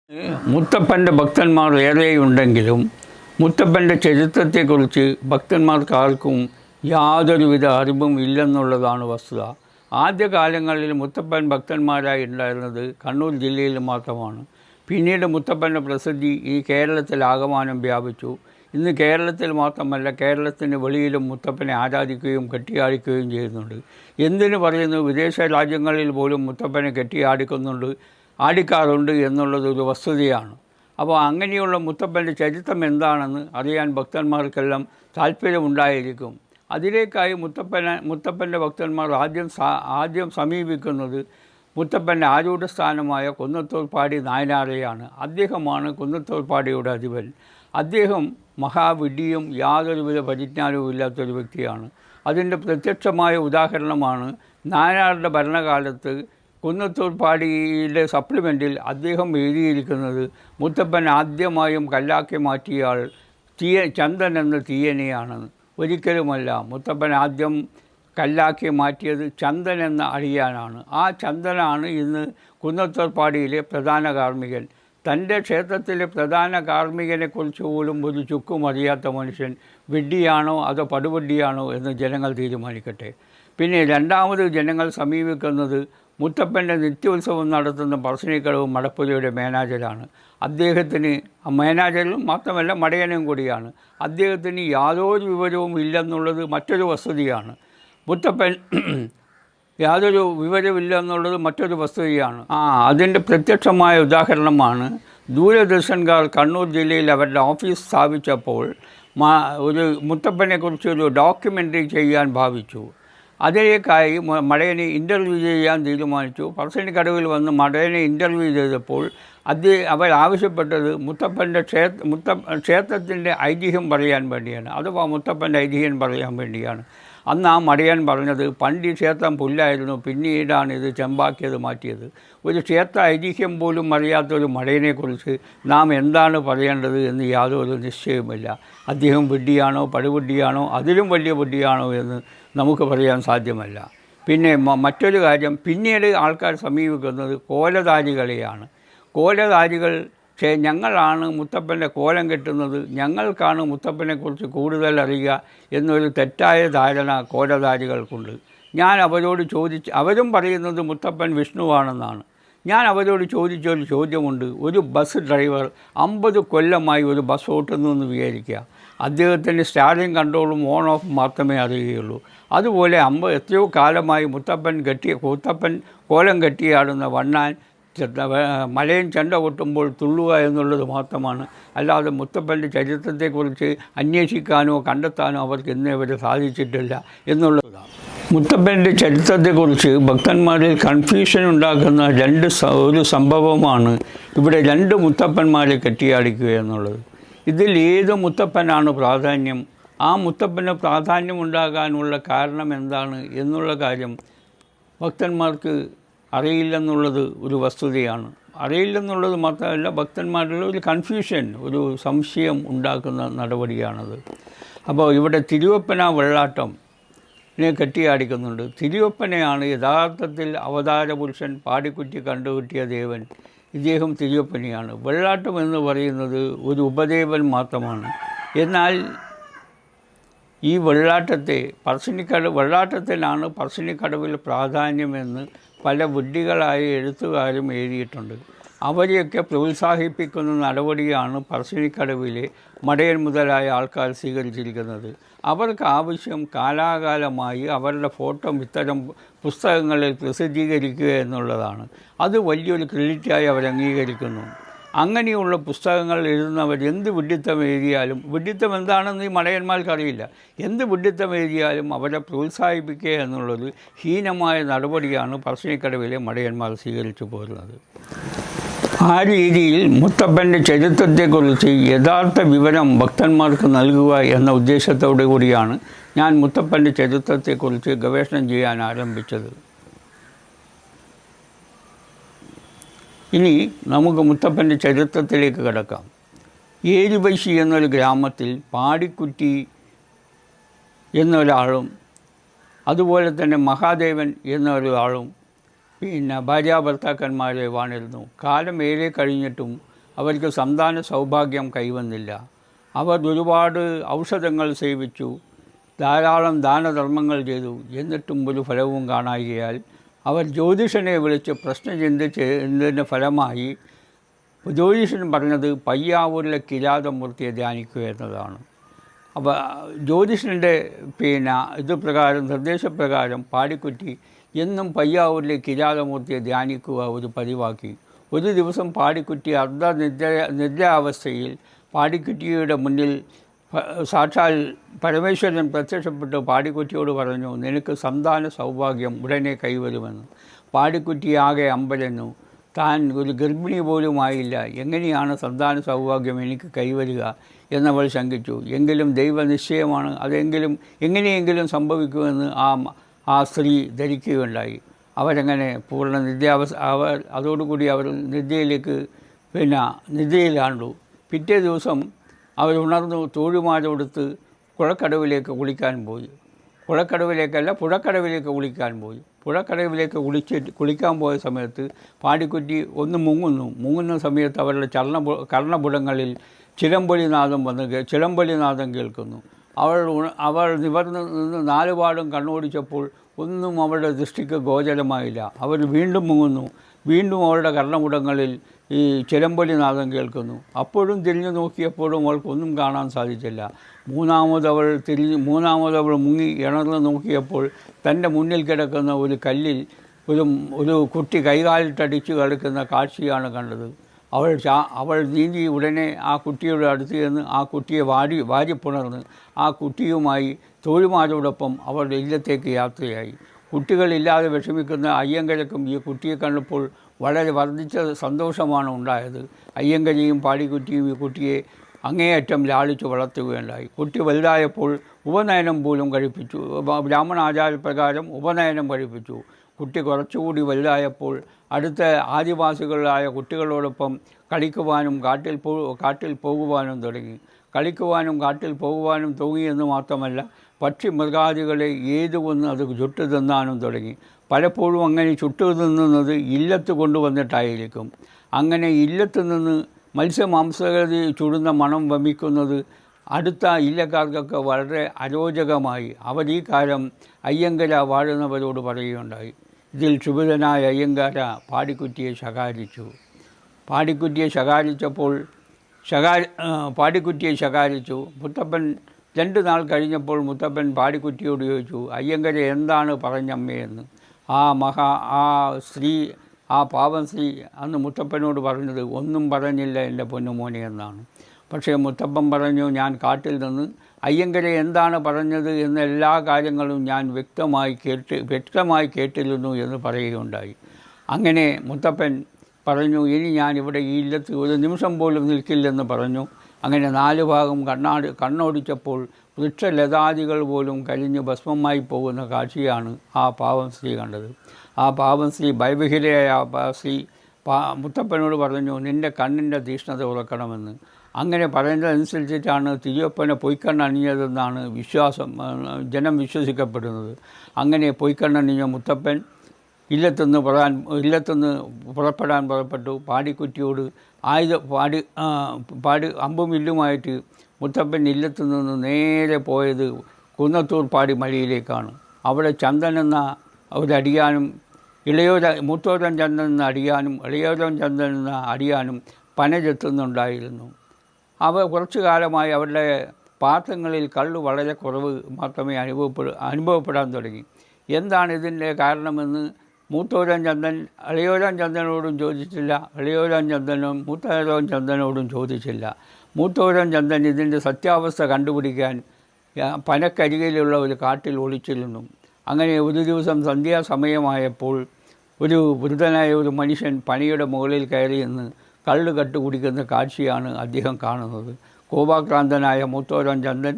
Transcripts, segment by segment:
മുത്തപ്പൻ്റെ ഭക്തന്മാർ ഏറെയുണ്ടെങ്കിലും മുത്തപ്പൻ്റെ ചരിത്രത്തെക്കുറിച്ച് ഭക്തന്മാർക്ക് ആർക്കും യാതൊരുവിധ അറിവും ഇല്ലെന്നുള്ളതാണ് വസ്തുത. ആദ്യകാലങ്ങളിൽ മുത്തപ്പൻ ഭക്തന്മാരായി ഉണ്ടായിരുന്നത് കണ്ണൂർ ജില്ലയിൽ മാത്രമാണ്. പിന്നീട് മുത്തപ്പൻ്റെ പ്രസിദ്ധി ഈ കേരളത്തിലാകമാനം വ്യാപിച്ചു. ഇന്ന് കേരളത്തിൽ മാത്രമല്ല, കേരളത്തിന് വെളിയിലും മുത്തപ്പനെ ആരാധിക്കുകയും കെട്ടിയാടിക്കുകയും ചെയ്യുന്നുണ്ട്. എന്തിനു പറയുന്നു, വിദേശ രാജ്യങ്ങളിൽ പോലും മുത്തപ്പനെ ആടിക്കാറുണ്ട് എന്നുള്ളതൊരു വസ്തുതയാണ്. അപ്പോൾ അങ്ങനെയുള്ള മുത്തപ്പൻ്റെ ചരിത്രം എന്താണെന്ന് അറിയാൻ ഭക്തന്മാർക്കെല്ലാം താല്പര്യമുണ്ടായിരിക്കും. അതിലേക്കായി മുത്തപ്പൻ്റെ ഭക്തന്മാർ ആദ്യം സമീപിക്കുന്നത് മുത്തപ്പൻ്റെ ആരൂഢസ്ഥാനമായ കുന്നത്തൂർപ്പാടി നായനാരെയാണ്. അദ്ദേഹമാണ് കുന്നത്തൂർപ്പാടിയുടെ അധിപൻ. അദ്ദേഹം മഹാവിഡ്ഢിയും യാതൊരുവിധ പരിജ്ഞാനവും ഇല്ലാത്തൊരു വ്യക്തിയാണ്. അതിൻ്റെ പ്രത്യക്ഷമായ ഉദാഹരണമാണ് നായനാരുടെ ഭരണകാലത്ത് കുന്നത്തൂർപ്പാടിയിലെ സപ്ലിമെൻറ്റിൽ അദ്ദേഹം എഴുതിയിരിക്കുന്നത് മുത്തപ്പൻ ആദ്യമായും കല്ലാക്കി മാറ്റിയ ആൾ ചന്ദൻ എന്ന തീയനെയാണെന്ന്. ഒരിക്കലുമല്ല, മുത്തപ്പൻ ആദ്യം കല്ലാക്കി മാറ്റിയത് ചന്ദൻ എന്ന അടിയാനാണ്. ആ ചന്ദനാണ് ഇന്ന് കുന്നത്തൂർപ്പാടിയിലെ പ്രധാന കാർമ്മികൻ. തൻ്റെ ക്ഷേത്രത്തിലെ പ്രധാന കാർമ്മികനെക്കുറിച്ച് പോലും ഒരു ചുക്കും അറിയാത്ത മനുഷ്യൻ വിഡ്ഢിയാണോ അതോ പടുവഡ്ഡിയാണോ എന്ന് ജനങ്ങൾ തീരുമാനിക്കട്ടെ. പിന്നെ രണ്ടാമത് ജനങ്ങൾ സമീപിക്കുന്നത് മുത്തപ്പൻ്റെ നിത്യോത്സവം നടത്തുന്ന പറശ്ശിനിക്കടവ് മടപ്പുരയുടെ മാനേജരാണ്. അദ്ദേഹത്തിന് മാനേജരും മാത്രമല്ല മടയനും കൂടിയാണ്. അദ്ദേഹത്തിന് യാതൊരു വിവരവും ഇല്ലെന്നുള്ളത് മറ്റൊരു വസ്തുതയാണ്. മുത്തപ്പൻ യാതൊരു വിവരമില്ലെന്നുള്ളത് മറ്റൊരു വസ്തുതയാണ്. അതിൻ്റെ പ്രത്യക്ഷമായ ഉദാഹരണമാണ് ദൂരദർശൻകാർ കണ്ണൂർ ജില്ലയിൽ അവരുടെ ഓഫീസ് സ്ഥാപിച്ചപ്പോൾ ഒരു മുത്തപ്പനെക്കുറിച്ചൊരു ഡോക്യുമെൻ്ററി ചെയ്യാൻ ഭാവിച്ചു. അതിലേക്കായി മടയനെ ഇൻ്റർവ്യൂ ചെയ്യാൻ തീരുമാനിച്ചു. പറശ്ശിനിക്കടവിൽ വന്ന് മടയനെ ഇൻ്റർവ്യൂ ചെയ്തപ്പോൾ അവർ ആവശ്യപ്പെട്ടത് മുത്തപ്പൻ്റെ ക്ഷേത്രത്തിൻ്റെ ഐതിഹ്യം പറയാൻ വേണ്ടിയാണ്, അഥവാ മുത്തപ്പൻ്റെ ഐതിഹ്യം പറയാൻ വേണ്ടിയാണ്. അന്ന് ആ മടയൻ പറഞ്ഞത്, പണ്ട് ഈ ക്ഷേത്രം പുല്ലായിരുന്നു, പിന്നീടാണ് ഇത് ചെമ്പാക്കിയത് മാറ്റിയത്. ഒരു ക്ഷേത്ര ഐതിഹ്യം പോലും അറിയാത്തൊരു മടയനെക്കുറിച്ച് നാം എന്താണ് പറയേണ്ടത് എന്ന് യാതൊരു നിശ്ചയവുമില്ല. അദ്ദേഹം വിഡ്ഢിയാണോ പടുവിഡ്ഢിയാണോ അതിലും വലിയ വിഡ്ഢിയാണോ എന്ന് നമുക്ക് പറയാൻ സാധ്യമല്ല. പിന്നെ മറ്റൊരു കാര്യം, പിന്നീട് ആൾക്കാർ സമീപിക്കുന്നത് കോലധാരികളെയാണ്. കോലധാരികൾ ഞങ്ങളാണ് മുത്തപ്പൻ്റെ കോലം കെട്ടുന്നത്, ഞങ്ങൾക്കാണ് മുത്തപ്പനെക്കുറിച്ച് കൂടുതൽ അറിയുക എന്നൊരു തെറ്റായ ധാരണ കോലധാരികൾക്കുണ്ട്. ഞാൻ അവരോട് അവരും പറയുന്നത് മുത്തപ്പൻ വിഷ്ണുവാണെന്നാണ്. ഞാൻ അവരോട് ചോദിച്ചൊരു ചോദ്യമുണ്ട്. ഒരു ബസ് ഡ്രൈവർ 50 കൊല്ലമായി ഒരു ബസ് ഓട്ടുന്നു എന്ന് വിചാരിക്കുക. അദ്ദേഹത്തിന് സ്റ്റാറിങ് കൺട്രോളും ഓൺ ഓഫ് മാത്രമേ അറിയുകയുള്ളൂ. അതുപോലെ എത്രയോ കാലമായി മുത്തപ്പൻ കോലം കെട്ടിയാടുന്ന വണ്ണാൻ മലയും ചെണ്ട കൊട്ടുമ്പോൾ തുള്ളുക എന്നുള്ളത് മാത്രമാണ്. അല്ലാതെ മുത്തപ്പൻ്റെ ചരിത്രത്തെക്കുറിച്ച് അന്വേഷിക്കാനോ കണ്ടെത്താനോ അവർക്ക് ഇന്നേ വരെ സാധിച്ചിട്ടില്ല എന്നുള്ളതാണ്. മുത്തപ്പൻ്റെ ചരിത്രത്തെക്കുറിച്ച് ഭക്തന്മാരിൽ കൺഫ്യൂഷൻ ഉണ്ടാക്കുന്ന ഒരു സംഭവമാണ് ഇവിടെ 2 മുത്തപ്പന്മാരെ കെട്ടിയാടിക്കുക എന്നുള്ളത്. ഇതിൽ ഏത് മുത്തപ്പനാണ് പ്രാധാന്യം, ആ മുത്തപ്പന് പ്രാധാന്യമുണ്ടാകാനുള്ള കാരണം എന്താണ് എന്നുള്ള കാര്യം ഭക്തന്മാർക്ക് അറിയില്ലെന്നുള്ളത് ഒരു വസ്തുതയാണ്. അറിയില്ലെന്നുള്ളത് മാത്രമല്ല, ഭക്തന്മാരുടെ ഒരു കൺഫ്യൂഷൻ, ഒരു സംശയം ഉണ്ടാക്കുന്ന നടപടിയാണത്. അപ്പോൾ ഇവിടെ തിരുവപ്പന വെള്ളാട്ടത്തിനെ കെട്ടിയാടിക്കുന്നുണ്ട്. തിരുവപ്പനയാണ് യഥാർത്ഥത്തിൽ അവതാരപുരുഷൻ പാടിക്കുറ്റി കണ്ടുകിട്ടിയ ദേവൻ. ഇദ്ദേഹം തിരുവപ്പനയാണ്. വെള്ളാട്ടം എന്ന് പറയുന്നത് ഒരു ഉപദേവൻ മാത്രമാണ്. എന്നാൽ ഈ വെള്ളാട്ടത്തിനാണ് പറശ്ശിനിക്കടവിൽ പ്രാധാന്യമെന്ന് പല വിഡ്ഢികളായ എഴുത്തുകാരും എഴുതിയിട്ടുണ്ട്. അവരെയൊക്കെ പ്രോത്സാഹിപ്പിക്കുന്ന നടപടിയാണ് പറശ്ശിനിക്കടവിലെ മടയൻ മുതലായ ആൾക്കാർ സ്വീകരിച്ചിരിക്കുന്നത്. അവർക്ക് ആവശ്യം കാലാകാലമായി അവരുടെ ഫോട്ടോ ഇത്തരം പുസ്തകങ്ങളിൽ പ്രസിദ്ധീകരിക്കുക എന്നുള്ളതാണ്. അത് വലിയൊരു ക്രെഡിറ്റായി അവർ അംഗീകരിക്കുന്നു. അങ്ങനെയുള്ള പുസ്തകങ്ങൾ എഴുതുന്നവർ എന്ത് വിഡ്ഢിത്തം എഴുതിയാലും, വിഡ്ഢിത്തം എന്താണെന്ന് ഈ മടയന്മാർക്കറിയില്ല, എന്ത് വിഡ്ഢിത്തം എഴുതിയാലും അവരെ പ്രോത്സാഹിപ്പിക്കുക എന്നുള്ളത് ഹീനമായ നടപടിയാണ് പറശ്ശിനിക്കടവിലെ മടയന്മാർ സ്വീകരിച്ചു പോരുന്നത്. ആ രീതിയിൽ മുത്തപ്പൻ്റെ ചരിത്രത്തെക്കുറിച്ച് യഥാർത്ഥ വിവരം ഭക്തന്മാർക്ക് നൽകുക എന്ന ഉദ്ദേശത്തോടു കൂടിയാണ് ഞാൻ മുത്തപ്പൻ്റെ ചരിത്രത്തെക്കുറിച്ച് ഗവേഷണം ചെയ്യാൻ ആരംഭിച്ചത്. ഇനി നമുക്ക് മുത്തപ്പൻ്റെ ചരിത്രത്തിലേക്ക് കിടക്കാം. ഏരിവൈശി എന്നൊരു ഗ്രാമത്തിൽ പാടിക്കുറ്റി എന്നൊരാളും അതുപോലെ തന്നെ മഹാദേവൻ എന്നൊരാളും ഭാര്യാഭർത്താക്കന്മാരെ വാണിരുന്നു. കാലം ഏറെ കഴിഞ്ഞിട്ടും അവർക്ക് സന്താന സൗഭാഗ്യം കൈവന്നില്ല. അവർ ഒരുപാട് ഔഷധങ്ങൾ സേവിച്ചു, ധാരാളം ദാനധർമ്മങ്ങൾ ചെയ്തു, എന്നിട്ടും ഒരു ഫലവും കാണായികയാൽ അവർ ജ്യോതിഷനെ വിളിച്ച് പ്രശ്നം ചിന്തിച്ചതിൻ്റെ ഫലമായി ജ്യോതിഷൻ പറഞ്ഞത് പയ്യാവൂരിലെ കിരാതമൂർത്തിയെ ധ്യാനിക്കുക എന്നതാണ്. അപ്പോൾ ജ്യോതിഷൻ്റെ ഇത് പ്രകാരം നിർദ്ദേശപ്രകാരം പാടിക്കുറ്റി എന്നും പയ്യാവൂരിലെ കിരാതമൂർത്തിയെ ധ്യാനിക്കുക ഒരു പതിവാക്കി. ഒരു ദിവസം പാടിക്കുറ്റി നിദ്രാവസ്ഥയിൽ പാടിക്കുറ്റിയുടെ മുന്നിൽ സാക്ഷാൽ പരമേശ്വരൻ പ്രത്യക്ഷപ്പെട്ട് പാടിക്കുറ്റിയോട് പറഞ്ഞു, നിനക്ക് സന്താന സൗഭാഗ്യം ഉടനെ കൈവരുമെന്ന്. പാടിക്കുറ്റി ആകെ അമ്പരന്നു. താൻ ഒരു ഗർഭിണി പോലുമായില്ല, എങ്ങനെയാണ് സന്താന സൗഭാഗ്യം എനിക്ക് കൈവരിക എന്നവൾ ശങ്കിച്ചു. എങ്കിലും ദൈവനിശ്ചയമാണ്, അതെങ്കിലും എങ്ങനെയെങ്കിലും സംഭവിക്കുമെന്ന് ആ സ്ത്രീ ധരിക്കുകയുണ്ടായി. അവരങ്ങനെ പൂർണ്ണ അവർ അതോടുകൂടി അവർ നിദ്രയിലാണ്ടു. പിറ്റേ ദിവസം അവർ ഉണർന്നു തോഴിമാരോടുത്ത് പുഴക്കടവിലേക്ക് കുളിക്കാൻ പോയി. പുഴക്കടവിലേക്ക് കുളിക്കാൻ പോയ സമയത്ത് പാടിക്കുറ്റി ഒന്ന് മുങ്ങുന്ന സമയത്ത് അവരുടെ കർണപുടങ്ങളിൽ ചിലമ്പൊലിനാദം കേൾക്കുന്നു. അവൾ നിവർന്ന് നിന്ന് നാലുപാടും കണ്ണോടിച്ചപ്പോൾ ഒന്നും അവരുടെ ദൃഷ്ടിക്ക് ഗോചരമായില്ല. അവർ വീണ്ടും മുങ്ങുന്നു. വീണ്ടും അവളുടെ കർണപുടങ്ങളിൽ ഈ ചിലമ്പൊലിനാദം കേൾക്കുന്നു. അപ്പോഴും തിരിഞ്ഞു നോക്കിയപ്പോഴും അവൾക്കൊന്നും കാണാൻ സാധിച്ചില്ല. മൂന്നാമതവൾ മുങ്ങി ഇണർന്ന് നോക്കിയപ്പോൾ തൻ്റെ മുന്നിൽ കിടക്കുന്ന ഒരു കല്ലിൽ ഒരു കുട്ടി കൈകാലിട്ടടിച്ച് കിടക്കുന്ന കാഴ്ചയാണ് കണ്ടത്. അവൾ നീന്തി ഉടനെ ആ കുട്ടിയുടെ അടുത്ത് ചെന്ന് ആ കുട്ടിയെ വാരിപ്പുണർന്ന് ആ കുട്ടിയുമായി തോഴിമാരോടൊപ്പം അവളുടെ ഇല്ലത്തേക്ക് യാത്രയായി. കുട്ടികളില്ലാതെ വിഷമിക്കുന്ന അയ്യങ്കരക്കും ഈ കുട്ടിയെ കണ്ടപ്പോൾ വളരെ വർദ്ധിച്ച സന്തോഷമാണ് ഉണ്ടായത്. അയ്യങ്കരയും പാടിക്കുറ്റിയും ഈ കുട്ടിയെ അങ്ങേയറ്റം ലാളിച്ചു വളർത്തുകയുണ്ടായി. കുട്ടി വലുതായപ്പോൾ ഉപനയനം പോലും കഴിപ്പിച്ചു. ബ്രാഹ്മണ ആചാരപ്രകാരം ഉപനയനം കഴിപ്പിച്ചു. കുട്ടി കുറച്ചുകൂടി വലുതായപ്പോൾ അടുത്ത ആദിവാസികളായ കുട്ടികളോടൊപ്പം കളിക്കുവാനും കാട്ടിൽ പോകുവാനും തുടങ്ങി. കാട്ടിൽ പോകുവാനും തോന്നിയെന്ന് മാത്രമല്ല, പക്ഷി മൃഗാദികളെ ഏതുകൊന്ന് അത് ചുട്ടു തിന്നാനും തുടങ്ങി. പലപ്പോഴും അങ്ങനെ ചുട്ടു തിന്നുന്നത് ഇല്ലത്ത് കൊണ്ടുവന്നിട്ടായിരിക്കും. അങ്ങനെ ഇല്ലത്ത് നിന്ന് മത്സ്യമാംസകൃതി ചുടുന്ന മണം വമിക്കുന്നത് അടുത്ത ഇല്ലക്കാർക്കൊക്കെ വളരെ അരോചകമായി. അവർ ഈ കാര്യം അയ്യങ്കര വാഴുന്നവരോട് പറയുകയുണ്ടായി. ഇതിൽ ക്ഷുഭിതനായ അയ്യങ്കാര പാടിക്കുറ്റിയെ ശകാരിച്ചു. മുത്തപ്പൻ 2 നാൾ കഴിഞ്ഞപ്പോൾ മുത്തപ്പൻ പാടിക്കുറ്റിയോട് ചോദിച്ചു, അയ്യങ്കര എന്താണ് പറഞ്ഞമ്മയെന്ന്. ആ പാവം സ്ത്രീ അന്ന് മുത്തപ്പനോട് പറഞ്ഞത്, ഒന്നും പറഞ്ഞില്ല എൻ്റെ പൊന്നുമോനെ എന്നാണ്. പക്ഷേ മുത്തപ്പൻ പറഞ്ഞു, ഞാൻ കാട്ടിൽ നിന്ന് അയ്യങ്കര എന്താണ് പറഞ്ഞത് എന്ന എല്ലാ കാര്യങ്ങളും ഞാൻ വ്യക്തമായി കേട്ടിരുന്നു എന്ന് പറയുകയുണ്ടായി. അങ്ങനെ മുത്തപ്പൻ പറഞ്ഞു, ഇനി ഞാൻ ഇവിടെ ഈ ഇല്ലത്ത് ഒരു നിമിഷം പോലും നിൽക്കില്ലെന്ന് പറഞ്ഞു. അങ്ങനെ 4 ഭാഗം കണ്ണോടിച്ചപ്പോൾ വൃക്ഷലതാദികൾ പോലും കരിഞ്ഞ് ഭസ്മമായി പോകുന്ന കാഴ്ചയാണ് ആ പാവം സ്ത്രീ കണ്ടത്. ആ പാവം സ്ത്രീ ഭയവിഹ്വലയായ സ്ത്രീ മുത്തപ്പനോട് പറഞ്ഞു, നിൻ്റെ കണ്ണിൻ്റെ തീഷ്ണത ഉറക്കണമെന്ന്. അങ്ങനെ പറയുന്നതനുസരിച്ചിട്ടാണ് തിരുവപ്പനെ പൊയ്ക്കണ്ണണിഞ്ഞതെന്നാണ് ജനം വിശ്വസിക്കപ്പെടുന്നത്. അങ്ങനെ പൊയ്ക്കണ്ണണിഞ്ഞ മുത്തപ്പൻ ഇല്ലത്തുനിന്ന് പുറപ്പെട്ടു. പാടിക്കുറ്റിയോട് അമ്പും വില്ലുമായിട്ട് മുത്തപ്പൻ ഇല്ലത്തു നിന്ന് നേരെ പോയത് കുന്നത്തൂർ പാടി മലയിലേക്കാണ്. അവിടെ ചന്ദൻ എന്ന ഒരു അടിയാനും മൂത്തോരൻ ചന്ദൻ എന്ന അടിയാനും ഇളയോരൻ ചന്ദൻ എന്ന അടിയാനും പന ചെത്തുന്നുണ്ടായിരുന്നു. കുറച്ചു കാലമായി അവരുടെ പാത്രങ്ങളിൽ കള്ള് വളരെ കുറവ് മാത്രമേ അനുഭവപ്പെടാൻ തുടങ്ങി. എന്താണ് ഇതിൻ്റെ കാരണമെന്ന് മൂത്തോരൻ ചന്ദൻ ഇളയോരൻ ചന്ദനോടും ചോദിച്ചില്ല, ഇളയോരൻ ചന്ദനും മൂത്തോരൻ ചന്ദനോടും ചോദിച്ചില്ല. മൂത്തോരൻ ചന്ദൻ ഇതിൻ്റെ സത്യാവസ്ഥ കണ്ടുപിടിക്കാൻ പനക്കരികിലുള്ള ഒരു കാട്ടിൽ ഒളിച്ചിരുന്നു. അങ്ങനെ ഒരു ദിവസം സന്ധ്യാസമയമായപ്പോൾ ഒരു വൃദ്ധനായ ഒരു മനുഷ്യൻ പനയുടെ മുകളിൽ കയറി നിന്ന് കള്ള് കുടിക്കുന്ന കാഴ്ചയാണ് അദ്ദേഹം കാണുന്നത്. കോപാക്രാന്തനായ മൂത്തോരൻ ചന്ദൻ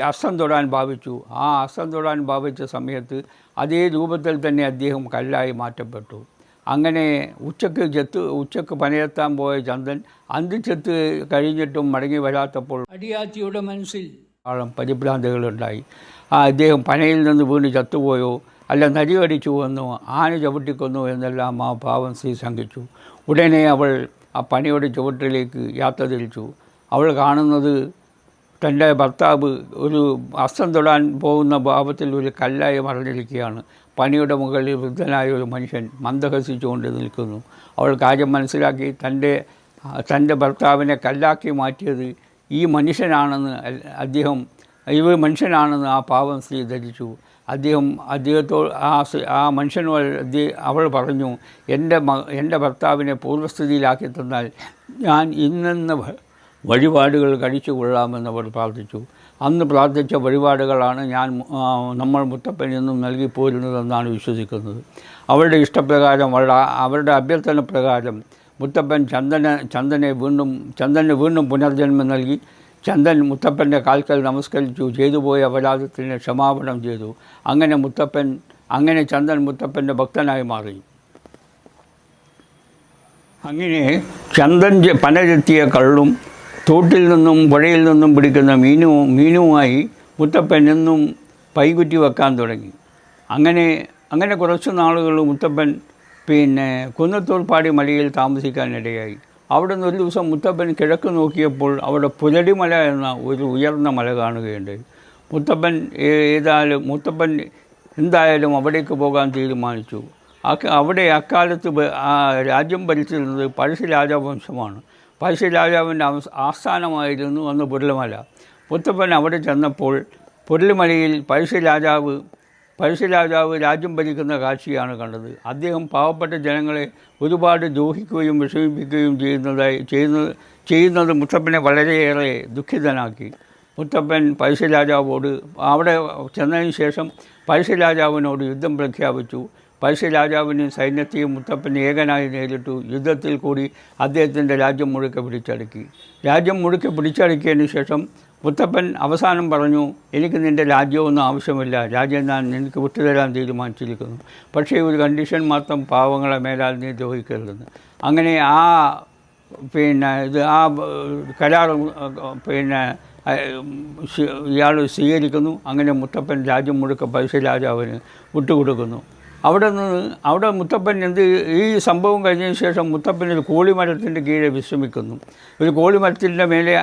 അസ്തം തൊടാൻ ഭാവിച്ചു. ആ അസ്തം തൊടാൻ ഭാവിച്ച സമയത്ത് അതേ രൂപത്തിൽ തന്നെ അദ്ദേഹം കല്ലായി മാറ്റപ്പെട്ടു. അങ്ങനെ ഉച്ചക്ക് പനയെത്താൻ പോയ ചന്ദൻ അന്തിച്ചെത്ത് കഴിഞ്ഞിട്ടും മടങ്ങി വരാത്തപ്പോൾ അടിയാത്തിയുടെ മനസ്സിൽ പരിഭ്രാന്തികളുണ്ടായി. അദ്ദേഹം പനയിൽ നിന്ന് വീണ് ചത്തുപോയോ, അല്ല നരി കടിച്ചു വന്നോ, ആന ചവിട്ടിക്കൊന്നു എന്നെല്ലാം ആ പാവം സ്ത്രീ ശങ്കിച്ചു. ഉടനെ അവൾ ആ പണിയുടെ ചുവട്ടിലേക്ക് യാത്ര തിരിച്ചു. അവൾ കാണുന്നത് തൻ്റെ ഭർത്താവ് ഒരു അസ്തം തൊടാൻ പോകുന്ന ഭാവത്തിൽ ഒരു കല്ലായി മറിഞ്ഞിരിക്കുകയാണ്. പണിയുടെ മുകളിൽ വൃദ്ധനായ ഒരു മനുഷ്യൻ മന്ദഹസിച്ചുകൊണ്ട് നിൽക്കുന്നു. അവൾ കാര്യം മനസ്സിലാക്കി. തൻ്റെ ഭർത്താവിനെ കല്ലാക്കി മാറ്റിയത് ഈ മനുഷ്യനാണെന്ന് മനുഷ്യനാണെന്ന് ആ പാവം സ്ത്രീ ധരിച്ചു. ആ മനുഷ്യനോട് അവൾ പറഞ്ഞു, എൻ്റെ ഭർത്താവിനെ പൂർവ്വസ്ഥിതിയിലാക്കി തന്നാൽ ഞാൻ ഇന്നെന്ന വഴിപാടുകൾ കഴിച്ചു കൊള്ളാമെന്ന് അവർ പ്രാർത്ഥിച്ചു. അന്ന് പ്രാർത്ഥിച്ച വഴിപാടുകളാണ് നമ്മൾ മുത്തപ്പൻ എന്നും നൽകി പോരുന്നതെന്നാണ് വിശ്വസിക്കുന്നത്. അവരുടെ ഇഷ്ടപ്രകാരം, അവരുടെ അഭ്യർത്ഥന പ്രകാരം മുത്തപ്പൻ ചന്ദന് വീണ്ടും പുനർജന്മം നൽകി. ചന്ദൻ മുത്തപ്പൻ്റെ കാൽക്കൽ നമസ്കരിച്ചു. ചെയ്തുപോയ അപരാധത്തിന് ക്ഷമാപണം ചെയ്തു. അങ്ങനെ ചന്ദൻ മുത്തപ്പൻ്റെ ഭക്തനായി മാറി. അങ്ങനെ ചന്ദൻ പനരെത്തിയ കള്ളും തോട്ടിൽ നിന്നും പുഴയിൽ നിന്നും പിടിക്കുന്ന മീനുമായി മുത്തപ്പൻ എന്നും പൈകുറ്റി വെക്കാൻ തുടങ്ങി. അങ്ങനെ കുറച്ച് നാളുകൾ മുത്തപ്പൻ കുന്നത്തോൾപ്പാടി മലയിൽ താമസിക്കാനിടയായി. അവിടെ നിന്ന് ഒരു ദിവസം മുത്തപ്പൻ കിഴക്ക് നോക്കിയപ്പോൾ അവിടെ പുലരിമല എന്ന ഒരു ഉയർന്ന മല കാണുകയുണ്ടായി. മുത്തപ്പൻ എന്തായാലും അവിടേക്ക് പോകാൻ തീരുമാനിച്ചു. അക്കാലത്ത് രാജ്യം ഭരിച്ചിരുന്നത് പഴശ്ശി രാജവംശമാണ്. പഴശ്ശി രാജാവിൻ്റെ ആസ്ഥാനമായിരുന്നു അന്ന് പുരളിമല. മുത്തപ്പൻ അവിടെ ചെന്നപ്പോൾ പുരളിമലയിൽ പഴശ്ശി രാജാവ് രാജ്യം ഭരിക്കുന്ന കാഴ്ചയാണ് കണ്ടത്. അദ്ദേഹം പാവപ്പെട്ട ജനങ്ങളെ ഒരുപാട് ദ്രോഹിക്കുകയും വിഷമിപ്പിക്കുകയും ചെയ്യുന്നത് മുത്തപ്പനെ വളരെയേറെ ദുഃഖിതനാക്കി. മുത്തപ്പൻ പഴശ്ശി രാജാവോട് അവിടെ ചെന്നതിന് ശേഷം പഴശ്ശി രാജാവിനോട് യുദ്ധം പ്രഖ്യാപിച്ചു. പഴശ്ശി രാജാവിനെയും സൈന്യത്തെയും മുത്തപ്പൻ ഏകനായി നേരിട്ടു. യുദ്ധത്തിൽ കൂടി അദ്ദേഹത്തിൻ്റെ രാജ്യം മുഴുക്കെ പിടിച്ചടക്കിയതിന് ശേഷം മുത്തപ്പൻ അവസാനം പറഞ്ഞു, എനിക്ക് നിൻ്റെ രാജ്യമൊന്നും ആവശ്യമില്ല, രാജ്യം ഞാൻ നിനക്ക് വിട്ടുതരാൻ തീരുമാനിച്ചിരിക്കുന്നു. പക്ഷേ ഒരു കണ്ടീഷൻ മാത്രം, പാവങ്ങളെ മേലാൽ നീ ദ്രോഹിക്കരുതെന്ന്. അങ്ങനെ കരാർ ഇയാൾ സ്വീകരിക്കുന്നു. അങ്ങനെ മുത്തപ്പൻ രാജ്യം മുഴുക്കെ പഴശ്ശി രാജാവിന് വിട്ടുകൊടുക്കുന്നു. അവിടെ മുത്തപ്പൻ ഈ സംഭവം കഴിഞ്ഞതിന് ശേഷം മുത്തപ്പൻ ഒരു കോളിമരത്തിൻ്റെ കീഴെ വിശ്രമിക്കുന്നു. ഒരു കോളിമരത്തിൻ്റെ മേലെ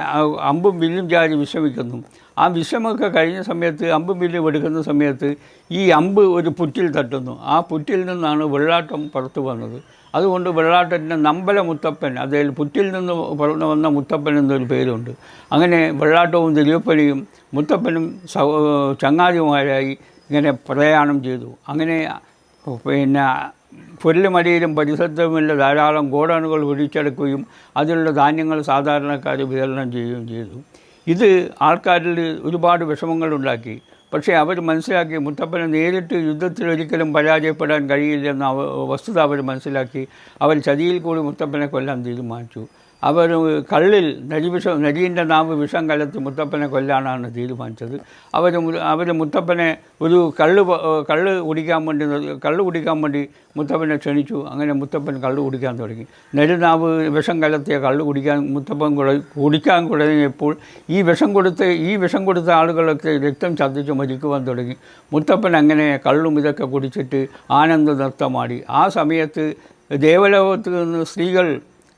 അമ്പും വില്ലും ചാരി വിശ്രമിക്കുന്നു. ആ വിശ്രമമൊക്കെ കഴിഞ്ഞ സമയത്ത്, അമ്പും വില്ലും എടുക്കുന്ന സമയത്ത് ഈ അമ്പ് ഒരു പുറ്റിൽ തട്ടുന്നു. ആ പുറ്റിൽ നിന്നാണ് വെള്ളാട്ടം പുറത്തു വന്നത്. അതുകൊണ്ട് വെള്ളാട്ടത്തിൻ്റെ നമ്പല മുത്തപ്പൻ, അതിൽ പുറ്റിൽ നിന്ന് വന്ന മുത്തപ്പൻ എന്നൊരു പേരുണ്ട്. അങ്ങനെ വെള്ളാട്ടവും തിരുവപ്പനെയും മുത്തപ്പനും ചങ്ങാതിമാരായി ഇങ്ങനെ പ്രയാണം ചെയ്തു. അങ്ങനെ പുരളിമലയിലും പരിസരത്തുമുള്ള ധാരാളം ഗോഡൗണുകൾ പിടിച്ചെടുക്കുകയും അതിലുള്ള ധാന്യങ്ങൾ സാധാരണക്കാർ വിതരണം ചെയ്യുകയും ചെയ്തു. ഇത് ആൾക്കാരിൽ ഒരുപാട് വിഷമങ്ങളുണ്ടാക്കി. പക്ഷേ അവർ മനസ്സിലാക്കി, മുത്തപ്പനെ നേരിട്ട് യുദ്ധത്തിൽ ഒരിക്കലും പരാജയപ്പെടാൻ കഴിയില്ലെന്ന വസ്തുത അവർ മനസ്സിലാക്കി. അവർ ചതിയിൽ കൂടി മുത്തപ്പനെ കൊല്ലാൻ തീരുമാനിച്ചു. അവർ നരിൻ്റെ നാവ് വിഷം കലർത്തി മുത്തപ്പനെ കൊല്ലാനാണ് തീരുമാനിച്ചത്. അവർ മുത്തപ്പനെ ഒരു കള്ള് കുടിക്കാൻ വേണ്ടി മുത്തപ്പനെ ക്ഷണിച്ചു. അങ്ങനെ മുത്തപ്പൻ കള്ള് കുടിക്കാൻ തുടങ്ങി. നരിനാവ് വിഷം കലർത്തിയ കള്ള് മുത്തപ്പൻ കുടിക്കാൻ തുടങ്ങിയപ്പോൾ ഈ വിഷം കൊടുത്ത ആളുകളൊക്കെ രക്തം ഛർദ്ദിച്ച് മരിക്കുവാൻ തുടങ്ങി. മുത്തപ്പൻ അങ്ങനെ കള്ളും ഇതൊക്കെ കുടിച്ചിട്ട് ആനന്ദ നൃത്തമാടി. ആ സമയത്ത് ദേവലോകത്ത് നിന്ന്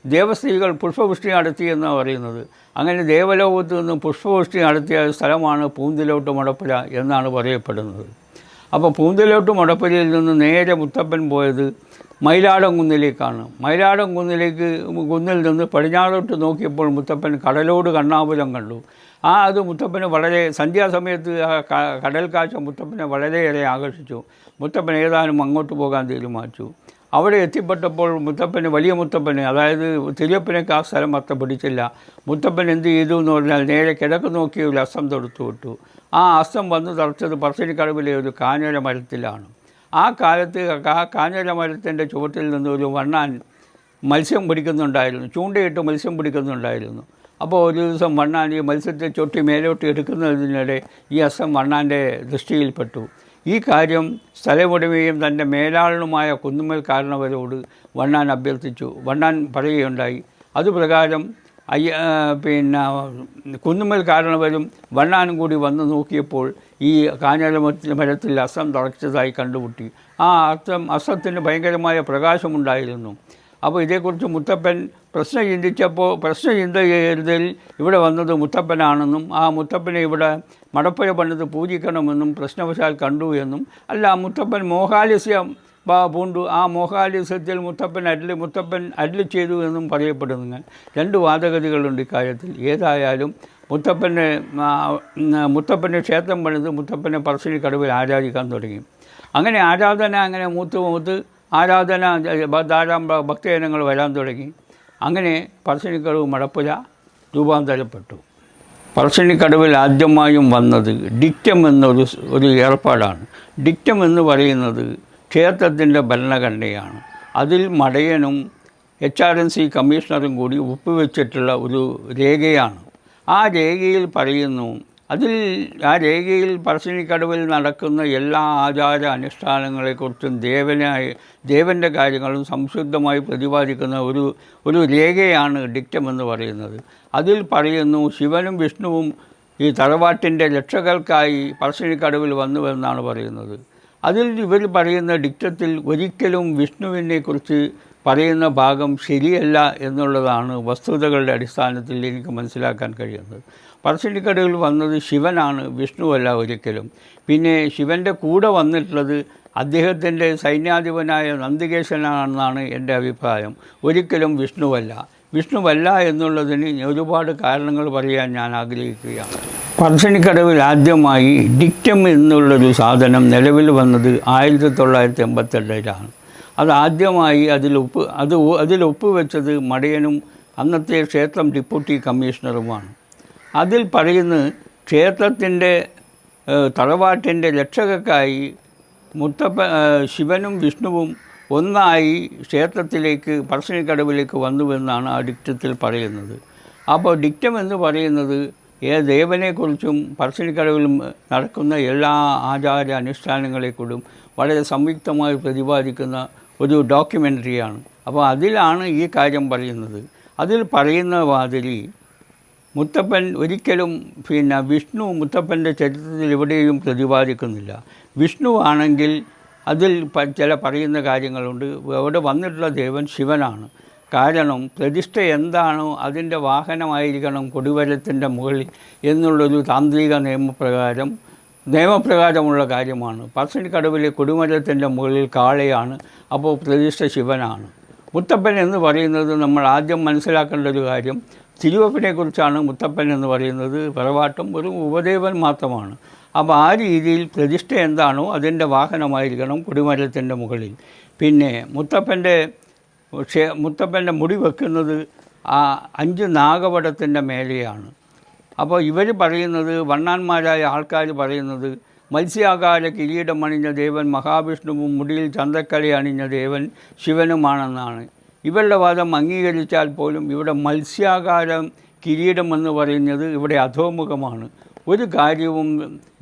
ദേവസ്ത്രീകൾ പുഷ്പവൃഷ്ടി നടത്തിയെന്നാണ് പറയുന്നത്. അങ്ങനെ ദേവലോകത്ത് നിന്നും പുഷ്പവൃഷ്ടി നടത്തിയ സ്ഥലമാണ് പൂന്തിലോട്ട് മുടപ്പുര എന്നാണ് പറയപ്പെടുന്നത്. അപ്പോൾ പൂന്തിലോട്ട് മുടപ്പുരയിൽ നിന്ന് നേരെ മുത്തപ്പൻ പോയത് മയിലാടം കുന്നിലേക്കാണ്. കുന്നിൽ നിന്ന് പടിഞ്ഞാറോട്ട് നോക്കിയപ്പോൾ മുത്തപ്പൻ കടലോട് കണ്ണാപുരം കണ്ടു. അത് മുത്തപ്പന് വളരെ സന്ധ്യാസമയത്ത് കടൽ കാഴ്ച മുത്തപ്പനെ വളരെയേറെ ആകർഷിച്ചു. മുത്തപ്പൻ ഏതാനും അങ്ങോട്ട് പോകാൻ തീരുമാനിച്ചു. അവിടെ എത്തിപ്പെട്ടപ്പോൾ വലിയ മുത്തപ്പന്, അതായത് തിരുവപ്പനയ്ക്ക് ആ സ്ഥലം അത്ര പിടിച്ചില്ല. മുത്തപ്പൻ എന്ത് ചെയ്തു എന്ന് പറഞ്ഞാൽ നേരെ കിഴക്ക് നോക്കി ഒരു അസ്തം തൊടുത്തു വിട്ടു. ആ അസ്തം വന്ന് തറച്ചത് പറശ്ശിനിക്കടവിലെ ഒരു കാഞ്ഞിര മരത്തിലാണ്. ആ കാലത്ത് കാഞ്ഞിര മരത്തിൻ്റെ ചുവട്ടിൽ നിന്ന് ഒരു വണ്ണാൻ മത്സ്യം പിടിക്കുന്നുണ്ടായിരുന്നു, ചൂണ്ടയിട്ട് മത്സ്യം പിടിക്കുന്നുണ്ടായിരുന്നു. അപ്പോൾ ഒരു ദിവസം വണ്ണാൻ ഈ മത്സ്യത്തെ ചൊട്ടി മേലോട്ട് എടുക്കുന്നതിനിടെ ഈ അസ്തം വണ്ണാൻ്റെ ദൃഷ്ടിയിൽപ്പെട്ടു. ഈ കാര്യം സ്ഥലമുടമയും തൻ്റെ മേലാളനുമായ കുന്നുമ്മൽ കാരണവരോട് വണ്ണാൻ അഭ്യർത്ഥിച്ചു. വണ്ണാൻ പറയുകയുണ്ടായി. അതുപ്രകാരം കുന്നുമ്മൽ കാരണവരും വണ്ണാനും കൂടി വന്ന് നോക്കിയപ്പോൾ ഈ കാഞ്ഞിര മരത്തിൽ അസ്തം തളച്ചതായി കണ്ടുമുട്ടി. ആ അസ്തത്തിന് ഭയങ്കരമായ പ്രകാശമുണ്ടായിരുന്നു. അപ്പോൾ ഇതേക്കുറിച്ച് മുത്തപ്പൻ പ്രശ്നചിന്ത ചെയ്തതിൽ ഇവിടെ വന്നത് മുത്തപ്പനാണെന്നും ആ മുത്തപ്പനെ ഇവിടെ മടപ്പുര പണിത് പൂജിക്കണമെന്നും പ്രശ്നവശാൽ കണ്ടു എന്നും, അല്ല മുത്തപ്പൻ മോഹാലസ്യം പൂണ്ടു, ആ മോഹാലസ്യത്തിൽ മുത്തപ്പൻ അരുളി ചെയ്തു എന്നും പറയപ്പെടുന്നു. രണ്ട് വാദഗതികളുണ്ട് ഇക്കാര്യത്തിൽ. ഏതായാലും മുത്തപ്പൻ്റെ ക്ഷേത്രം പണിത് മുത്തപ്പനെ പറശ്ശിനിക്കടവിൽ ആരാധിക്കാൻ തുടങ്ങി. അങ്ങനെ ആരാധന അങ്ങനെ മൂത്ത് ആരാധന ധാരാളം ഭക്തജനങ്ങൾ വരാൻ തുടങ്ങി. അങ്ങനെ പറശ്ശിനിക്കടവ് മടപ്പുര രൂപാന്തരപ്പെട്ടു. പറശ്ശിനിക്കടവിൽ ആദ്യമായും വന്നത് ഡിക്റ്റം എന്നൊരു ഏർപ്പാടാണ്. ഡിക്റ്റം എന്ന് പറയുന്നത് ക്ഷേത്രത്തിൻ്റെ ഭരണഘടനയാണ്. അതിൽ മടയനും HRNC കമ്മീഷണറും കൂടി ഒപ്പുവെച്ചിട്ടുള്ള ഒരു രേഖയാണ്. ആ രേഖയിൽ പറയുന്നു, ആ രേഖയിൽ പറശ്ശിനിക്കടവിൽ നടക്കുന്ന എല്ലാ ആചാര അനുഷ്ഠാനങ്ങളെക്കുറിച്ചും ദേവൻ്റെ കാര്യങ്ങളും സംശുദ്ധമായി പ്രതിപാദിക്കുന്ന ഒരു രേഖയാണ് ഡിക്റ്റം എന്ന് പറയുന്നത്. അതിൽ പറയുന്നു, ശിവനും വിഷ്ണുവും ഈ തറവാട്ടിൻ്റെ രക്ഷകൾക്കായി പറശ്ശിനിക്കടവിൽ വന്നുവെന്നാണ് പറയുന്നത്. അതിൽ ഇവർ പറയുന്ന ഡിക്റ്റത്തിൽ ഒരിക്കലും വിഷ്ണുവിനെക്കുറിച്ച് പറയുന്ന ഭാഗം ശരിയല്ല എന്നുള്ളതാണ് വസ്തുതകളുടെ അടിസ്ഥാനത്തിൽ എനിക്ക് മനസ്സിലാക്കാൻ കഴിയുന്നത്. പറശ്ശിനിക്കടവിൽ വന്നത് ശിവനാണ്, വിഷ്ണുവല്ല ഒരിക്കലും. പിന്നെ ശിവൻ്റെ കൂടെ വന്നിട്ടുള്ളത് അദ്ദേഹത്തിൻ്റെ സൈന്യാധിപനായ നന്ദികേശനാണെന്നാണ് എൻ്റെ അഭിപ്രായം. ഒരിക്കലും വിഷ്ണുവല്ല എന്നുള്ളതിന് ഒരുപാട് കാരണങ്ങൾ പറയാൻ ഞാൻ ആഗ്രഹിക്കുകയാണ്. പറശ്ശിനിക്കടവിൽ ആദ്യമായി ഡിക്റ്റം എന്നുള്ളൊരു സാധനം നിലവിൽ വന്നത് 1982 അത് ആദ്യമായി അതിലൊപ്പുവെച്ചത് മടയനും അന്നത്തെ ക്ഷേത്രം ഡെപ്യൂട്ടി കമ്മീഷണറുമാണ്. അതിൽ പറയുന്നത് ക്ഷേത്രത്തിൻ്റെ തറവാട്ടിൻ്റെ രക്ഷകർക്കായി ശിവനും വിഷ്ണുവും ഒന്നായി ക്ഷേത്രത്തിലേക്ക് പറശ്ശിനിക്കടവിലേക്ക് വന്നുവെന്നാണ് ആ ഡിക്റ്റത്തിൽ പറയുന്നത്. അപ്പോൾ ഡിക്റ്റം എന്ന് പറയുന്നത് ദേവനെക്കുറിച്ചും പറശ്ശിനിക്കടവിൽ നടക്കുന്ന എല്ലാ ആചാര അനുഷ്ഠാനങ്ങളെക്കുറിച്ചും വളരെ സംയുക്തമായി പ്രതിപാദിക്കുന്ന ഒരു ഡോക്യുമെൻ്ററിയാണ്. അപ്പോൾ അതിലാണ് ഈ കാര്യം പറയുന്നത്. അതിൽ പറയുന്ന മാതിരി മുത്തപ്പൻ ഒരിക്കലും മുത്തപ്പൻ്റെ ചരിത്രത്തിൽ എവിടെയും പ്രതിപാദിക്കുന്നില്ല. വിഷ്ണു ആണെങ്കിൽ അതിൽ ചില പറയുന്ന കാര്യങ്ങളുണ്ട്. അവിടെ വന്നിട്ടുള്ള ദേവൻ ശിവനാണ്. കാരണം പ്രതിഷ്ഠ എന്താണോ അതിൻ്റെ വാഹനമായിരിക്കണം കൊടിമരത്തിൻ്റെ മുകളിൽ എന്നുള്ളൊരു താന്ത്രിക നിയമപ്രകാരമുള്ള കാര്യമാണ്. പറശ്ശിനിക്കടവിലെ കൊടിമരത്തിൻ്റെ മുകളിൽ കാളയാണ്, അപ്പോൾ പ്രതിഷ്ഠ ശിവനാണ്. മുത്തപ്പൻ എന്ന് പറയുന്നത് നമ്മൾ ആദ്യം മനസ്സിലാക്കേണ്ട ഒരു കാര്യം, തിരുവപ്പനെക്കുറിച്ചാണ് മുത്തപ്പൻ എന്ന് പറയുന്നത്. തറവാട്ടും ഒരു ഉപദേവൻ മാത്രമാണ്. അപ്പോൾ ആ രീതിയിൽ പ്രതിഷ്ഠ എന്താണോ അതിൻ്റെ വാഹനമായിരിക്കണം കൊടിമരത്തിൻ്റെ മുകളിൽ. പിന്നെ മുത്തപ്പൻ്റെ മുടി വെക്കുന്നത് ആ 5 നാഗവടത്തിൻ്റെ മേലെയാണ്. അപ്പോൾ ഇവർ പറയുന്നത്, വണ്ണാന്മാരായ ആൾക്കാർ പറയുന്നത്, മത്സ്യാകാര കിരീടം അണിഞ്ഞ ദേവൻ മഹാവിഷ്ണുവും മുടിയിൽ ചന്ദ്രക്കല അണിഞ്ഞ ദേവൻ ശിവനുമാണെന്നാണ്. ഇവരുടെ വാദം അംഗീകരിച്ചാൽ പോലും ഇവിടെ മത്സ്യാകാരം കിരീടമെന്ന് പറയുന്നത് ഇവിടെ അധോമുഖമാണ്. ഒരു കാര്യവും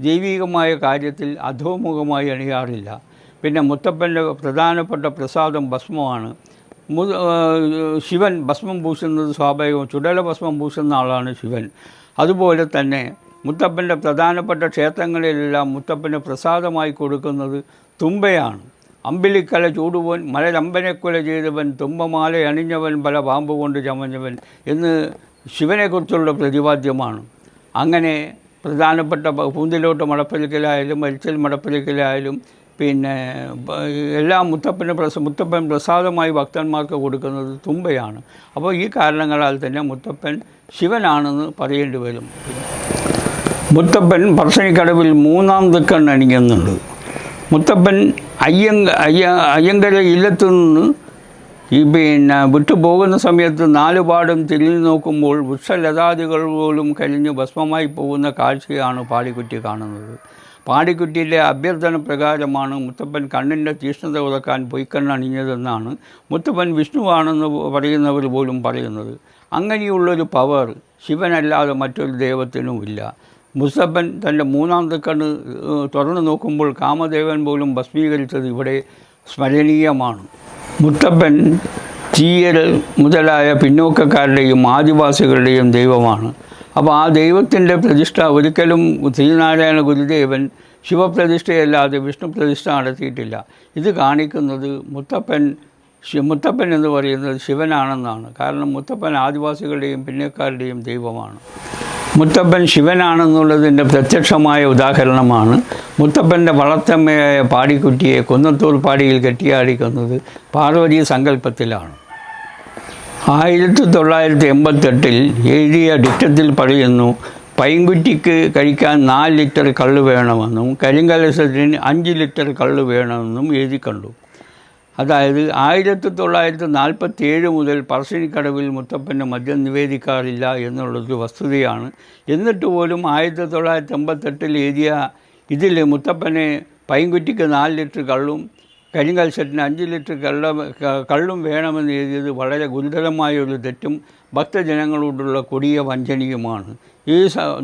ദൈവികമായ കാര്യത്തിൽ അധോമുഖമായി അണിയാറില്ല. പിന്നെ മുത്തപ്പൻ്റെ പ്രധാനപ്പെട്ട പ്രസാദം ഭസ്മമാണ്. ശിവൻ ഭസ്മം പൂശുന്നത് സ്വാഭാവികവും, ചുടല ഭസ്മം പൂശുന്ന ആളാണ് ശിവൻ. അതുപോലെ തന്നെ മുത്തപ്പൻ്റെ പ്രധാനപ്പെട്ട ക്ഷേത്രങ്ങളിലെല്ലാം മുത്തപ്പന് പ്രസാദമായി കൊടുക്കുന്നത് തുമ്പയാണ്. അമ്പിളിക്കല ചൂടുവൻ മലരമ്പനെക്കൊല ചെയ്തവൻ തുമ്പമാല അണിഞ്ഞവൻ പല പാമ്പ് കൊണ്ട് ചമഞ്ഞവൻ എന്ന് ശിവനെക്കുറിച്ചുള്ള പ്രതിപാദ്യമാണ്. അങ്ങനെ പ്രധാനപ്പെട്ട പൂന്തിലോട്ട് മടപ്പലിക്കലായാലും മരിച്ചൽ മടപ്പലിക്കലായാലും പിന്നെ എല്ലാം മുത്തപ്പൻ പ്രസാദമായി ഭക്തന്മാർക്ക് കൊടുക്കുന്നത് തുമ്പയാണ്. അപ്പോൾ ഈ കാരണങ്ങളാൽ തന്നെ മുത്തപ്പൻ ശിവനാണെന്ന് പറയേണ്ടി വരും. മുത്തപ്പൻ പറശ്ശിനിക്കടവിൽ 3-ാം ദിക്കണ്ണ് അണിയുന്നുണ്ട്. മുത്തപ്പൻ അയ്യങ്കര ഇല്ലത്തു നിന്ന് വിട്ടുപോകുന്ന സമയത്ത് 4 പാടും തിരിഞ്ഞു നോക്കുമ്പോൾ വൃക്ഷലതാദികൾ പോലും കരിഞ്ഞ് ഭസ്മമായി പോകുന്ന കാഴ്ചയാണ് പാടിക്കുറ്റി കാണുന്നത്. പാടിക്കുറ്റിയിലെ അഭ്യർത്ഥന പ്രകാരമാണ് മുത്തപ്പൻ കണ്ണിൻ്റെ തീഷ്ണത കുറക്കാൻ പൊയ്ക്കണ്ണണിഞ്ഞതെന്നാണ് മുത്തപ്പൻ വിഷ്ണുവാണെന്ന് പറയുന്നവർ പോലും പറയുന്നത്. അങ്ങനെയുള്ളൊരു പവർ ശിവനല്ലാതെ മറ്റൊരു ദൈവത്തിനുമില്ല. മുത്തപ്പൻ തൻ്റെ 3-ാം ദിക്കണ്ണ് തുറന്നു നോക്കുമ്പോൾ കാമദേവൻ പോലും ഭസ്മീകരിച്ചത് ഇവിടെ സ്മരണീയമാണ്. മുത്തപ്പൻ ചീയൽ മുതലായ പിന്നോക്കക്കാരുടെയും ആദിവാസികളുടെയും ദൈവമാണ്. അപ്പോൾ ആ ദൈവത്തിൻ്റെ പ്രതിഷ്ഠ ഒരിക്കലും ശ്രീനാരായണ ഗുരുദേവൻ ശിവപ്രതിഷ്ഠയല്ലാതെ വിഷ്ണു പ്രതിഷ്ഠ നടത്തിയിട്ടില്ല. ഇത് കാണിക്കുന്നത് മുത്തപ്പൻ മുത്തപ്പൻ എന്ന് പറയുന്നത് ശിവനാണെന്നാണ്. കാരണം മുത്തപ്പൻ ആദിവാസികളുടെയും പിന്നേക്കാരുടെയും ദൈവമാണ്. മുത്തപ്പൻ ശിവനാണെന്നുള്ളതിൻ്റെ പ്രത്യക്ഷമായ ഉദാഹരണമാണ് മുത്തപ്പൻ്റെ വളർത്തമ്മയായ പാടിക്കുട്ടിയെ കുന്നത്തൂർ പാടിയിൽ കെട്ടിയാടിക്കുന്നത് പാർവതി സങ്കല്പത്തിലാണ്. 1988 എഴുതിയ ഡിക്റ്റത്തിൽ പറയുന്നു, പൈൻകുറ്റിക്ക് കഴിക്കാൻ 4 ലിറ്റർ കള്ള് വേണമെന്നും കരിങ്കലശത്തിന് 5 ലിറ്റർ കള്ള് വേണമെന്നും എഴുതി കണ്ടു. അതായത് 1947 മുതൽ പറശ്ശിനിക്കടവിൽ മുത്തപ്പന് മദ്യം നിവേദിക്കാറില്ല എന്നുള്ളൊരു വസ്തുതയാണ്. എന്നിട്ട് പോലും 1988 എഴുതിയ ഇതിൽ മുത്തപ്പന് പൈൻകുറ്റിക്ക് 4 ലിറ്റർ കള്ളും കരിങ്കൽശത്തിന് 5 ലിറ്റർ കള്ളും വേണമെന്ന് എഴുതിയത് വളരെ ഗുരുതരമായൊരു തെറ്റും ഭക്തജനങ്ങളോടുള്ള കൊടിയ വഞ്ചനയുമാണ്. ഈ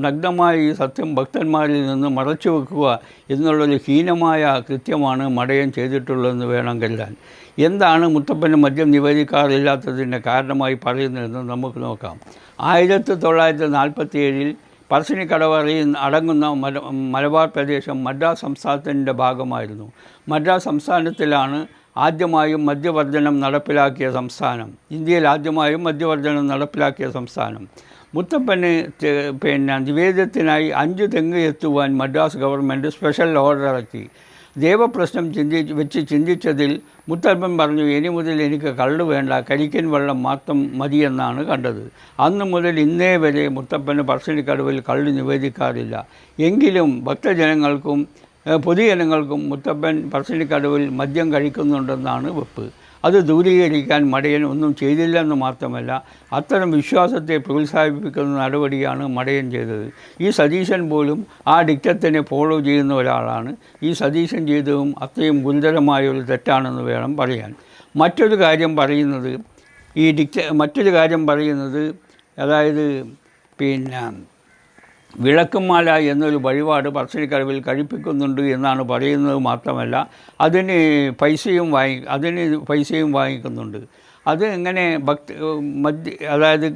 നഗ്നമായ ഈ സത്യം ഭക്തന്മാരിൽ നിന്ന് മറച്ചു വെക്കുക എന്നുള്ളൊരു ഹീനമായ കൃത്യമാണ് മടയൻ ചെയ്തിട്ടുള്ളതെന്ന് വേണം കരുതാൻ. എന്താണ് മുത്തപ്പന് മദ്യം നിവേദിക്കാറില്ലാത്തതിൻ്റെ കാരണമായി പറയുന്നതെന്ന് നമുക്ക് നോക്കാം. 1947 പറശ്ശിനിക്കടവ് അടങ്ങുന്ന മലബാർ പ്രദേശം മദ്രാസ് സംസ്ഥാനത്തിൻ്റെ ഭാഗമായിരുന്നു. മദ്രാസ് സംസ്ഥാനത്തിലാണ് ആദ്യമായും മദ്യവർജനം നടപ്പിലാക്കിയ സംസ്ഥാനം. ഇന്ത്യയിൽ ആദ്യമായും മദ്യവർജനം നടപ്പിലാക്കിയ സംസ്ഥാനം. മുത്തപ്പന് നിവേദ്യത്തിനായി 5 തെങ്ങ് എത്തുവാൻ മദ്രാസ് ഗവൺമെൻറ് സ്പെഷ്യൽ ഓർഡർ ഇറക്കി. ദേവപ്രശ്നം ചിന്തിച്ചതിൽ മുത്തപ്പൻ പറഞ്ഞു, ഇനി മുതൽ എനിക്ക് കള്ള് വേണ്ട, കരിക്കൻ വെള്ളം മാത്രം മതിയെന്നാണ് കണ്ടത്. അന്ന് മുതൽ ഇന്നേ വരെ മുത്തപ്പന് പറശ്ശിനിക്കടവിൽ കള്ള് നിവേദിക്കാറില്ല. എങ്കിലും ഭക്തജനങ്ങൾക്കും പൊതുജനങ്ങൾക്കും മുത്തപ്പൻ പറശ്ശിനിക്കടവിൽ മദ്യം കഴിക്കുന്നുണ്ടെന്നാണ് വെപ്പ്. അത് ദൂരീകരിക്കാൻ മടയൻ ഒന്നും ചെയ്തില്ലെന്ന് മാത്രമല്ല, അത്തരം വിശ്വാസത്തെ പ്രോത്സാഹിപ്പിക്കുന്ന നടപടിയാണ് മടയൻ ചെയ്തത്. ഈ സതീശൻ പോലും ആ ഡിക്റ്റത്തിനെ ഫോളോ ചെയ്യുന്ന ഒരാളാണ്. ഈ സതീശൻ ചെയ്തതും അത്രയും ഗുരുതരമായൊരു തെറ്റാണെന്ന് വേണം പറയാൻ. മറ്റൊരു കാര്യം പറയുന്നത് അതായത് വിളക്കുമാല എന്നൊരു വഴിപാട് പറശ്ശിനിക്കടവിൽ കഴിപ്പിക്കുന്നുണ്ട് എന്നാണ് പറയുന്നത്. മാത്രമല്ല അതിന് പൈസയും വാങ്ങിക്കുന്നുണ്ട്. അത് എങ്ങനെ അതായത്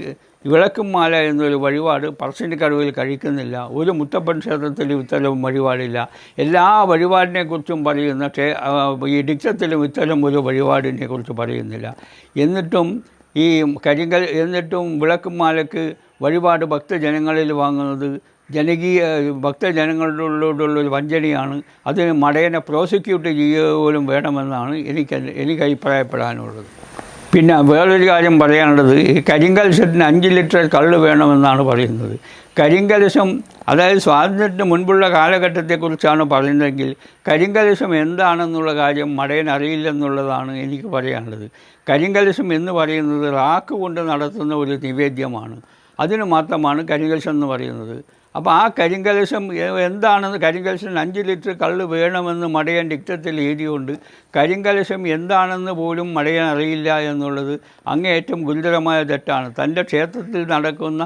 വിളക്കുമാല എന്നൊരു വഴിപാട് പറശ്ശിനിക്കടവിൽ കഴിക്കുന്നില്ല. ഒരു മുത്തപ്പൻ ക്ഷേത്രത്തിലും ഇത്തരം വഴിപാടില്ല. എല്ലാ വഴിപാടിനെക്കുറിച്ചും പറയുന്ന ഈ ഡിക്റ്റത്തിലും ഇത്തരം ഒരു വഴിപാടിനെക്കുറിച്ച് പറയുന്നില്ല. എന്നിട്ടും വിളക്കുമാലയ്ക്ക് വഴിപാട് ഭക്തജനങ്ങളിൽ വാങ്ങുന്നത് ഭക്തജനങ്ങളോടുള്ളൊരു വഞ്ചനയാണ്. അതിന് മടയനെ പ്രോസിക്യൂട്ട് ചെയ്യുക പോലും വേണമെന്നാണ് എനിക്ക് അഭിപ്രായപ്പെടാനുള്ളത്. പിന്നെ വേറൊരു കാര്യം പറയാനുള്ളത്, ഈ കരിങ്കലശത്തിന് 5 ലിറ്റർ കള്ള് വേണമെന്നാണ് പറയുന്നത്. കരിങ്കലശം അതായത് സ്വാതന്ത്ര്യത്തിന് മുൻപുള്ള കാലഘട്ടത്തെക്കുറിച്ചാണ് പറയുന്നതെങ്കിൽ കരിങ്കലശം എന്താണെന്നുള്ള കാര്യം മടയൻ അറിയില്ലെന്നുള്ളതാണ് എനിക്ക് പറയാനുള്ളത്. കരിങ്കലശം എന്ന് പറയുന്നത് റാക്ക് കൊണ്ട് നടത്തുന്ന ഒരു നിവേദ്യമാണ്. അതിന് മാത്രമാണ് കരിങ്കലശം എന്ന് പറയുന്നത്. അപ്പോൾ ആ കരിങ്കലശം എന്താണെന്ന്, കരിങ്കലശം 5 ലിറ്റർ കള്ള് വേണമെന്ന് മടയൻ ഡിക്റ്റത്തിൽ എഴുതിയുകൊണ്ട് കരിങ്കലശം എന്താണെന്ന് പോലും മടയൻ അറിയില്ല എന്നുള്ളത് അങ്ങേയറ്റം ഗുരുതരമായ തെറ്റാണ്. തൻ്റെ ക്ഷേത്രത്തിൽ നടക്കുന്ന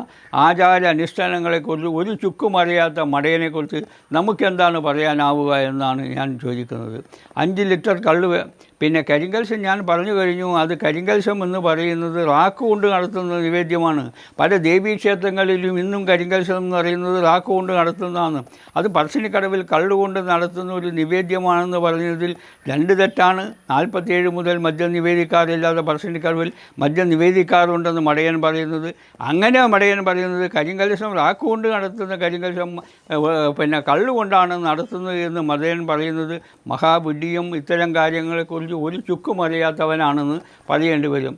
ആചാര അനുഷ്ഠാനങ്ങളെക്കുറിച്ച് ഒരു ചുക്കും അറിയാത്ത മടയനെക്കുറിച്ച് നമുക്കെന്താണ് പറയാനാവുക എന്നാണ് ഞാൻ ചോദിക്കുന്നത്. 5 ലിറ്റർ കള്ള് പിന്നെ കരിങ്കലശം ഞാൻ പറഞ്ഞു കഴിഞ്ഞു. അത് കരിങ്കലശം എന്ന് പറയുന്നത് റാക്ക് കൊണ്ട് നടത്തുന്ന നിവേദ്യമാണ്. പല ദേവീക്ഷേത്രങ്ങളിലും ഇന്നും കരിങ്കലശം എന്ന് പറയുന്നത് റാക്ക് കൊണ്ട് നടത്തുന്നതാണ്. അത് പറശ്ശിനിക്കടവിൽ കള്ളുകൊണ്ട് നടത്തുന്ന ഒരു നിവേദ്യമാണെന്ന് പറഞ്ഞതിൽ 2 തെറ്റാണ്. 47 മുതൽ മദ്യം നിവേദിക്കാറില്ലാതെ പറശ്ശിനിക്കടവിൽ മദ്യം നിവേദിക്കാറുണ്ടെന്ന് മടയൻ പറയുന്നത്. അങ്ങനെ മടയൻ പറയുന്നത് കരിങ്കലശം റാക്ക് കൊണ്ട് നടത്തുന്ന കരിങ്കലശം കള്ളുകൊണ്ടാണ് നടത്തുന്നത് എന്ന് മടയൻ പറയുന്നത് മഹാബുദ്ധിയും ഇത്തരം കാര്യങ്ങളെക്കുറിച്ച് ഒരു ചുക്കും അറിയാത്തവനാണെന്ന് പറയേണ്ടി വരും.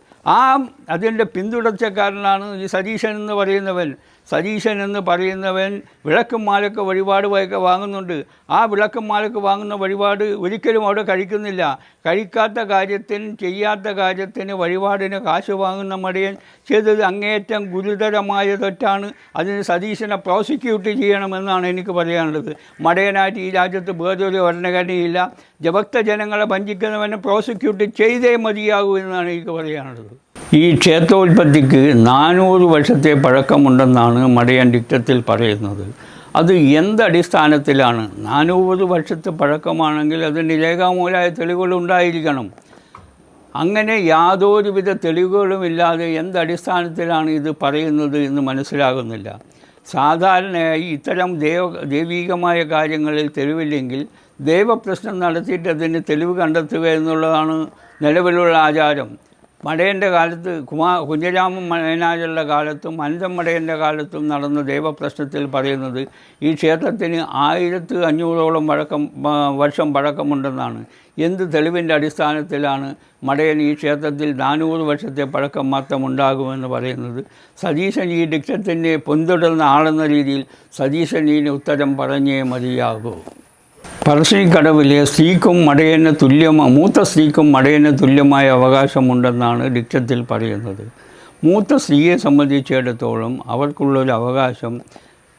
അതിൻ്റെ പിന്തുടർച്ചക്കാരനാണ് ഈ സതീശൻ എന്ന് പറയുന്നവൻ വിളക്കും മാലക്ക് വഴിപാട് വാങ്ങുന്നുണ്ട്. ആ വിളക്കും മാലക്ക് വാങ്ങുന്ന വഴിപാട് ഒരിക്കലും അവിടെ കഴിക്കുന്നില്ല. ചെയ്യാത്ത കാര്യത്തിന് വഴിപാടിന് കാശ് വാങ്ങുന്ന മടയൻ ചെയ്തത് അങ്ങേയറ്റം ഗുരുതരമായ തെറ്റാണ്. അതിന് സതീശനെ പ്രോസിക്യൂട്ട് ചെയ്യണമെന്നാണ് എനിക്ക് പറയാനുള്ളത്. മടയനായിട്ട് ഈ രാജ്യത്ത് വേറൊരു ഭരണഘടനയില്ല. ഭക്തജനങ്ങളെ വഞ്ചിക്കുന്നവനെ പ്രോസിക്യൂട്ട് ചെയ്തേ മതിയാകൂ എന്നാണ് എനിക്ക് പറയാനുള്ളത്. ഈ ക്ഷേത്രോൽപ്പത്തിക്ക് 400 വർഷത്തെ പഴക്കമുണ്ടെന്നാണ് മടയൻ ഡിക്റ്റത്തിൽ പറയുന്നത്. അത് എന്തടിസ്ഥാനത്തിലാണ്? 400 വർഷത്തെ പഴക്കമാണെങ്കിൽ അതിന് രേഖാമൂലമായ തെളിവുകളുണ്ടായിരിക്കണം. അങ്ങനെ യാതൊരുവിധ തെളിവുകളുമില്ലാതെ എന്തടിസ്ഥാനത്തിലാണ് ഇത് പറയുന്നത് എന്ന് മനസ്സിലാകുന്നില്ല. സാധാരണയായി ഇത്തരം ദൈവികമായ കാര്യങ്ങളിൽ തെളിവില്ലെങ്കിൽ ദൈവപ്രശ്നം നടത്തിയിട്ട് അതിന് തെളിവ് കണ്ടെത്തുക എന്നുള്ളതാണ് നിലവിലുള്ള ആചാരം. മടയൻ്റെ കാലത്ത് കുഞ്ഞിരാമൻ മേനാജരുടെ കാലത്തും അനന്തൻ മടയൻ്റെ കാലത്തും നടന്ന ദൈവപ്രശ്നത്തിൽ പറയുന്നത് ഈ ക്ഷേത്രത്തിന് 1500ഓളം വർഷം പഴക്കമുണ്ടെന്നാണ്. എന്ത് തെളിവിൻ്റെ അടിസ്ഥാനത്തിലാണ് മടയൻ ഈ ക്ഷേത്രത്തിൽ 400 വർഷത്തെ പഴക്കം മാത്രം ഉണ്ടാകുമെന്ന് പറയുന്നത്? സതീശൻ ഈ ഡിക്ഷത്തിനെ പിന്തുടർന്ന ആളെന്ന രീതിയിൽ സതീശൻ ഇതിന് ഉത്തരം പറഞ്ഞേ മതിയാകൂ. പറശ്ശിനിക്കടവിലെ സ്ത്രീക്കും മടയന് മൂത്ത സ്ത്രീക്കും മടയന് തുല്യമായ അവകാശമുണ്ടെന്നാണ് ഡിക്ഷത്തിൽ പറയുന്നത്. മൂത്ത സ്ത്രീയെ സംബന്ധിച്ചിടത്തോളം അവർക്കുള്ളൊരു അവകാശം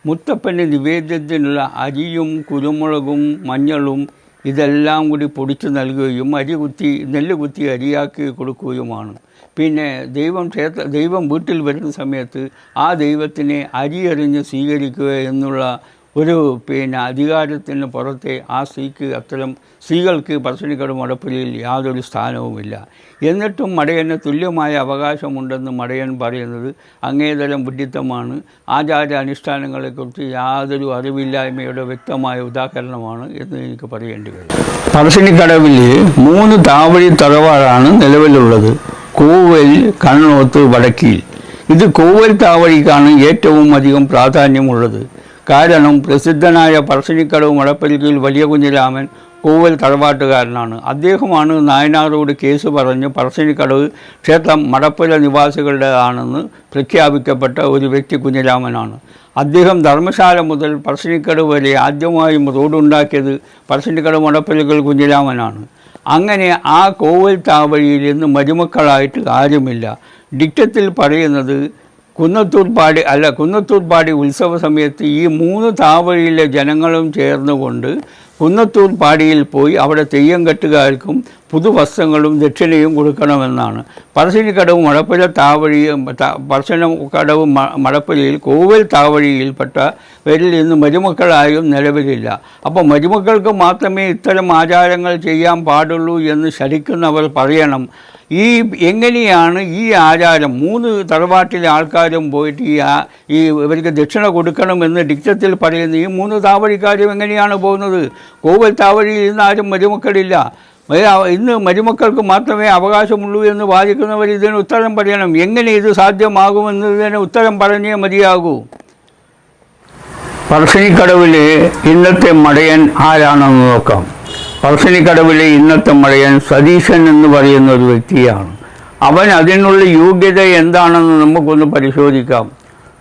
മുത്തപ്പന് നിവേദ്യത്തിനുള്ള അരിയും കുരുമുളകും മഞ്ഞളും ഇതെല്ലാം കൂടി പൊടിച്ചു നൽകുകയും നെല്ല് കുത്തി അരിയാക്കി കൊടുക്കുകയുമാണ്. പിന്നെ ദൈവം വീട്ടിൽ വരുന്ന സമയത്ത് ആ ദൈവത്തിനെ അരിയെറിഞ്ഞ് സ്വീകരിക്കുക എന്നുള്ള ഒരു അധികാരത്തിന് പുറത്തെ ആ സ്ത്രീകൾക്ക് പറശ്ശിനിക്കടവ് മടപ്പുരയിൽ യാതൊരു സ്ഥാനവുമില്ല. എന്നിട്ടും മടയന് തുല്യമായ അവകാശമുണ്ടെന്ന് മടയൻ പറയുന്നത് അങ്ങേതരം വിഡ്ഢിത്തമാണ്. ആചാര അനുഷ്ഠാനങ്ങളെക്കുറിച്ച് യാതൊരു അറിവില്ലായ്മയുടെ വ്യക്തമായ ഉദാഹരണമാണ് എന്ന് എനിക്ക് പറയേണ്ടി വരും. പറശ്ശിനിക്കടവിൽ 3 താവഴി തറവാടാണ് നിലവിലുള്ളത്. കോവൽ, കണ്ണോത്ത്, വടക്കിൽ. ഇത് കോവൽ താവഴിക്കാണ് ഏറ്റവും അധികം പ്രാധാന്യമുള്ളത്. കാരണം പ്രസിദ്ധനായ പറശ്ശിനിക്കടവ് മടപ്പുരയിൽ വലിയ കുഞ്ഞിരാമൻ കോവൽ തറവാട്ടുകാരനാണ്. അദ്ദേഹമാണ് നായനാരോട് കേസ് പറഞ്ഞ് പറശ്ശിനിക്കടവ് ക്ഷേത്രം മടപ്പുര നിവാസികളുടേതാണെന്ന് പ്രഖ്യാപിക്കപ്പെട്ട ഒരു വ്യക്തി കുഞ്ഞിരാമനാണ്. അദ്ദേഹം ധർമ്മശാല മുതൽ പറശ്ശിനിക്കടവ് വരെ ആദ്യമായും റോഡുണ്ടാക്കിയത് പറശ്ശിനിക്കടവ് മടപ്പുരകൾ കുഞ്ഞിരാമനാണ്. അങ്ങനെ ആ കോവൽ താവഴിയിൽ നിന്ന് മരുമക്കളായിട്ട് ആരുമില്ല. ഡിക്റ്റത്തിൽ പറയുന്നത് കുന്നത്തൂർപ്പാടി ഉത്സവ സമയത്ത് ഈ 3 താവഴിയിലെ ജനങ്ങളും ചേർന്നുകൊണ്ട് കുന്നത്തൂർപ്പാടിയിൽ പോയി അവിടെ തെയ്യം കെട്ടുകാർക്കും പുതുവസ്ത്രങ്ങളും ദക്ഷിണയും കൊടുക്കണമെന്നാണ്. പറശ്ശിനിക്കടവ് മടപ്പുരയിൽ കോവൽ താവഴിയിൽപ്പെട്ടവരിൽ നിന്ന് മരുമക്കളായും നിലവിലില്ല. അപ്പോൾ മരുമക്കൾക്ക് മാത്രമേ ഇത്തരം ആചാരങ്ങൾ ചെയ്യാൻ പാടുള്ളൂ എന്ന് ശഠിക്കുന്നവർ പറയണം. എങ്ങനെയാണ് ഈ ആചാരം 3 തറവാട്ടിലെ ആൾക്കാരും പോയിട്ട് ഇവർക്ക് ദക്ഷിണ കൊടുക്കണമെന്ന് ഡിക്റ്റത്തിൽ പറയുന്നത് ഈ 3 താവഴിക്കാരും എങ്ങനെയാണ് പോകുന്നത്? കോവൽ താവഴിയിൽ ഇന്ന് ആരും മരുമക്കളില്ല. ഇന്ന് മരുമക്കൾക്ക് മാത്രമേ അവകാശമുള്ളൂ എന്ന് വാദിക്കുന്നവർ ഇതിന് ഉത്തരം പറയണം. എങ്ങനെ ഇത് സാധ്യമാകുമെന്നതിന് ഉത്തരം പറഞ്ഞേ മതിയാകൂ. പറശ്ശിനിക്കടവിലെ ഇന്നത്തെ മടയൻ ആരാണെന്ന് നോക്കാം. പറശ്ശിനിക്കടവിലെ ഇന്നത്തെ മടയൻ സതീശൻ എന്ന് പറയുന്ന ഒരു വ്യക്തിയാണ്. അവൻ അതിനുള്ള യോഗ്യത എന്താണെന്ന് നമുക്കൊന്ന് പരിശോധിക്കാം.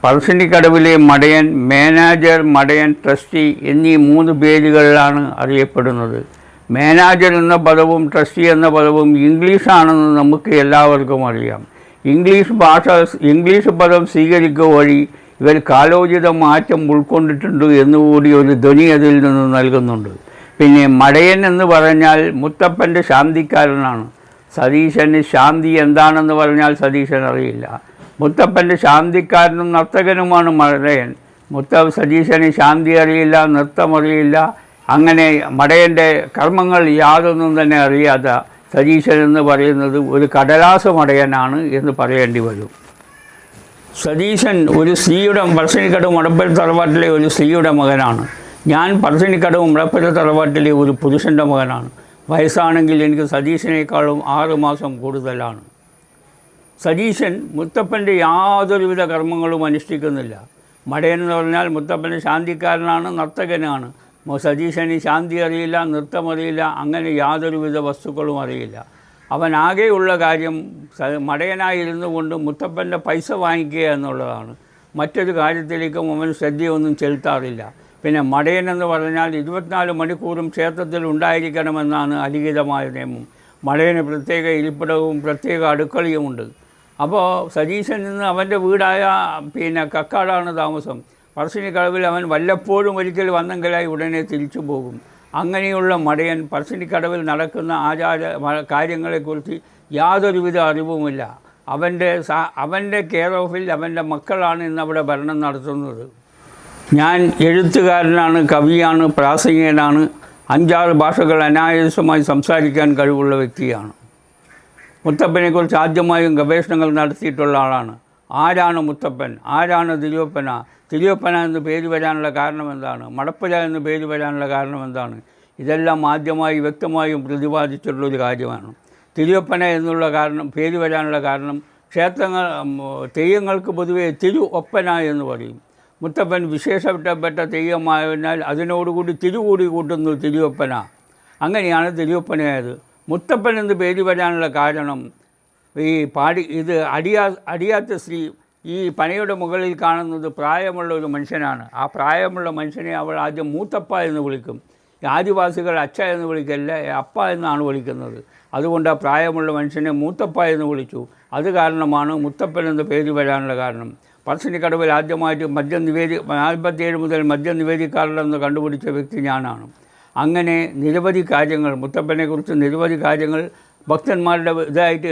പറശ്ശിനിക്കടവിലെ മടയൻ മാനേജർ, മടയൻ, ട്രസ്റ്റി എന്നീ 3 പേരുകളിലാണ് അറിയപ്പെടുന്നത്. മാനേജർ എന്ന പദവും ട്രസ്റ്റി എന്ന പദവും ഇംഗ്ലീഷാണെന്ന് നമുക്ക് എല്ലാവർക്കും അറിയാം. ഇംഗ്ലീഷ് പദം സ്വീകരിക്കുക വഴി ഇവർ കാലോചിത മാറ്റം ഉൾക്കൊണ്ടിട്ടുണ്ട് എന്നുകൂടി ഒരു ധ്വനി അതിൽ നിന്ന് നൽകുന്നുണ്ട്. പിന്നെ മടയൻ എന്ന് പറഞ്ഞാൽ മുത്തപ്പൻ്റെ ശാന്തിക്കാരനാണ്. സതീശന് ശാന്തി എന്താണെന്ന് പറഞ്ഞാൽ സതീശൻ അറിയില്ല. മുത്തപ്പൻ്റെ ശാന്തിക്കാരനും നർത്തകനുമാണ് മടയൻ. സതീശന് ശാന്തി അറിയില്ല, നൃത്തം അറിയില്ല. അങ്ങനെ മടയൻ്റെ കർമ്മങ്ങൾ യാതൊന്നും തന്നെ അറിയാത്ത സതീശൻ എന്ന് പറയുന്നത് ഒരു കടലാസ മടയനാണ് എന്ന് പറയേണ്ടി വരും. സതീശൻ ഒരു സ്ത്രീയുടെ പറശ്ശിനിക്കടവ് മടപ്പുര തറവാട്ടിലെ ഒരു സ്ത്രീയുടെ മകനാണ്. ഞാൻ പറശ്ശിനിക്കടവ് മടപ്പുര തറവാട്ടിലെ ഒരു പുരുഷൻ്റെ മകനാണ്. വയസ്സാണെങ്കിൽ എനിക്ക് സതീശനേക്കാളും 6 മാസം കൂടുതലാണ്. സതീശൻ മുത്തപ്പൻ്റെ യാതൊരുവിധ കർമ്മങ്ങളും അനുഷ്ഠിക്കുന്നില്ല. മടയൻ എന്ന് പറഞ്ഞാൽ മുത്തപ്പൻ്റെ ശാന്തിക്കാരനാണ്, നർത്തകനാണ്. സതീശന് ശാന്തി അറിയില്ല, നൃത്തം അറിയില്ല, അങ്ങനെ യാതൊരുവിധ വസ്തുക്കളും അറിയില്ല. അവനാകെയുള്ള കാര്യം മടയനായിരുന്നു കൊണ്ട് മുത്തപ്പൻ്റെ പൈസ വാങ്ങിക്കുക എന്നുള്ളതാണ്. മറ്റൊരു കാര്യത്തിലേക്കും അവൻ ശ്രദ്ധയൊന്നും ചെലുത്താറില്ല. പിന്നെ മടയൻ എന്ന് പറഞ്ഞാൽ 24 മണിക്കൂറും ക്ഷേത്രത്തിൽ ഉണ്ടായിരിക്കണമെന്നാണ് അലിഖിതമായ നിയമം. മടയന് പ്രത്യേക ഇരിപ്പിടവും പ്രത്യേക അടുക്കളയുമുണ്ട്. അപ്പോൾ സതീശൻ നിന്ന് അവൻ്റെ വീടായ കക്കാടാണ് താമസം. പറശ്ശിനിക്കടവിൽ അവൻ വല്ലപ്പോഴും ഒരിക്കൽ വന്നെങ്കിലായി ഉടനെ തിരിച്ചു പോകും. അങ്ങനെയുള്ള മടയൻ പറശ്ശിനിക്കടവിൽ നടക്കുന്ന കാര്യങ്ങളെക്കുറിച്ച് യാതൊരുവിധ അറിവുമില്ല. അവൻ്റെ കെയർ ഓഫിൽ അവൻ്റെ മക്കളാണ് ഇന്നവിടെ ഭരണം നടത്തുന്നത്. ഞാൻ എഴുത്തുകാരനാണ്, കവിയാണ്, പ്രാസംഗികനാണ്. 5-6 ഭാഷകൾ അനായാസമായി സംസാരിക്കാൻ കഴിവുള്ള വ്യക്തിയാണ്. മുത്തപ്പനെക്കുറിച്ച് ആദ്യമായും ഗവേഷണങ്ങൾ നടത്തിയിട്ടുള്ള ആളാണ്. ആരാണ് മുത്തപ്പൻ? ആരാണ് തിരുവപ്പന? തിരുവപ്പന എന്ന് പേര് വരാനുള്ള കാരണം എന്താണ്? മടപ്പുര എന്ന് പേര് വരാനുള്ള കാരണം എന്താണ്? ഇതെല്ലാം ആദ്യമായി വ്യക്തമായും പ്രതിപാദിച്ചിട്ടുള്ളൊരു കാര്യമാണ്. തിരുവപ്പന എന്നുള്ള കാരണം പേര് വരാനുള്ള കാരണം ക്ഷേത്രങ്ങൾ തെയ്യങ്ങൾക്ക് പൊതുവെ തിരു ഒപ്പന എന്ന് പറയും. മുത്തപ്പൻ വിശേഷപ്പെട്ട തെയ്യമായതിനാൽ അതിനോടുകൂടി തിരുകൂടി കൂട്ടുന്നു തിരുവപ്പന. അങ്ങനെയാണ് തിരുവപ്പനയായത്. മുത്തപ്പൻ എന്ന് പേര് വരാനുള്ള കാരണം ഈ അടിയാത്ത സ്ത്രീ ഈ പനയുടെ മുകളിൽ കാണുന്നത് പ്രായമുള്ള ഒരു മനുഷ്യനാണ്. ആ പ്രായമുള്ള മനുഷ്യനെ അവൾ ആദ്യം മൂത്തപ്പ എന്ന് വിളിക്കും. ആദിവാസികൾ അച്ഛ എന്ന് വിളിക്കല്ല, അപ്പ എന്നാണ് വിളിക്കുന്നത്. അതുകൊണ്ട് ആ പ്രായമുള്ള മനുഷ്യനെ മൂത്തപ്പ എന്ന് വിളിച്ചു. അത് കാരണമാണ് മുത്തപ്പൻ എന്ന പേര് വരാനുള്ള കാരണം. പറശ്ശിനിക്കടവിൽ ആദ്യമായിട്ട് മദ്യം 47 മുതൽ മദ്യം നിവേദിക്കാറില്ലെന്ന് കണ്ടുപിടിച്ച വ്യക്തി ഞാനാണ്. അങ്ങനെ നിരവധി കാര്യങ്ങൾ, മുത്തപ്പനെക്കുറിച്ച് നിരവധി കാര്യങ്ങൾ ഭക്തന്മാരുടെ ഇതായിട്ട്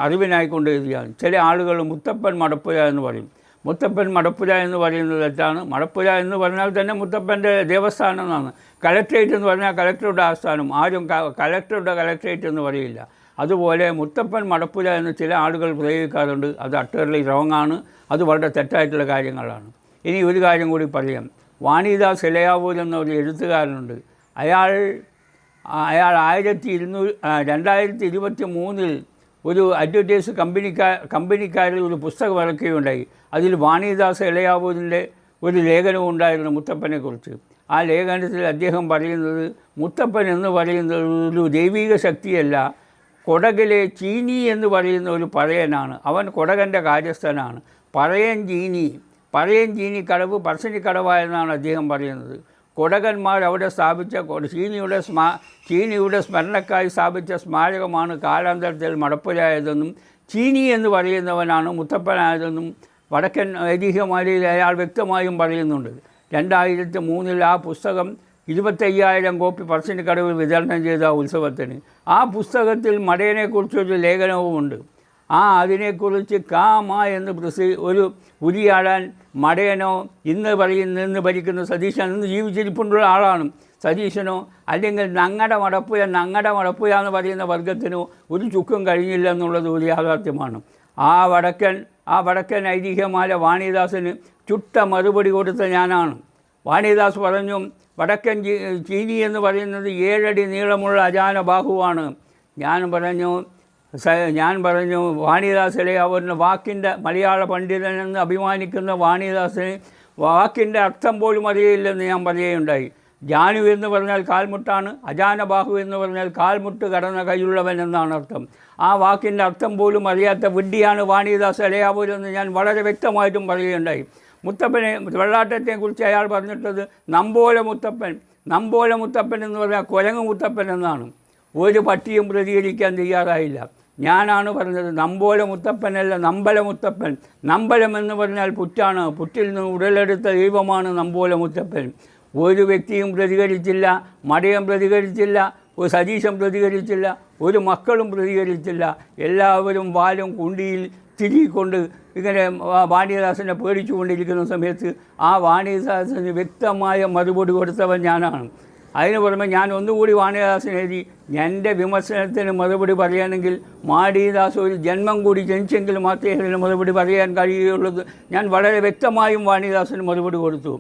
അറിവിനായിക്കൊണ്ട് എഴുതിയാണ്. ചില ആളുകൾ മുത്തപ്പൻ മടപ്പുര എന്ന് പറയും. മുത്തപ്പൻ മടപ്പുര എന്ന് പറയുന്നത് തെറ്റാണ്. മടപ്പുര എന്ന് പറഞ്ഞാൽ തന്നെ മുത്തപ്പൻ്റെ ദേവസ്ഥാനം എന്നാണ്. കലക്ട്രേറ്റ് എന്ന് പറഞ്ഞാൽ കലക്ടറുടെ ആസ്ഥാനം. ആരും കലക്ട്രേറ്റ് എന്ന് പറയില്ല. അതുപോലെ മുത്തപ്പൻ മടപ്പുര എന്ന് ചില ആളുകൾ പ്രയോഗിക്കാറുണ്ട്. അത് അട്ടർലി റോങ്ങാണ്. അത് വളരെ തെറ്റായിട്ടുള്ള കാര്യങ്ങളാണ്. ഇനി ഒരു കാര്യം കൂടി പറയാം. വാണിദാസ് ഇളയാവൂർ എന്ന ഒരു എഴുത്തുകാരനുണ്ട്. അയാൾ 2023 ഒരു അഡ്വർടൈസ് കമ്പനിക്കാരിൽ ഒരു പുസ്തകം ഇറക്കുകയുണ്ടായി. അതിൽ വാണിദാസ് ഇളയാവൂരിൻ്റെ ഒരു ലേഖനവും ഉണ്ടായിരുന്നു മുത്തപ്പനെക്കുറിച്ച്. ആ ലേഖനത്തിൽ അദ്ദേഹം പറയുന്നത് മുത്തപ്പൻ എന്ന് പറയുന്നത് ഒരു ദൈവിക ശക്തിയല്ല, കൊടകിലെ ചീനി എന്ന് പറയുന്ന ഒരു പറയനാണ്. അവൻ കൊടകൻ്റെ കാര്യസ്ഥനാണ്. പറയൻ ചീനി കടവ് പറശ്ശിനിക്കടവായെന്നാണ് അദ്ദേഹം പറയുന്നത്. കൊടകന്മാർ അവിടെ സ്ഥാപിച്ച ചീനിയുടെ സ്മരണക്കായി സ്ഥാപിച്ച സ്മാരകമാണ് കാലാന്തരത്തിൽ മടപ്പുരയായതെന്നും ചീനി എന്ന് പറയുന്നവനാണ് മുത്തപ്പനായതെന്നും വടക്കൻ ഐതിഹ്യമാലയിൽ അയാൾ വ്യക്തമായും പറയുന്നുണ്ട്. 2003 ആ പുസ്തകം 25,000 കോപ്പി പറശ്ശിനിക്കടവിൽ വിതരണം ചെയ്ത ഉത്സവത്തിന്. ആ പുസ്തകത്തിൽ മടയനെക്കുറിച്ചൊരു ലേഖനവുമുണ്ട്. അതിനെക്കുറിച്ച് എന്ന് ഒരു ഉരിയാടാൻ മടയനോ ഇന്ന് ഭരിക്കുന്ന സതീശൻ, ഇന്ന് ജീവിച്ചിരിപ്പുള്ള ആളാണ് സതീശനോ, അല്ലെങ്കിൽ നങ്ങട മടപ്പുയ എന്ന് പറയുന്ന വർഗത്തിനോ ഒരു ചുക്കും കഴിഞ്ഞില്ല എന്നുള്ളത് ഒരു യാഥാർത്ഥ്യമാണ്. ആ വടക്കൻ ഐതിഹ്യമാല വാണിദാസിന് ചുട്ട മറുപടി കൊടുത്ത ഞാനാണ്. വാണിദാസ് പറഞ്ഞു, വടക്കൻ ചീനി എന്ന് പറയുന്നത് 7 അടി നീളമുള്ള അജാന ബാഹുവാണ്. ഞാൻ പറഞ്ഞു വാണിദാസിലെ അവരുടെ വാക്കിൻ്റെ മലയാള പണ്ഡിതനെന്ന് അഭിമാനിക്കുന്ന വാണിദാസിന് വാക്കിൻ്റെ അർത്ഥം പോലും അറിയില്ലെന്ന് ഞാൻ പറയുകയുണ്ടായി. ജാനു എന്ന് പറഞ്ഞാൽ കാൽമുട്ടാണ്, അജാനബാഹു എന്ന് പറഞ്ഞാൽ കാൽമുട്ട് കടന്ന കൈയുള്ളവൻ എന്നാണ് അർത്ഥം. ആ വാക്കിൻ്റെ അർത്ഥം പോലും അറിയാത്ത വിഡ്ഢിയാണ് വാണിദാസ് ഇളയാവൂരെന്ന് ഞാൻ വളരെ വ്യക്തമായിട്ടും പറയുകയുണ്ടായി. വെള്ളാട്ടത്തെക്കുറിച്ച് അയാൾ പറഞ്ഞിട്ടത് നമ്പോല മുത്തപ്പൻ എന്ന് പറഞ്ഞാൽ കുരങ്ങ് മുത്തപ്പൻ എന്നാണ്. ഒരു പട്ടിയും പ്രതികരിക്കാൻ തയ്യാറായില്ല. ഞാനാണ് പറഞ്ഞത് നമ്പോല മുത്തപ്പനല്ല, നമ്പല മുത്തപ്പൻ. നമ്പലം എന്ന് പറഞ്ഞാൽ പുറ്റാണ്. പുറ്റിൽ നിന്ന് ഉടലെടുത്ത ദൈവമാണ് നമ്പോല മുത്തപ്പൻ. ഒരു വ്യക്തിയും പ്രതികരിച്ചില്ല, മടയം പ്രതികരിച്ചില്ല, ഒരു സതീശം പ്രതികരിച്ചില്ല, ഒരു മക്കളും പ്രതികരിച്ചില്ല. എല്ലാവരും വാലും കുണ്ടിയിൽ തിരികൊണ്ട് ഇങ്ങനെ വാണിദാസിനെ പേടിച്ചുകൊണ്ടിരിക്കുന്ന സമയത്ത് ആ വാണിദാസിന് വ്യക്തമായ മറുപടി കൊടുത്തവൻ ഞാനാണ്. അതിന് പുറമെ ഞാൻ ഒന്നുകൂടി വാണിദാസിന് എഴുതി, എൻ്റെ വിമർശനത്തിന് മറുപടി പറയാനെങ്കിൽ വാണിദാസ് ഒരു ജന്മം കൂടി ജനിച്ചെങ്കിൽ മാത്രമേ അതിന് മറുപടി പറയാൻ കഴിയുകയുള്ളത്. ഞാൻ വളരെ വ്യക്തമായും വാണിദാസിന് മറുപടി കൊടുത്തു.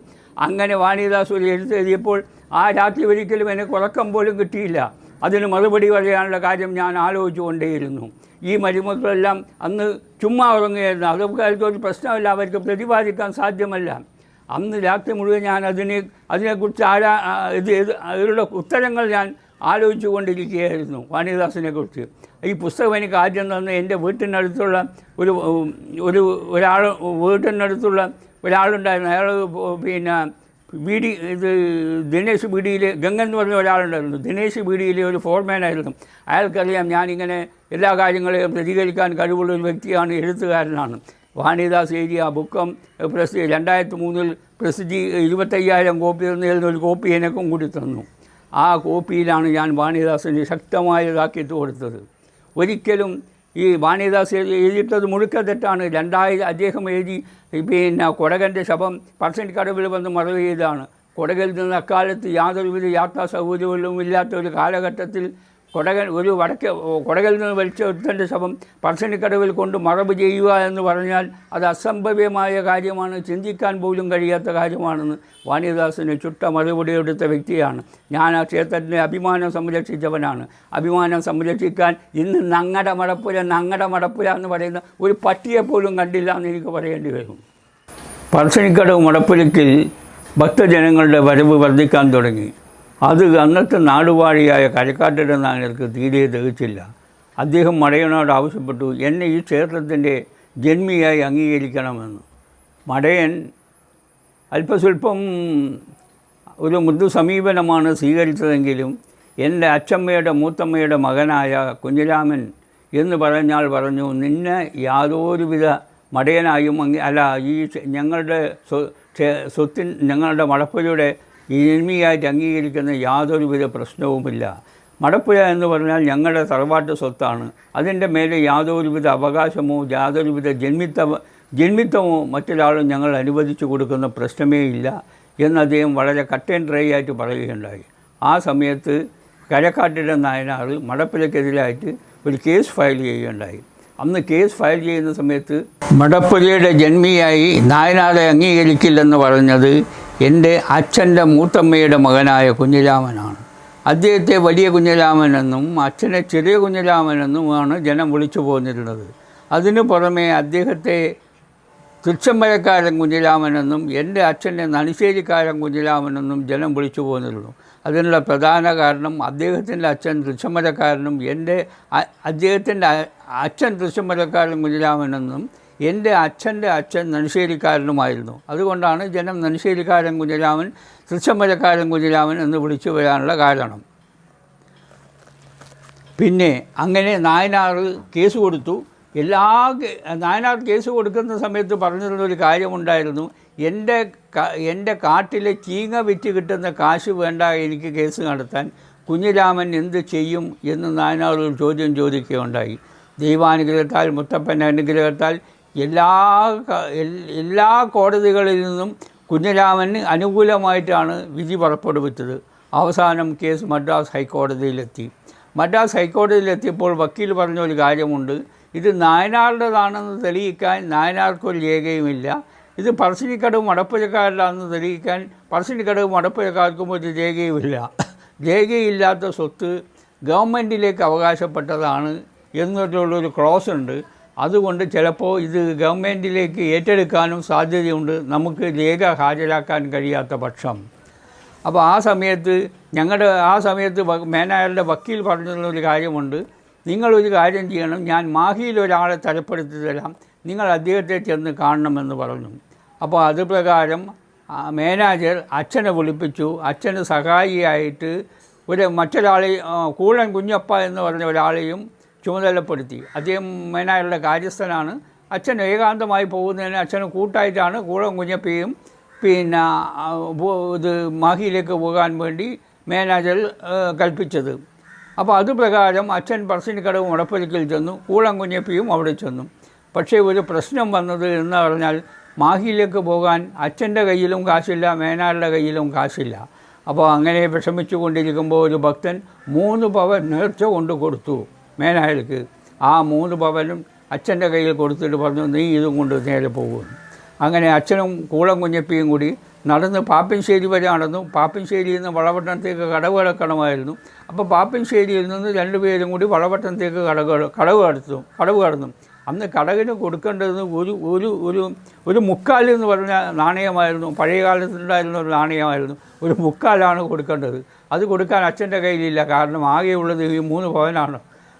അങ്ങനെ വാണിദാസ് ഒരു എഴുതിയപ്പോൾ ആ രാത്രി ഒരിക്കലും എനിക്ക് ഉറക്കം പോലും കിട്ടിയില്ല. അതിന് മറുപടി പറയാനുള്ള കാര്യം ഞാൻ ആലോചിച്ചു കൊണ്ടേയിരുന്നു. ഈ മരുമക്കളെല്ലാം അന്ന് ചുമ്മാ ഉറങ്ങുകയായിരുന്നു. അതൊക്കെ ഒരു പ്രശ്നമല്ല, അവർക്ക് പ്രതിപാദിക്കാൻ സാധ്യമല്ല. അന്ന് രാത്രി മുഴുവൻ ഞാൻ അതിനെക്കുറിച്ച് ഇതിലുള്ള ഉത്തരങ്ങൾ ഞാൻ ആലോചിച്ചു കൊണ്ടിരിക്കുകയായിരുന്നു വാണിദാസിനെക്കുറിച്ച്. ഈ പുസ്തകം എനിക്ക് ആദ്യം തന്ന് എൻ്റെ വീട്ടിനടുത്തുള്ള ഒരാളുണ്ടായിരുന്നു. അയാൾ ദിനേശ് ബീഡിയിൽ ഗംഗൻ എന്ന് പറഞ്ഞ ഒരാളുണ്ടായിരുന്നു. ദിനേശ് ബീഡിയിലെ ഒരു ഫോർമാനായിരുന്നു. അയാൾക്കറിയാം ഞാനിങ്ങനെ എല്ലാ കാര്യങ്ങളെയും പ്രതികരിക്കാൻ കഴിവുള്ള ഒരു വ്യക്തിയാണ്, എഴുത്തുകാരനാണ്. വാണിദാസ് എഴുതിയ ബുക്കം 2003 പ്രസിദ്ധി 25,000 കോപ്പി തന്നതിൽ ഒരു കോപ്പി എനിക്കും കൂടി തന്നു. ആ കോപ്പിയിലാണ് ഞാൻ വാണിദാസിന് ശക്തമായതാക്കിയിട്ട് കൊടുത്തത്. ഒരിക്കലും ഈ വാണിദാസ് എഴുതിയിട്ടത് മുഴുക്ക തെറ്റാണ്. അദ്ദേഹം എഴുതി കൊടകൻ്റെ ശവം പറശ്ശിനിക്കടവിൽ വന്ന് മറവ് ചെയ്തതാണ്. കൊടകിൽ നിന്ന് അക്കാലത്ത് യാതൊരുവിധ യാത്രാ സൗകര്യങ്ങളും ഇല്ലാത്ത ഒരു കാലഘട്ടത്തിൽ കൊടകിൽ നിന്ന് വലിച്ച ഒരുത്തൻ്റെ ശവം പറശ്ശിനിക്കടവിൽ കൊണ്ട് മറവ് ചെയ്യുക എന്ന് പറഞ്ഞാൽ അത് അസംഭവ്യമായ കാര്യമാണ്, ചിന്തിക്കാൻ പോലും കഴിയാത്ത കാര്യമാണെന്ന് വാണിദാസിന് ചുട്ട മറുപടി എടുത്ത വ്യക്തിയാണ്. ഞാൻ ആ ക്ഷേത്രത്തിൻ്റെ അഭിമാനം സംരക്ഷിച്ചവനാണ്. അഭിമാനം സംരക്ഷിക്കാൻ ഇന്ന് നങ്ങടെ മടപ്പുര എന്ന് പറയുന്ന ഒരു പട്ടിയെപ്പോലും കണ്ടില്ല എന്ന് എനിക്ക് പറയേണ്ടി വരും. പറശ്ശിനിക്കടവ് മടപ്പുരയ്ക്കിൽ ഭക്തജനങ്ങളുടെ വരവ് വർദ്ധിക്കാൻ തുടങ്ങി. അത് അന്നത്തെ നാടുവാഴിയായ കരക്കാട്ടിട നായർക്ക് തീരെ ദഹിച്ചില്ല. അദ്ദേഹം മടയനോട് ആവശ്യപ്പെട്ടു, എന്നെ ഈ ക്ഷേത്രത്തിൻ്റെ ജന്മിയായി അംഗീകരിക്കണമെന്ന്. മടയൻ അല്പസ്വല്പം ഒരു മൃദു സമീപനമാണ് സ്വീകരിച്ചതെങ്കിലും എൻ്റെ അച്ചമ്മയുടെ മൂത്തമ്മയുടെ മകനായ കുഞ്ഞിരാമൻ എന്ന് പറഞ്ഞാൽ പറഞ്ഞു, നിന്നെ യാതൊരുവിധ മടയനായും ഈ ഞങ്ങളുടെ ഞങ്ങളുടെ മടപ്പുരയുടെ ജന്മിയായിട്ട് അംഗീകരിക്കുന്ന യാതൊരുവിധ പ്രശ്നവുമില്ല. മടപ്പുര എന്ന് പറഞ്ഞാൽ ഞങ്ങളുടെ തറവാട്ട് സ്വത്താണ്. അതിൻ്റെ മേലെ യാതൊരുവിധ അവകാശമോ യാതൊരുവിധ ജന്മിത്വമോ മറ്റൊരാളും ഞങ്ങൾ അനുവദിച്ചു കൊടുക്കുന്ന പ്രശ്നമേ ഇല്ല എന്ന് അദ്ദേഹം വളരെ കട്ട് ആൻഡ് ഡ്രൈ ആയിട്ട് പറയുകയുണ്ടായി. ആ സമയത്ത് കരക്കാട്ടിട നായനാർ മടപ്പുരയ്ക്കെതിരായിട്ട് ഒരു കേസ് ഫയൽ ചെയ്യുകയുണ്ടായി. അന്ന് കേസ് ഫയൽ ചെയ്യുന്ന സമയത്ത് മടപ്പുരയുടെ ജന്മിയായി നായനാരെ അംഗീകരിക്കില്ലെന്ന് പറഞ്ഞത് എൻ്റെ അച്ഛൻ്റെ മൂത്തമ്മയുടെ മകനായ കുഞ്ഞിരാമനാണ്. അദ്ദേഹത്തെ വലിയ കുഞ്ഞിരാമനെന്നും അച്ഛനെ ചെറിയ കുഞ്ഞിരാമനെന്നുമാണ് ജനം വിളിച്ചു പോന്നിരുന്നത്. അതിനു പുറമെ അദ്ദേഹത്തെ തൃച്ചംബരക്കാരൻ കുഞ്ഞിരാമനെന്നും എൻ്റെ അച്ഛനെ നണിശ്ശേരിക്കാരൻ കുഞ്ഞിരാമനെന്നും ജനം വിളിച്ചു പോന്നിരുന്നു. അതിനുള്ള പ്രധാന കാരണം അദ്ദേഹത്തിൻ്റെ അച്ഛൻ തൃച്ചംബരക്കാരനും അദ്ദേഹത്തിൻ്റെ അച്ഛൻ തൃച്ചംബരക്കാരൻ കുഞ്ഞിരാമനെന്നും എൻ്റെ അച്ഛൻ്റെ അച്ഛൻ നണിശ്ശേരിക്കാരനുമായിരുന്നു. അതുകൊണ്ടാണ് ജനം നണിശ്ശേരിക്കാരൻ കുഞ്ഞിരാമൻ തൃച്ചംബരക്കാരൻ കുഞ്ഞിരാമൻ എന്ന് വിളിച്ചു വരാനുള്ള കാരണം. പിന്നെ അങ്ങനെ നായനാർ കേസ് കൊടുത്തു. നായനാർ കേസ് കൊടുക്കുന്ന സമയത്ത് പറഞ്ഞിരുന്നൊരു കാര്യമുണ്ടായിരുന്നു, എൻ്റെ കാട്ടിലെ ചീങ്ങ വിറ്റ് കിട്ടുന്ന കാശ് വേണ്ട എനിക്ക് കേസ് നടത്താൻ, കുഞ്ഞിരാമൻ എന്ത് ചെയ്യും എന്ന് നായനാർ ഒരു ചോദ്യം ചോദിക്കുകയുണ്ടായി. ദൈവാനുഗ്രഹത്താൽ മുത്തപ്പൻ്റെ അനുഗ്രഹത്താൽ എല്ലാ കോടതികളിൽ നിന്നും കുഞ്ഞിരാമന് അനുകൂലമായിട്ടാണ് വിധി പുറപ്പെടുവിച്ചത്. അവസാനം കേസ് മദ്രാസ് ഹൈക്കോടതിയിലെത്തി. മദ്രാസ് ഹൈക്കോടതിയിലെത്തിയപ്പോൾ വക്കീൽ പറഞ്ഞൊരു കാര്യമുണ്ട്, ഇത് നായനാരുടേതാണെന്ന് തെളിയിക്കാൻ നായനാർക്കൊരു രേഖയുമില്ല, ഇത് പറശ്ശിനിക്കടവ് മടപ്പുരക്കാരിലാണെന്ന് തെളിയിക്കാൻ പറശ്ശിനിക്കടവ് മടപ്പുരക്കാർക്കും ഒരു രേഖയുമില്ല. രേഖയില്ലാത്ത സ്വത്ത് ഗവൺമെൻറ്റിലേക്ക് അവകാശപ്പെട്ടതാണ് എന്നുള്ളൊരു ക്ലോസ് ഉണ്ട്. അതുകൊണ്ട് ചിലപ്പോൾ ഇത് ഗവൺമെൻറ്റിലേക്ക് ഏറ്റെടുക്കാനും സാധ്യതയുണ്ട്, നമുക്ക് രേഖ ഹാജരാക്കാൻ കഴിയാത്ത പക്ഷം. അപ്പോൾ ആ സമയത്ത് മേനായരുടെ വക്കീൽ പറഞ്ഞൊരു കാര്യമുണ്ട്, നിങ്ങളൊരു കാര്യം ചെയ്യണം, ഞാൻ മാഹിയിൽ ഒരാളെ തരപ്പെടുത്തി തരാം, നിങ്ങൾ അദ്ദേഹത്തെ ചെന്ന് കാണണമെന്ന് പറഞ്ഞു. അപ്പോൾ അതുപ്രകാരം മാനേജർ അച്ഛനെ വിളിപ്പിച്ചു. അച്ഛന് സഹായിയായിട്ട് മറ്റൊരാളെ കൂളൻ കുഞ്ഞപ്പ എന്ന് പറഞ്ഞ ഒരാളെയും ചുമതലപ്പെടുത്തി. അദ്ദേഹം മേനായരുടെ കാര്യസ്ഥനാണ്. അച്ഛൻ ഏകാന്തമായി പോകുന്നതിന് അച്ഛന് കൂട്ടായിട്ടാണ് കൂളൻ കുഞ്ഞപ്പയും പിന്നെ ഇത് മാഹിയിലേക്ക് പോകാൻ വേണ്ടി മാനേജർ കൽപ്പിച്ചത്. അപ്പോൾ അതുപ്രകാരം അച്ഛൻ പറശ്ശിനിക്കടവ് മടപ്പുരയ്ക്കിൽ ചെന്നു, കൂളൻ കുഞ്ഞപ്പയും അവിടെ ചെന്നു. പക്ഷേ ഒരു പ്രശ്നം വന്നത് എന്ന് പറഞ്ഞാൽ മാഹിയിലേക്ക് പോകാൻ അച്ഛൻ്റെ കയ്യിലും കാശില്ല, മേനാരുടെ കയ്യിലും കാശില്ല. അപ്പോൾ അങ്ങനെ വിഷമിച്ചു കൊണ്ടിരിക്കുമ്പോൾ ഒരു ഭക്തൻ 3 പവൻ നേർച്ച കൊണ്ട് കൊടുത്തു മേനായർക്ക്. ആ 3 പവനും അച്ഛൻ്റെ കയ്യിൽ കൊടുത്തിട്ട് പറഞ്ഞു, നീ ഇതും കൊണ്ട് നേരെ പോകുന്നു. അങ്ങനെ അച്ഛനും കൂളം കുഞ്ഞപ്പിയും കൂടി നടന്ന് പാപ്പിൻശ്ശേരി വരെ നടന്നു. പാപ്പിൻശ്ശേരിയിൽ നിന്ന് വളപട്ടണത്തേക്ക് കടവ് കിടക്കണമായിരുന്നു. അപ്പോൾ പാപ്പിൻശ്ശേരിയിൽ നിന്ന് 2 പേരും കൂടി വളപട്ടണത്തേക്ക് കടവ് കടന്നു. അന്ന് കടകിന് കൊടുക്കേണ്ടത് ഒരു മുക്കാൽ എന്ന് പറഞ്ഞ നാണയമായിരുന്നു. പഴയ കാലത്തുണ്ടായിരുന്ന ഒരു നാണയമായിരുന്നു. ഒരു മുക്കാലാണ് കൊടുക്കേണ്ടത്. അത് കൊടുക്കാൻ അച്ഛൻ്റെ കയ്യിലില്ല, കാരണം ആകെയുള്ളത് ഈ 3 പവനാണ്.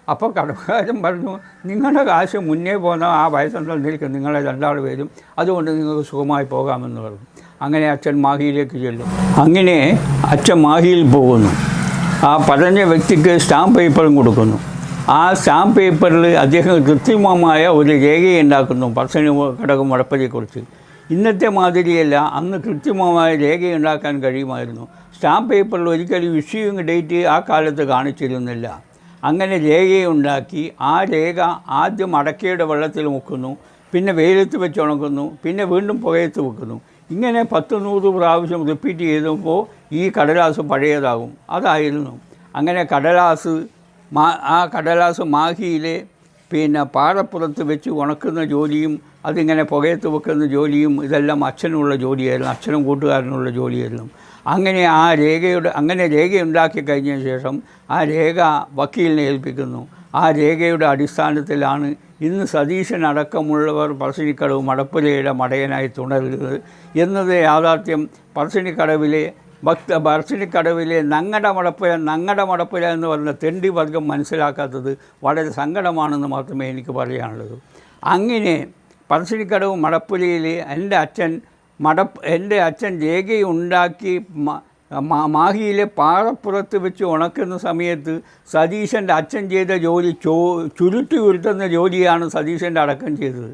അപ്പോൾ കടക്കാരൻ പറഞ്ഞു, നിങ്ങളുടെ കാശ് മുന്നേ പോകുന്ന ആ വയസ്സുണ്ടെന്നിരിക്കും, നിങ്ങളെ 2 പേരും, അതുകൊണ്ട് നിങ്ങൾക്ക് സുഖമായി പോകാമെന്ന് പറഞ്ഞു. അങ്ങനെ അച്ഛൻ മാഹിയിലേക്ക് ചെല്ലും. അങ്ങനെ അച്ഛൻ മാഹിയിൽ പോകുന്നു. ആ പറഞ്ഞ വ്യക്തിക്ക് സ്റ്റാമ്പ് പേപ്പറും കൊടുക്കുന്നു. ആ സ്റ്റാമ്പ് പേപ്പറിൽ അദ്ദേഹം കൃത്രിമമായ ഒരു രേഖയുണ്ടാക്കുന്നു പറശ്ശിനിക്കടവ് മടപ്പുരയെക്കുറിച്ച്. ഇന്നത്തെ മാതിരിയല്ല, അന്ന് കൃത്രിമമായ രേഖയുണ്ടാക്കാൻ കഴിയുമായിരുന്നു. സ്റ്റാമ്പ് പേപ്പറിൽ ഒരിക്കലും ഇഷ്യൂയിങ് ഡേറ്റ് ആ കാലത്ത് കാണിച്ചിരുന്നില്ല. അങ്ങനെ രേഖയുണ്ടാക്കി ആ രേഖ ആദ്യം അടക്കയുടെ വെള്ളത്തിൽ മുക്കുന്നു, പിന്നെ വെയിലത്ത് വെച്ച് ഉണക്കുന്നു, പിന്നെ വീണ്ടും പുകയത്ത് വെക്കുന്നു. ഇങ്ങനെ 10-100 പ്രാവശ്യം റിപ്പീറ്റ് ചെയ്തപ്പോൾ ഈ കടലാസ് പഴയതാകും. അതായിരുന്നു. അങ്ങനെ കടലാസ് ആ കടലാസ് മാഹിയിലെ പിന്നെ പാറപ്പുറത്ത് വെച്ച് ഉണക്കുന്ന ജോലിയും അതിങ്ങനെ പുകയത്ത് വെക്കുന്ന ജോലിയും ഇതെല്ലാം അച്ഛനുള്ള ജോലിയായിരുന്നു, അച്ഛനും കൂട്ടുകാരനുള്ള ജോലിയായിരുന്നു. അങ്ങനെ രേഖയുണ്ടാക്കി കഴിഞ്ഞ ശേഷം ആ രേഖ വക്കീലിനെ ഏൽപ്പിക്കുന്നു. ആ രേഖയുടെ അടിസ്ഥാനത്തിലാണ് ഇന്ന് സതീശൻ അടക്കമുള്ളവർ പറശ്ശിനിക്കടവ് മടപ്പുരയുടെ മടയനായി തുടരുന്നത് എന്നത് യാഥാർത്ഥ്യം. പറശ്ശിനിക്കടവിലെ നങ്ങടെ മടപ്പുര എന്ന് പറഞ്ഞ തെണ്ടി വർഗം മനസ്സിലാക്കാത്തത് വളരെ സങ്കടമാണെന്ന് മാത്രമേ എനിക്ക് പറയാനുള്ളൂ. അങ്ങനെ പറശ്ശിനിക്കടവ് മടപ്പുരയിൽ എൻ്റെ അച്ഛൻ രേഖയുണ്ടാക്കി മാഹിയിലെ പാറപ്പുറത്ത് വെച്ച് ഉണക്കുന്ന സമയത്ത് സതീശൻ്റെ അച്ഛൻ ചെയ്ത ജോലി ചുരുട്ടി ഉരുട്ടുന്ന ജോലിയാണ് സതീശൻ്റെ അടക്കം ചെയ്തത്.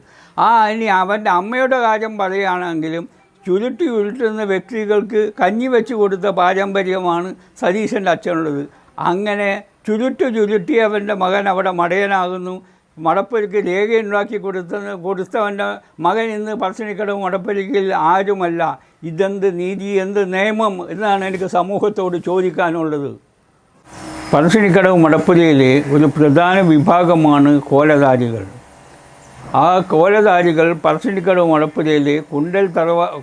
ഇനി അവൻ്റെ അമ്മയുടെ കാര്യം പറയുകയാണെങ്കിലും ചുരുട്ടി ഉരുട്ടുന്ന വ്യക്തികൾക്ക് കഞ്ഞി വെച്ച് കൊടുത്ത പാരമ്പര്യമാണ് സതീശൻ്റെ അച്ഛനുള്ളത്. അങ്ങനെ ചുരുട്ടി അവൻ്റെ മകൻ അവിടെ മടയനാകുന്നു. മടപ്പുരയ്ക്ക് രേഖയുണ്ടാക്കി കൊടുത്തവൻ്റെ മകൻ ഇന്ന് പറശ്ശിനിക്കടവ് മടപ്പുരയ്ക്കിൽ ആരുമല്ല. ഇതെന്ത് നീതി, എന്ത് നിയമം എന്നാണ് എനിക്ക് സമൂഹത്തോട് ചോദിക്കാനുള്ളത്. പറശ്ശിനിക്കടവ് മടപ്പുരയിലെ ഒരു പ്രധാന വിഭാഗമാണ് കോലധാരികൾ. ആ കോലധാരികൾ പറശ്ശിനിക്കടവ് മടപ്പുരയിലെ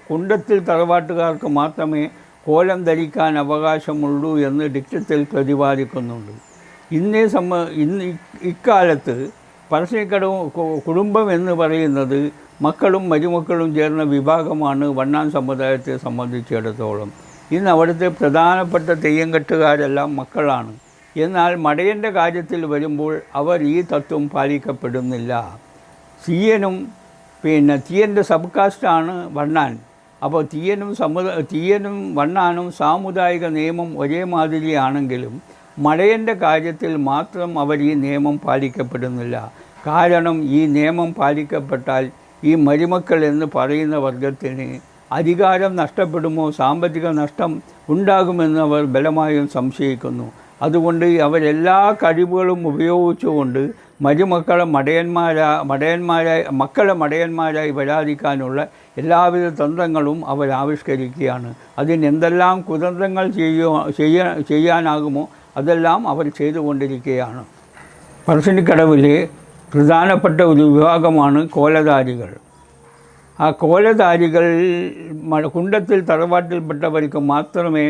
കുണ്ടത്തിൽ തറവാട്ടുകാർക്ക് മാത്രമേ കോലം ധരിക്കാൻ അവകാശമുള്ളൂ എന്ന് ഡിക്റ്റത്തിൽ പ്രതിപാദിക്കുന്നുണ്ട്. ഇക്കാലത്ത് പറശ്ശിനിക്കടവ് കുടുംബം എന്ന് പറയുന്നത് മക്കളും മരുമക്കളും ചേർന്ന വിഭാഗമാണ് വണ്ണാൻ സമുദായത്തെ സംബന്ധിച്ചിടത്തോളം. ഇന്ന് അവിടുത്തെ പ്രധാനപ്പെട്ട തെയ്യംകെട്ടുകാരെല്ലാം മക്കളാണ്. എന്നാൽ മടയൻ്റെ കാര്യത്തിൽ വരുമ്പോൾ അവർ ഈ തത്വം പാലിക്കപ്പെടുന്നില്ല. തീയൻ്റെ സബ് കാസ്റ്റാണ് വണ്ണാൻ. അപ്പോൾ തീയനും വണ്ണാനും സാമുദായിക നിയമം ഒരേ മാതിരിയാണെങ്കിലും മടയൻ്റെ കാര്യത്തിൽ മാത്രം അവർ ഈ നിയമം പാലിക്കപ്പെടുന്നില്ല. കാരണം ഈ നിയമം പാലിക്കപ്പെട്ടാൽ ഈ മരുമക്കൾ എന്ന് പറയുന്ന വർഗത്തിന് അധികാരം നഷ്ടപ്പെടുമോ, സാമ്പത്തിക നഷ്ടം ഉണ്ടാകുമെന്ന് അവർ ബലമായും സംശയിക്കുന്നു. അതുകൊണ്ട് അവരെല്ലാ കഴിവുകളും ഉപയോഗിച്ചുകൊണ്ട് മരുമക്കളെ മടയന്മാരായി വരാതിരിക്കാനുള്ള എല്ലാവിധ തന്ത്രങ്ങളും അവർ ആവിഷ്കരിക്കുകയാണ്. അതിനെന്തെല്ലാം കുതന്ത്രങ്ങൾ ചെയ്യാനാകുമോ അതെല്ലാം അവർ ചെയ്തുകൊണ്ടിരിക്കുകയാണ്. പറശ്ശിനിക്കടവിലെ പ്രധാനപ്പെട്ട ഒരു വിഭാഗമാണ് കോലധാരികൾ. ആ കോലധാരികൾ കുണ്ടത്തിൽ തറവാട്ടിൽപ്പെട്ടവർക്ക് മാത്രമേ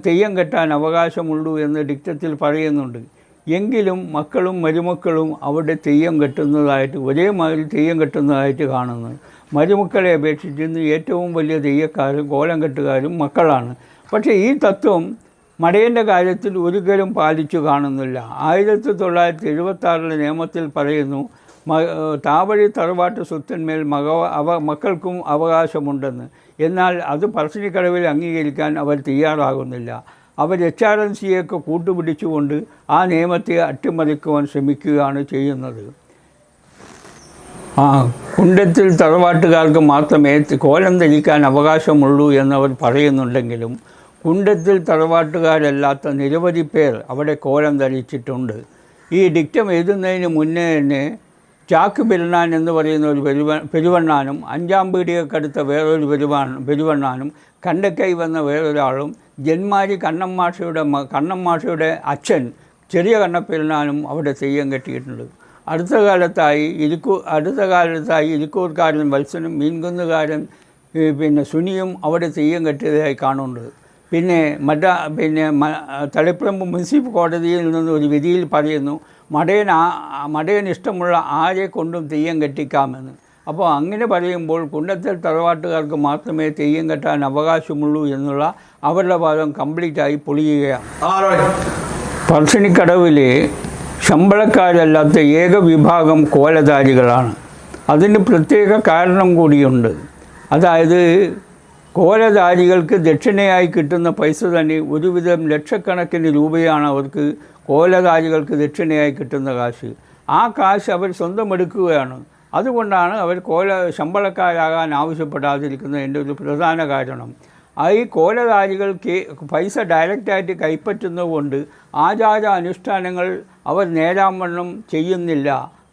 തെയ്യം കെട്ടാൻ അവകാശമുള്ളൂ എന്ന് ഡിക്റ്റത്തിൽ പറയുന്നുണ്ട്. എങ്കിലും മക്കളും മരുമക്കളും അവിടെ തെയ്യം കെട്ടുന്നതായിട്ട് ഒരേമാതിരി തെയ്യം കെട്ടുന്നതായിട്ട് കാണുന്നു. മരുമക്കളെ അപേക്ഷിച്ച് ഇന്ന് ഏറ്റവും വലിയ തെയ്യക്കാരും കോലം കെട്ടുകാരും മക്കളാണ്. പക്ഷേ ഈ തത്വം മടയൻ്റെ കാര്യത്തിൽ ഒരിക്കലും പാലിച്ചു കാണുന്നില്ല. 1976 നിയമത്തിൽ പറയുന്നു താവഴി തറവാട്ട് സ്വത്തിന്മേൽ മക്കൾക്കും അവകാശമുണ്ടെന്ന്. എന്നാൽ അത് പറശ്ശിനിക്കടവിൽ അംഗീകരിക്കാൻ അവർ തയ്യാറാകുന്നില്ല. അവർ HRMCയൊക്കെ കൂട്ടുപിടിച്ചുകൊണ്ട് ആ നിയമത്തെ അട്ടിമറിക്കുവാൻ ശ്രമിക്കുകയാണ് ചെയ്യുന്നത്. കുണ്ടത്തിൽ തറവാട്ടുകാർക്ക് മാത്രമേ കോലം ധരിക്കാൻ അവകാശമുള്ളൂ എന്നവർ പറയുന്നുണ്ടെങ്കിലും കുണ്ടത്തിൽ തറവാട്ടുകാരല്ലാത്ത നിരവധി പേർ അവിടെ കോലം ധരിച്ചിട്ടുണ്ട്. ഈ ഡിക്റ്റം എഴുതുന്നതിന് മുന്നേ തന്നെ ചാക്ക് പെരുന്നാൻ എന്ന് പറയുന്ന ഒരു പെരുവണ്ണാനും അഞ്ചാം പീടികക്കടുത്ത വേറൊരു പെരുവണ്ണാനും കണ്ടക്കൈ വന്ന വേറൊരാളും ജന്മാരി കണ്ണമ്മാഷയുടെ അച്ഛൻ ചെറിയ കണ്ണപ്പെരുന്നാനും അവിടെ തെയ്യം കെട്ടിയിട്ടുണ്ട്. അടുത്ത കാലത്തായി ഇരിക്കൂർക്കാരൻ വത്സനും മീൻകുന്നുകാരൻ സുനിയും അവിടെ തെയ്യം കെട്ടിയതായി കാണുന്നുണ്ട്. പിന്നെ തളിപ്പറമ്പ് മുനിസിപ്പൽ കോടതിയിൽ നിന്ന് ഒരു വിധിയിൽ പറയുന്നു മടയൻ ഇഷ്ടമുള്ള ആരെ കൊണ്ടും തെയ്യം കെട്ടിക്കാമെന്ന്. അപ്പോൾ അങ്ങനെ പറയുമ്പോൾ കുണ്ടത്തിൽ തറവാട്ടുകാർക്ക് മാത്രമേ തെയ്യം കെട്ടാൻ അവകാശമുള്ളൂ എന്നുള്ള അവരുടെ വാദം കംപ്ലീറ്റായി പൊളിയുകയാണ്. പറശ്ശിനിക്കടവിലെ ശമ്പളക്കാരല്ലാത്ത ഏക വിഭാഗം കോലധാരികളാണ്. അതിന് പ്രത്യേക കാരണം കൂടിയുണ്ട്. അതായത് കോലധാരികൾക്ക് ദക്ഷിണയായി കിട്ടുന്ന പൈസ തന്നെ ഒരുവിധം ലക്ഷക്കണക്കിന് രൂപയാണ് അവർക്ക് കോലധാരികൾക്ക് ദക്ഷിണയായി കിട്ടുന്ന കാശ്. ആ കാശ് അവർ സ്വന്തം എടുക്കുകയാണ്. അതുകൊണ്ടാണ് അവർ ശമ്പളക്കാരാകാൻ ആവശ്യപ്പെടാതിരിക്കുന്നതിൻ്റെ ഒരു പ്രധാന കാരണം. ഈ കോലധാരികൾക്ക് പൈസ ഡയറക്റ്റായിട്ട് കൈപ്പറ്റുന്നതുകൊണ്ട് ആചാര അനുഷ്ഠാനങ്ങൾ അവർ നേരാവണ്ണം ചെയ്യുന്നില്ല.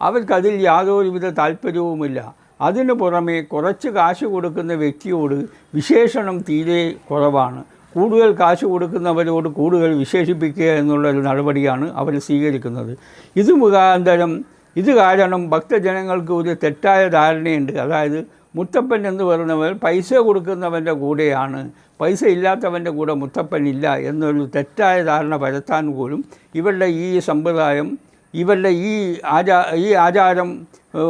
അവർക്കതിൽ യാതൊരുവിധ താല്പര്യവുമില്ല. അതിനു പുറമെ കുറച്ച് കാശ് കൊടുക്കുന്ന വ്യക്തിയോട് വിശേഷണം തീരെ കുറവാണ്. കൂടുതൽ കാശ് കൊടുക്കുന്നവരോട് കൂടുതൽ വിശേഷിപ്പിക്കുക എന്നുള്ളൊരു നടപടിയാണ് അവർ സ്വീകരിക്കുന്നത്. ഇത് കാരണം ഭക്തജനങ്ങൾക്ക് ഒരു തെറ്റായ ധാരണയുണ്ട്. അതായത് മുത്തപ്പൻ എന്ന് പറയുന്നവർ പൈസ കൊടുക്കുന്നവൻ്റെ കൂടെയാണ്, പൈസ ഇല്ലാത്തവൻ്റെ കൂടെ മുത്തപ്പൻ ഇല്ല എന്നൊരു തെറ്റായ ധാരണ പരത്താൻ പോലും ഇവരുടെ ഈ സമ്പ്രദായം, ഇവരുടെ ഈ ആചാരം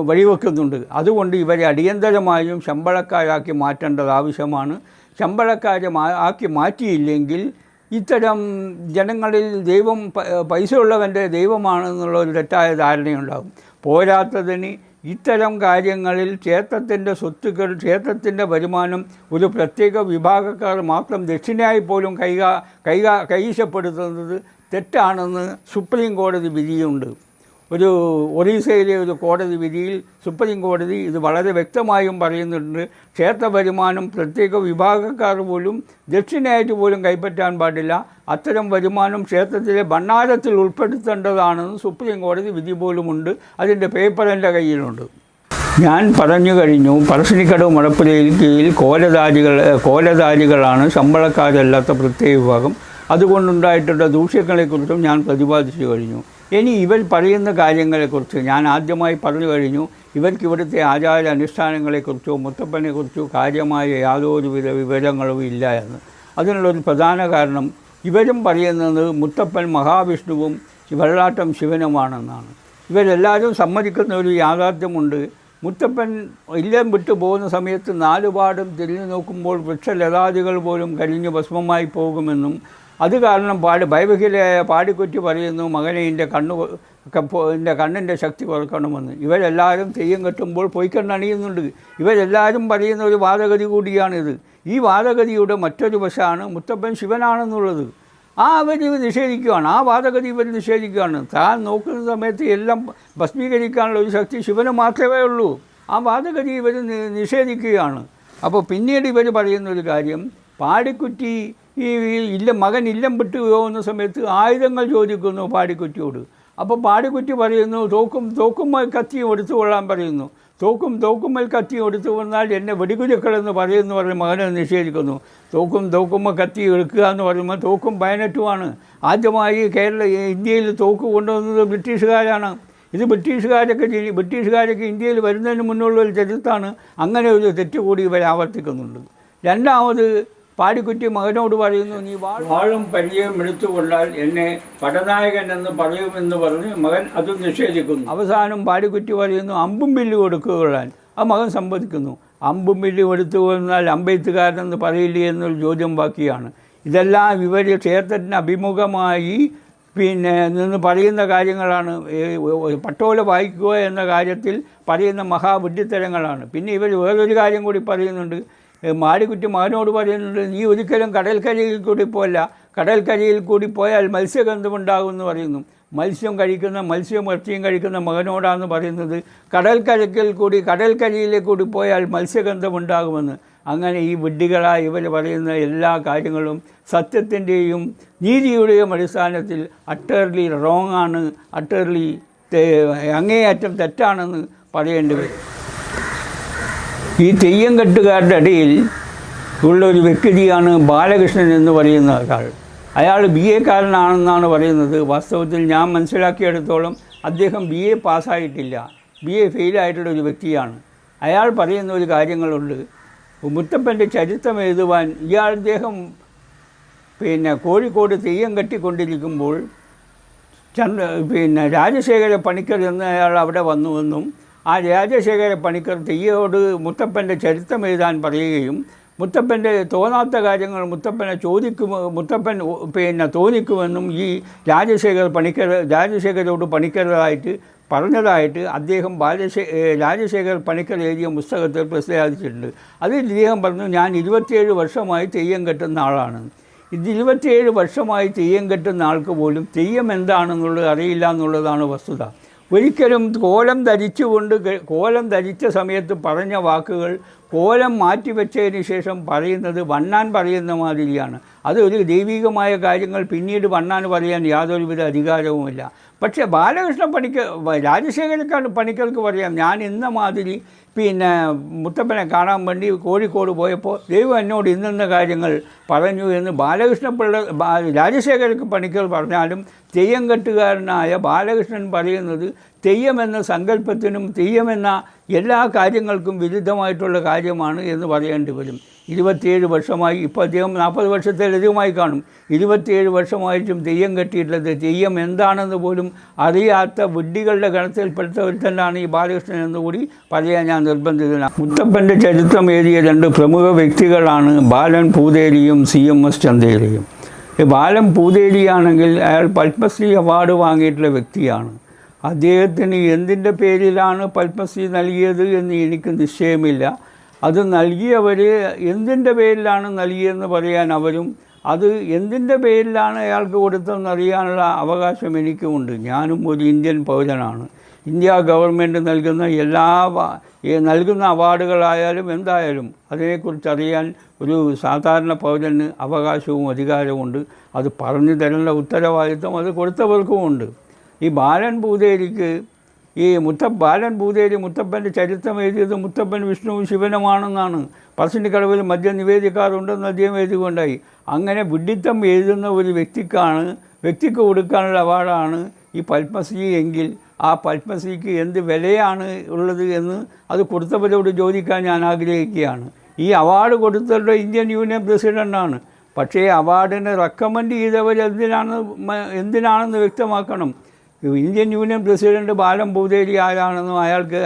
വഴിവെക്കുന്നുണ്ട്. അതുകൊണ്ട് ഇവരെ അടിയന്തരമായും ശമ്പളക്കാരാക്കി മാറ്റേണ്ടത് ആവശ്യമാണ്. ശമ്പളക്കാരെ ആക്കി മാറ്റിയില്ലെങ്കിൽ ഇത്തരം ജനങ്ങളിൽ ദൈവം പൈസ ഉള്ളവൻ്റെ ദൈവമാണെന്നുള്ള ഒരു തെറ്റായ ധാരണയുണ്ടാകും. പോരാത്തതിന് ഇത്തരം കാര്യങ്ങളിൽ ക്ഷേത്രത്തിൻ്റെ സ്വത്തുക്കൾ, ക്ഷേത്രത്തിൻ്റെ വരുമാനം ഒരു പ്രത്യേക വിഭാഗക്കാർ മാത്രം ദക്ഷിണയായി പോലും കൈവശപ്പെടുത്തുന്നത് തെറ്റാണെന്ന് സുപ്രീം കോടതി വിധിയുണ്ട്. ഒറീസയിലെ ഒരു കോടതി വിധിയിൽ സുപ്രീം കോടതി ഇത് വളരെ വ്യക്തമായും പറയുന്നുണ്ട്. ക്ഷേത്ര വരുമാനം പ്രത്യേക വിഭാഗക്കാർ പോലും ദക്ഷിണയായിട്ട് പോലും കൈപ്പറ്റാൻ പാടില്ല. അത്തരം വരുമാനം ക്ഷേത്രത്തിലെ ഭണ്ഡാരത്തിൽ ഉൾപ്പെടുത്തേണ്ടതാണെന്ന് സുപ്രീം കോടതി വിധി പോലുമുണ്ട്. അതിൻ്റെ പേപ്പർ എൻ്റെ കയ്യിലുണ്ട്. ഞാൻ പറഞ്ഞു കഴിഞ്ഞു, പറശ്ശിനിക്കടവ് മടപ്പുരയിൽ കീഴിൽ കോലധാരികളാണ് ശമ്പളക്കാരല്ലാത്ത പ്രത്യേക വിഭാഗം. അതുകൊണ്ടുണ്ടായിട്ടുള്ള ദൂഷ്യങ്ങളെക്കുറിച്ചും ഞാൻ പ്രതിപാദിച്ചു കഴിഞ്ഞു. ഇനി ഇവർ പറയുന്ന കാര്യങ്ങളെക്കുറിച്ച് ഞാൻ ആദ്യമായി പറഞ്ഞു കഴിഞ്ഞു. ഇവർക്ക് ഇവിടുത്തെ ആചാര അനുഷ്ഠാനങ്ങളെക്കുറിച്ചോ മുത്തപ്പനെക്കുറിച്ചോ കാര്യമായ യാതൊരുവിധ വിവരങ്ങളും ഇല്ല എന്ന്. അതിനുള്ളൊരു പ്രധാന കാരണം ഇവരും പറയുന്നത് മുത്തപ്പൻ മഹാവിഷ്ണുവും വെള്ളാട്ടം ശിവനുമാണെന്നാണ്. ഇവരെല്ലാവരും സമ്മതിക്കുന്ന ഒരു യാഥാർത്ഥ്യമുണ്ട്. മുത്തപ്പൻ ഇല്ലം വിട്ടു പോകുന്ന സമയത്ത് നാലുപാടും തിരിഞ്ഞു നോക്കുമ്പോൾ വൃക്ഷലതാദികൾ പോലും കരിഞ്ഞു ഭസ്മമായി പോകുമെന്നും അത് കാരണം ഭയബഹിലയായ പാടിക്കുറ്റി പറയുന്നു, മകനെ എൻ്റെ കണ്ണിൻ്റെ ശക്തി കുറക്കണമെന്ന്. ഇവരെല്ലാവരും തെയ്യം കെട്ടുമ്പോൾ പൊയ്ക്കണ്ണണിയുന്നുണ്ട്. ഇവരെല്ലാവരും പറയുന്ന ഒരു വാദഗതി കൂടിയാണിത്. ഈ വാദഗതിയുടെ മറ്റൊരു വശമാണ് മുത്തപ്പൻ ശിവനാണെന്നുള്ളത്. അവർ നിഷേധിക്കുകയാണ്. ആ വാദഗതി ഇവർ നിഷേധിക്കുകയാണ്. താൻ നോക്കുന്ന സമയത്ത് എല്ലാം ഭസ്മീകരിക്കാനുള്ള ഒരു ശക്തി ശിവന് മാത്രമേ ഉള്ളൂ. ആ വാദഗതി ഇവർ നിഷേധിക്കുകയാണ്. അപ്പോൾ പിന്നീട് ഇവർ പറയുന്നൊരു കാര്യം, പാടിക്കുറ്റി മകൻ ഇല്ലം വിട്ടു പോകുന്ന സമയത്ത് ആയുധങ്ങൾ ചോദിക്കുന്നു പാടിക്കുറ്റിയോട്. അപ്പോൾ പാടിക്കുറ്റി പറയുന്നു, തോക്കുമ്മൽ കത്തിയും എടുത്തു കൊള്ളാൻ പറയുന്നു. തോക്കുമ്മൽ കത്തിയും എടുത്തു കൊന്നാൽ എന്നെ വെടികുരുക്കളെന്ന് പറഞ്ഞ് മകനെ നിഷേധിക്കുന്നു. തോക്കുമ്മ കത്തി എടുക്കുക എന്ന് പറയുമ്പോൾ തോക്കും ബയനറ്റുമാണ്. ആദ്യമായി ഇന്ത്യയിൽ തോക്ക് കൊണ്ടുവന്നത് ബ്രിട്ടീഷുകാരാണ്. ഇത് ബ്രിട്ടീഷുകാരൊക്കെ ഇന്ത്യയിൽ വരുന്നതിന് മുന്നുള്ള ഒരു ചരിത്രമാണ്. അങ്ങനെ ഒരു തെറ്റുകൂടി ഇവർ ആവർത്തിക്കുന്നുണ്ട്. രണ്ടാമത് പാടിക്കുറ്റി മകനോട് പറയുന്നു, നീ വാളും പരിചയം എടുത്തുകൊണ്ടാൽ എന്നെ പടനായകൻ എന്ന് പറയുമെന്ന് പറഞ്ഞ് മകൻ അതും നിഷേധിക്കുന്നു. അവസാനം പാടിക്കുറ്റി പറയുന്നു, അമ്പും വില്ലും എടുത്തുകൊള്ളാൻ. ആ മകൻ സമ്മതിക്കുന്നു. അമ്പും വില്ലും എടുത്തുകൊണ്ടാൽ അമ്പെയ്ത്തുകാരനെന്ന് പറയില്ലേ എന്നൊരു ചോദ്യം ബാക്കിയാണ്. ഇതെല്ലാം ഇവർ ക്ഷേത്രത്തിന് അഭിമുഖമായി നിന്ന് പറയുന്ന കാര്യങ്ങളാണ്. പട്ടോല വായിക്കുക എന്ന കാര്യത്തിൽ പറയുന്ന മഹാബുദ്ധിത്തരങ്ങളാണ്. പിന്നെ ഇവർ വേറൊരു കാര്യം കൂടി പറയുന്നുണ്ട്. മാടിക്കുറ്റി മകനോട് പറയുന്നുണ്ട്, നീ ഒരിക്കലും കടൽക്കരയിൽ കൂടി കടൽക്കരയിൽ കൂടി പോയാൽ മത്സ്യഗന്ധമുണ്ടാകുമെന്ന് പറയുന്നു. മത്സ്യം ഇറച്ചിയും കഴിക്കുന്ന മകനോടാണ് പറയുന്നത് കടൽക്കരയിലേക്ക് കൂടി പോയാൽ മത്സ്യഗന്ധമുണ്ടാകുമെന്ന്. അങ്ങനെ ഈ വിഡ്ഢികളായി ഇവർ പറയുന്ന എല്ലാ കാര്യങ്ങളും സത്യത്തിൻ്റെയും നീതിയുടെയും അടിസ്ഥാനത്തിൽ അട്ടർലി റോങ് ആണ്, അങ്ങേയറ്റം തെറ്റാണെന്ന് പറയേണ്ടി വരും. ഈ തെയ്യം കെട്ടുകാരുടെ ഇടയിൽ ഉള്ളൊരു വ്യക്തിയാണ് ബാലകൃഷ്ണൻ എന്ന് പറയുന്ന ആൾ. അയാൾ BA കാരനാണെന്നാണ് പറയുന്നത്. വാസ്തവത്തിൽ ഞാൻ മനസ്സിലാക്കിയെടുത്തോളം അദ്ദേഹം BA പാസ്സായിട്ടില്ല, BA ഫെയിലായിട്ടുള്ള ഒരു വ്യക്തിയാണ്. അയാൾ പറയുന്ന ഒരു കാര്യങ്ങളുണ്ട്. മുത്തപ്പൻ്റെ ചരിത്രം എഴുതുവാൻ അദ്ദേഹം കോഴിക്കോട് തെയ്യം കെട്ടിക്കൊണ്ടിരിക്കുമ്പോൾ രാജശേഖര പണിക്കർ എന്ന അയാൾ അവിടെ വന്നുവെന്നും ആ രാജശേഖര പണിക്കർ തെയ്യോട് മുത്തപ്പൻ്റെ ചരിത്രം എഴുതാൻ പറയുകയും മുത്തപ്പൻ്റെ തോന്നാത്ത കാര്യങ്ങൾ മുത്തപ്പൻ തോന്നിക്കുമെന്നും ഈ രാജശേഖരോട് പണിക്കരായിട്ട് പറഞ്ഞതായിട്ട് അദ്ദേഹം രാജശേഖർ പണിക്കർ എഴുതിയ പുസ്തകത്തിൽ പ്രസിദ്ധീകരിച്ചിട്ടുണ്ട്. അതിൽ ഇദ്ദേഹം പറഞ്ഞു, ഞാൻ 27 വർഷമായി തെയ്യം കെട്ടുന്ന ആളാണ്. 27 വർഷമായി തെയ്യം കെട്ടുന്ന ആൾക്ക് പോലും തെയ്യം എന്താണെന്നുള്ളത് അറിയില്ല എന്നുള്ളതാണ് വസ്തുത. ഒരിക്കലും കോലം ധരിച്ച സമയത്ത് പറഞ്ഞ വാക്കുകൾ കോലം മാറ്റിവെച്ചതിന് ശേഷം പറയുന്നത് വണ്ണാൻ പറയുന്ന മാതിരിയാണ്. അത് ഒരു ദൈവികമായ കാര്യങ്ങൾ പിന്നീട് വണ്ണാൻ പറയാൻ യാതൊരുവിധ അധികാരവുമില്ല. പക്ഷേ ബാലകൃഷ്ണ പണിക്കർ, രാജശേഖര പണിക്കർക്ക് പറയാം, ഞാൻ ഇന്ന മാതിരി പിന്നെ മുത്തപ്പനെ കാണാൻ വേണ്ടി കോഴിക്കോട് പോയപ്പോൾ ദൈവം എന്നോട് ഇന്ന കാര്യങ്ങൾ പറഞ്ഞു എന്ന് രാജശേഖര പണിക്കർ പറഞ്ഞാലും തെയ്യംകെട്ടുകാരനായ ബാലകൃഷ്ണൻ പറയുന്നത് തെയ്യമെന്ന സങ്കല്പത്തിനും തെയ്യമെന്ന എല്ലാ കാര്യങ്ങൾക്കും വിരുദ്ധമായിട്ടുള്ള കാര്യമാണ് എന്ന് പറയേണ്ടി വരും. 27 വർഷമായി, ഇപ്പോൾ അദ്ദേഹം 40 വർഷത്തിലധികമായി കാണും, 27 വർഷമായിട്ടും തെയ്യം കെട്ടിയിട്ടുള്ളത് തെയ്യം എന്താണെന്ന് പോലും അറിയാത്ത വിഡ്ഢികളുടെ ഗണത്തിൽപ്പെട്ട ഒരുത്തനാണ് ഈ ബാലകൃഷ്ണൻ എന്നുകൂടി പറയാൻ ഞാൻ നിർബന്ധിതനാണ്. മുത്തപ്പൻ്റെ ചരിത്രം എഴുതിയ 2 പ്രമുഖ വ്യക്തികളാണ് ബാലൻ പൂതേരിയും CMS ചന്ദേരിയും. ബാലൻ പൂതേരിയാണെങ്കിൽ അയാൾ പത്മശ്രീ അവാർഡ് വാങ്ങിയിട്ടുള്ള വ്യക്തിയാണ്. അദ്ദേഹത്തിന് എന്തിൻ്റെ പേരിലാണ് പത്മശ്രീ നൽകിയത് എന്ന് എനിക്ക് നിശ്ചയമില്ല. അത് നൽകിയവർ എന്തിൻ്റെ പേരിലാണ് നൽകിയതെന്ന് പറയാൻ അവരും, അത് എന്തിൻ്റെ പേരിലാണ് അയാൾക്ക് കൊടുത്തതെന്നറിയാനുള്ള അവകാശം എനിക്കുമുണ്ട്. ഞാനും ഒരു ഇന്ത്യൻ പൗരനാണ്. ഇന്ത്യ ഗവൺമെൻറ് നൽകുന്ന അവാർഡുകളായാലും എന്തായാലും അതിനെക്കുറിച്ച് അറിയാൻ ഒരു സാധാരണ പൗരന് അവകാശവും അധികാരവുമുണ്ട്. അത് പറഞ്ഞു തരേണ്ട ഉത്തരവാദിത്വം അത് കൊടുത്തവർക്കുമുണ്ട്. ഈ ബാലൻ പൂതേരിക്ക് ബാലൻ പൂതേരി മുത്തപ്പൻ്റെ ചരിത്രം എഴുതിയത് മുത്തപ്പൻ വിഷ്ണുവും ശിവനുമാണെന്നാണ്. പറശ്ശിനിക്കടവിൽ മദ്യം നിവേദിക്കാറുണ്ടെന്ന് അദ്ദേഹം എഴുതിക്കൊണ്ടായി. അങ്ങനെ വിഡ്ഢിത്തം എഴുതുന്ന ഒരു വ്യക്തിക്ക് കൊടുക്കാനുള്ള അവാർഡാണ് ഈ പത്മശ്രീ എങ്കിൽ ആ പത്മശ്രീക്ക് എന്ത് വിലയാണ് ഉള്ളത് എന്ന് അത് കൊടുത്തവരോട് ചോദിക്കാൻ ഞാൻ ആഗ്രഹിക്കുകയാണ്. ഈ അവാർഡ് കൊടുത്തവരുടെ ഇന്ത്യൻ യൂണിയൻ പ്രസിഡൻ്റാണ്. പക്ഷേ അവാർഡിന് റെക്കമെൻഡ് ചെയ്തവർ എന്തിനാണെന്ന് വ്യക്തമാക്കണം. ഇന്ത്യൻ യൂണിയൻ പ്രസിഡൻറ്റ് ബാലൻ പൂതേരി ആരാണെന്നും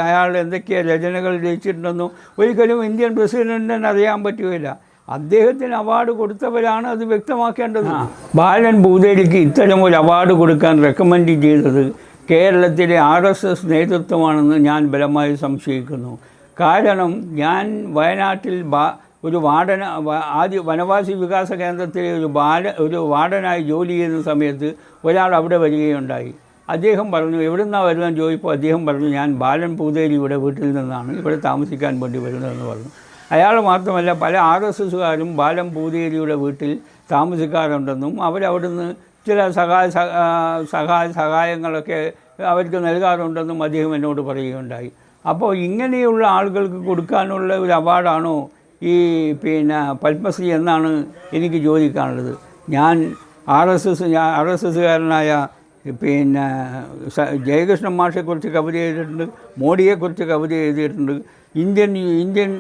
അയാൾ എന്തൊക്കെ രചനകൾ രചിച്ചിട്ടുണ്ടെന്നും ഒരിക്കലും ഇന്ത്യൻ പ്രസിഡൻറ്റിന് അറിയാൻ പറ്റുകയില്ല. അദ്ദേഹത്തിന് അവാർഡ് കൊടുത്തവരാണ് അത് വ്യക്തമാക്കേണ്ടത്. ബാലൻ പൂതേരിക്ക് ഇത്തരം ഒരു അവാർഡ് കൊടുക്കാൻ റെക്കമെൻഡ് ചെയ്തത് കേരളത്തിലെ RSS നേതൃത്വമാണെന്ന് ഞാൻ ബലമായി സംശയിക്കുന്നു. കാരണം ഞാൻ വയനാട്ടിൽ ഒരു വനവാസി വികാസ കേന്ദ്രത്തിലെ ഒരു വാർഡനായി ജോലി ചെയ്യുന്ന സമയത്ത് ഒരാൾ അവിടെ വരികയുണ്ടായി. അദ്ദേഹം പറഞ്ഞു, എവിടെ നിന്നാണ് വരുന്നതെന്ന് ചോദിച്ചപ്പോൾ അദ്ദേഹം പറഞ്ഞു, ഞാൻ ബാലൻ പൂതേരിയുടെ വീട്ടിൽ നിന്നാണ് ഇവിടെ താമസിക്കാൻ വേണ്ടി വരുന്നതെന്ന് പറഞ്ഞു. അയാൾ മാത്രമല്ല പല RSSകാരും ബാലൻ പൂതേരിയുടെ വീട്ടിൽ താമസിക്കാറുണ്ടെന്നും അവരവിടുന്ന് ചില സഹായങ്ങളൊക്കെ അവർക്ക് നൽകാറുണ്ടെന്നും അദ്ദേഹം എന്നോട് പറയുകയുണ്ടായി. അപ്പോൾ ഇങ്ങനെയുള്ള ആളുകൾക്ക് കൊടുക്കാനുള്ള ഒരു അവാർഡാണോ ഈ പത്മശ്രീ എന്നാണ് എനിക്ക് ചോദിക്കാനുള്ളത്. ഞാൻ RSSകാരനായ ജയകൃഷ്ണൻ മാഷെക്കുറിച്ച് കവിത എഴുതിയിട്ടുണ്ട്, മോഡിയെക്കുറിച്ച് കവിത എഴുതിയിട്ടുണ്ട്, ഇന്ത്യൻ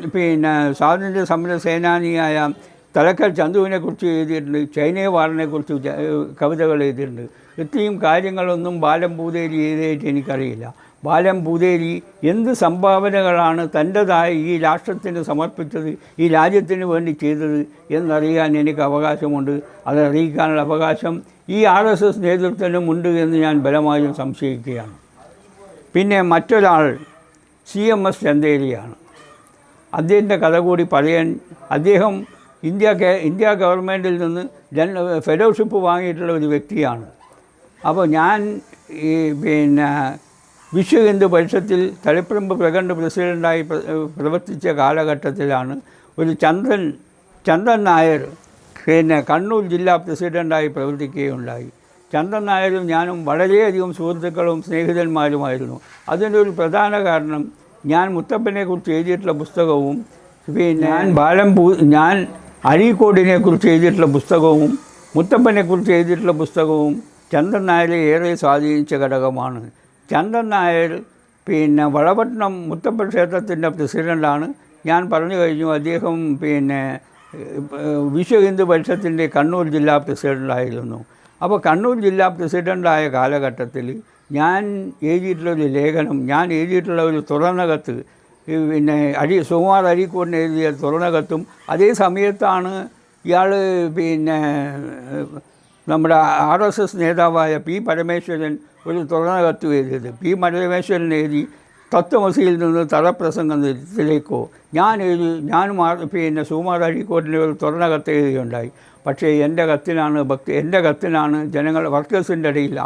സ്വാതന്ത്ര്യ സമര സേനാനിയായ തലക്കൽ ചന്തുവിനെക്കുറിച്ച് എഴുതിയിട്ടുണ്ട്, ചൈനയെ വാറിനെക്കുറിച്ച് കവിതകൾ എഴുതിയിട്ടുണ്ട്. ഇത്രയും കാര്യങ്ങളൊന്നും ബാലൻ പൂതേരി എഴുതിയിട്ട് എനിക്കറിയില്ല. ബാലൻ പൂതേരി എന്ത് സംഭാവനകളാണ് തൻ്റെതായ ഈ രാഷ്ട്രത്തിന് സമർപ്പിച്ചത്, ഈ രാജ്യത്തിന് വേണ്ടി ചെയ്തത് എന്നറിയാൻ എനിക്ക് അവകാശമുണ്ട്. അതറിയിക്കാനുള്ള അവകാശം ഈ RSS നേതൃത്വത്തിനുമുണ്ട് എന്ന് ഞാൻ ബലമായും സംശയിക്കുകയാണ്. പിന്നെ മറ്റൊരാൾ CMS ചന്ദേരിയാണ്. അദ്ദേഹത്തിൻ്റെ കഥ കൂടി പറയാൻ, അദ്ദേഹം ഇന്ത്യ ഗവൺമെൻറ്റിൽ നിന്ന് ഫെലോഷിപ്പ് വാങ്ങിയിട്ടുള്ള ഒരു വ്യക്തിയാണ്. അപ്പോൾ ഞാൻ വിശ്വ ഹിന്ദു പരിഷത്തിൽ തളിപ്പറമ്പ് പ്രഖണ്ഡ പ്രസിഡൻ്റായി പ്രവർത്തിച്ച കാലഘട്ടത്തിലാണ് ഒരു ചന്ദ്രൻ നായർ കണ്ണൂർ ജില്ലാ പ്രസിഡൻ്റായി പ്രവർത്തിക്കുകയുണ്ടായി. ചന്ദ്രൻ നായരും ഞാനും വളരെയധികം സുഹൃത്തുക്കളും സ്നേഹിതന്മാരുമായിരുന്നു. അതിൻ്റെ ഒരു പ്രധാന കാരണം ഞാൻ മുത്തപ്പനെക്കുറിച്ച് എഴുതിയിട്ടുള്ള പുസ്തകവും ഞാൻ അഴീക്കോടിനെക്കുറിച്ച് എഴുതിയിട്ടുള്ള പുസ്തകവും മുത്തപ്പനെക്കുറിച്ച് എഴുതിയിട്ടുള്ള പുസ്തകവും ചന്ദ്രൻ നായരെ ഏറെ സ്വാധീനിച്ച ഘടകമാണ്. ചന്ദ്രൻ നായർ വളപട്ടണം മുത്തപ്പൻ ക്ഷേത്രത്തിൻ്റെ പ്രസിഡൻ്റാണ്. ഞാൻ പറഞ്ഞു കഴിഞ്ഞു, അദ്ദേഹം വിശ്വ ഹിന്ദു പരിഷത്തിൻ്റെ കണ്ണൂർ ജില്ലാ പ്രസിഡൻ്റായിരുന്നു. അപ്പോൾ കണ്ണൂർ ജില്ലാ പ്രസിഡൻ്റായ കാലഘട്ടത്തിൽ ഞാൻ എഴുതിയിട്ടുള്ളൊരു ലേഖനം, ഞാൻ എഴുതിയിട്ടുള്ള ഒരു തുറന്ന കത്ത്, സുകുമാർ അരീക്കോടിന് എഴുതിയ തുറന്ന കത്തും അതേ സമയത്താണ് ഇയാൾ നമ്മുടെ RSS നേതാവായ P. പരമേശ്വരൻ ഒരു തുറന്ന കത്ത് എഴുതിയത്. P. പരമേശ്വരൻ എഴുതി തത്വമസിയിൽ നിന്ന് തറപ്രസംഗത്തിലേക്കോ ഞാനും പിന്നെ സുകുമാർ അഴീക്കോടിൻ്റെ ഒരു തുറന്ന കത്ത് എഴുതുകയുണ്ടായി. പക്ഷേ എൻ്റെ കത്തിനാണ് ജനങ്ങൾ വർക്കേഴ്സിൻ്റെ ഇടയിൽ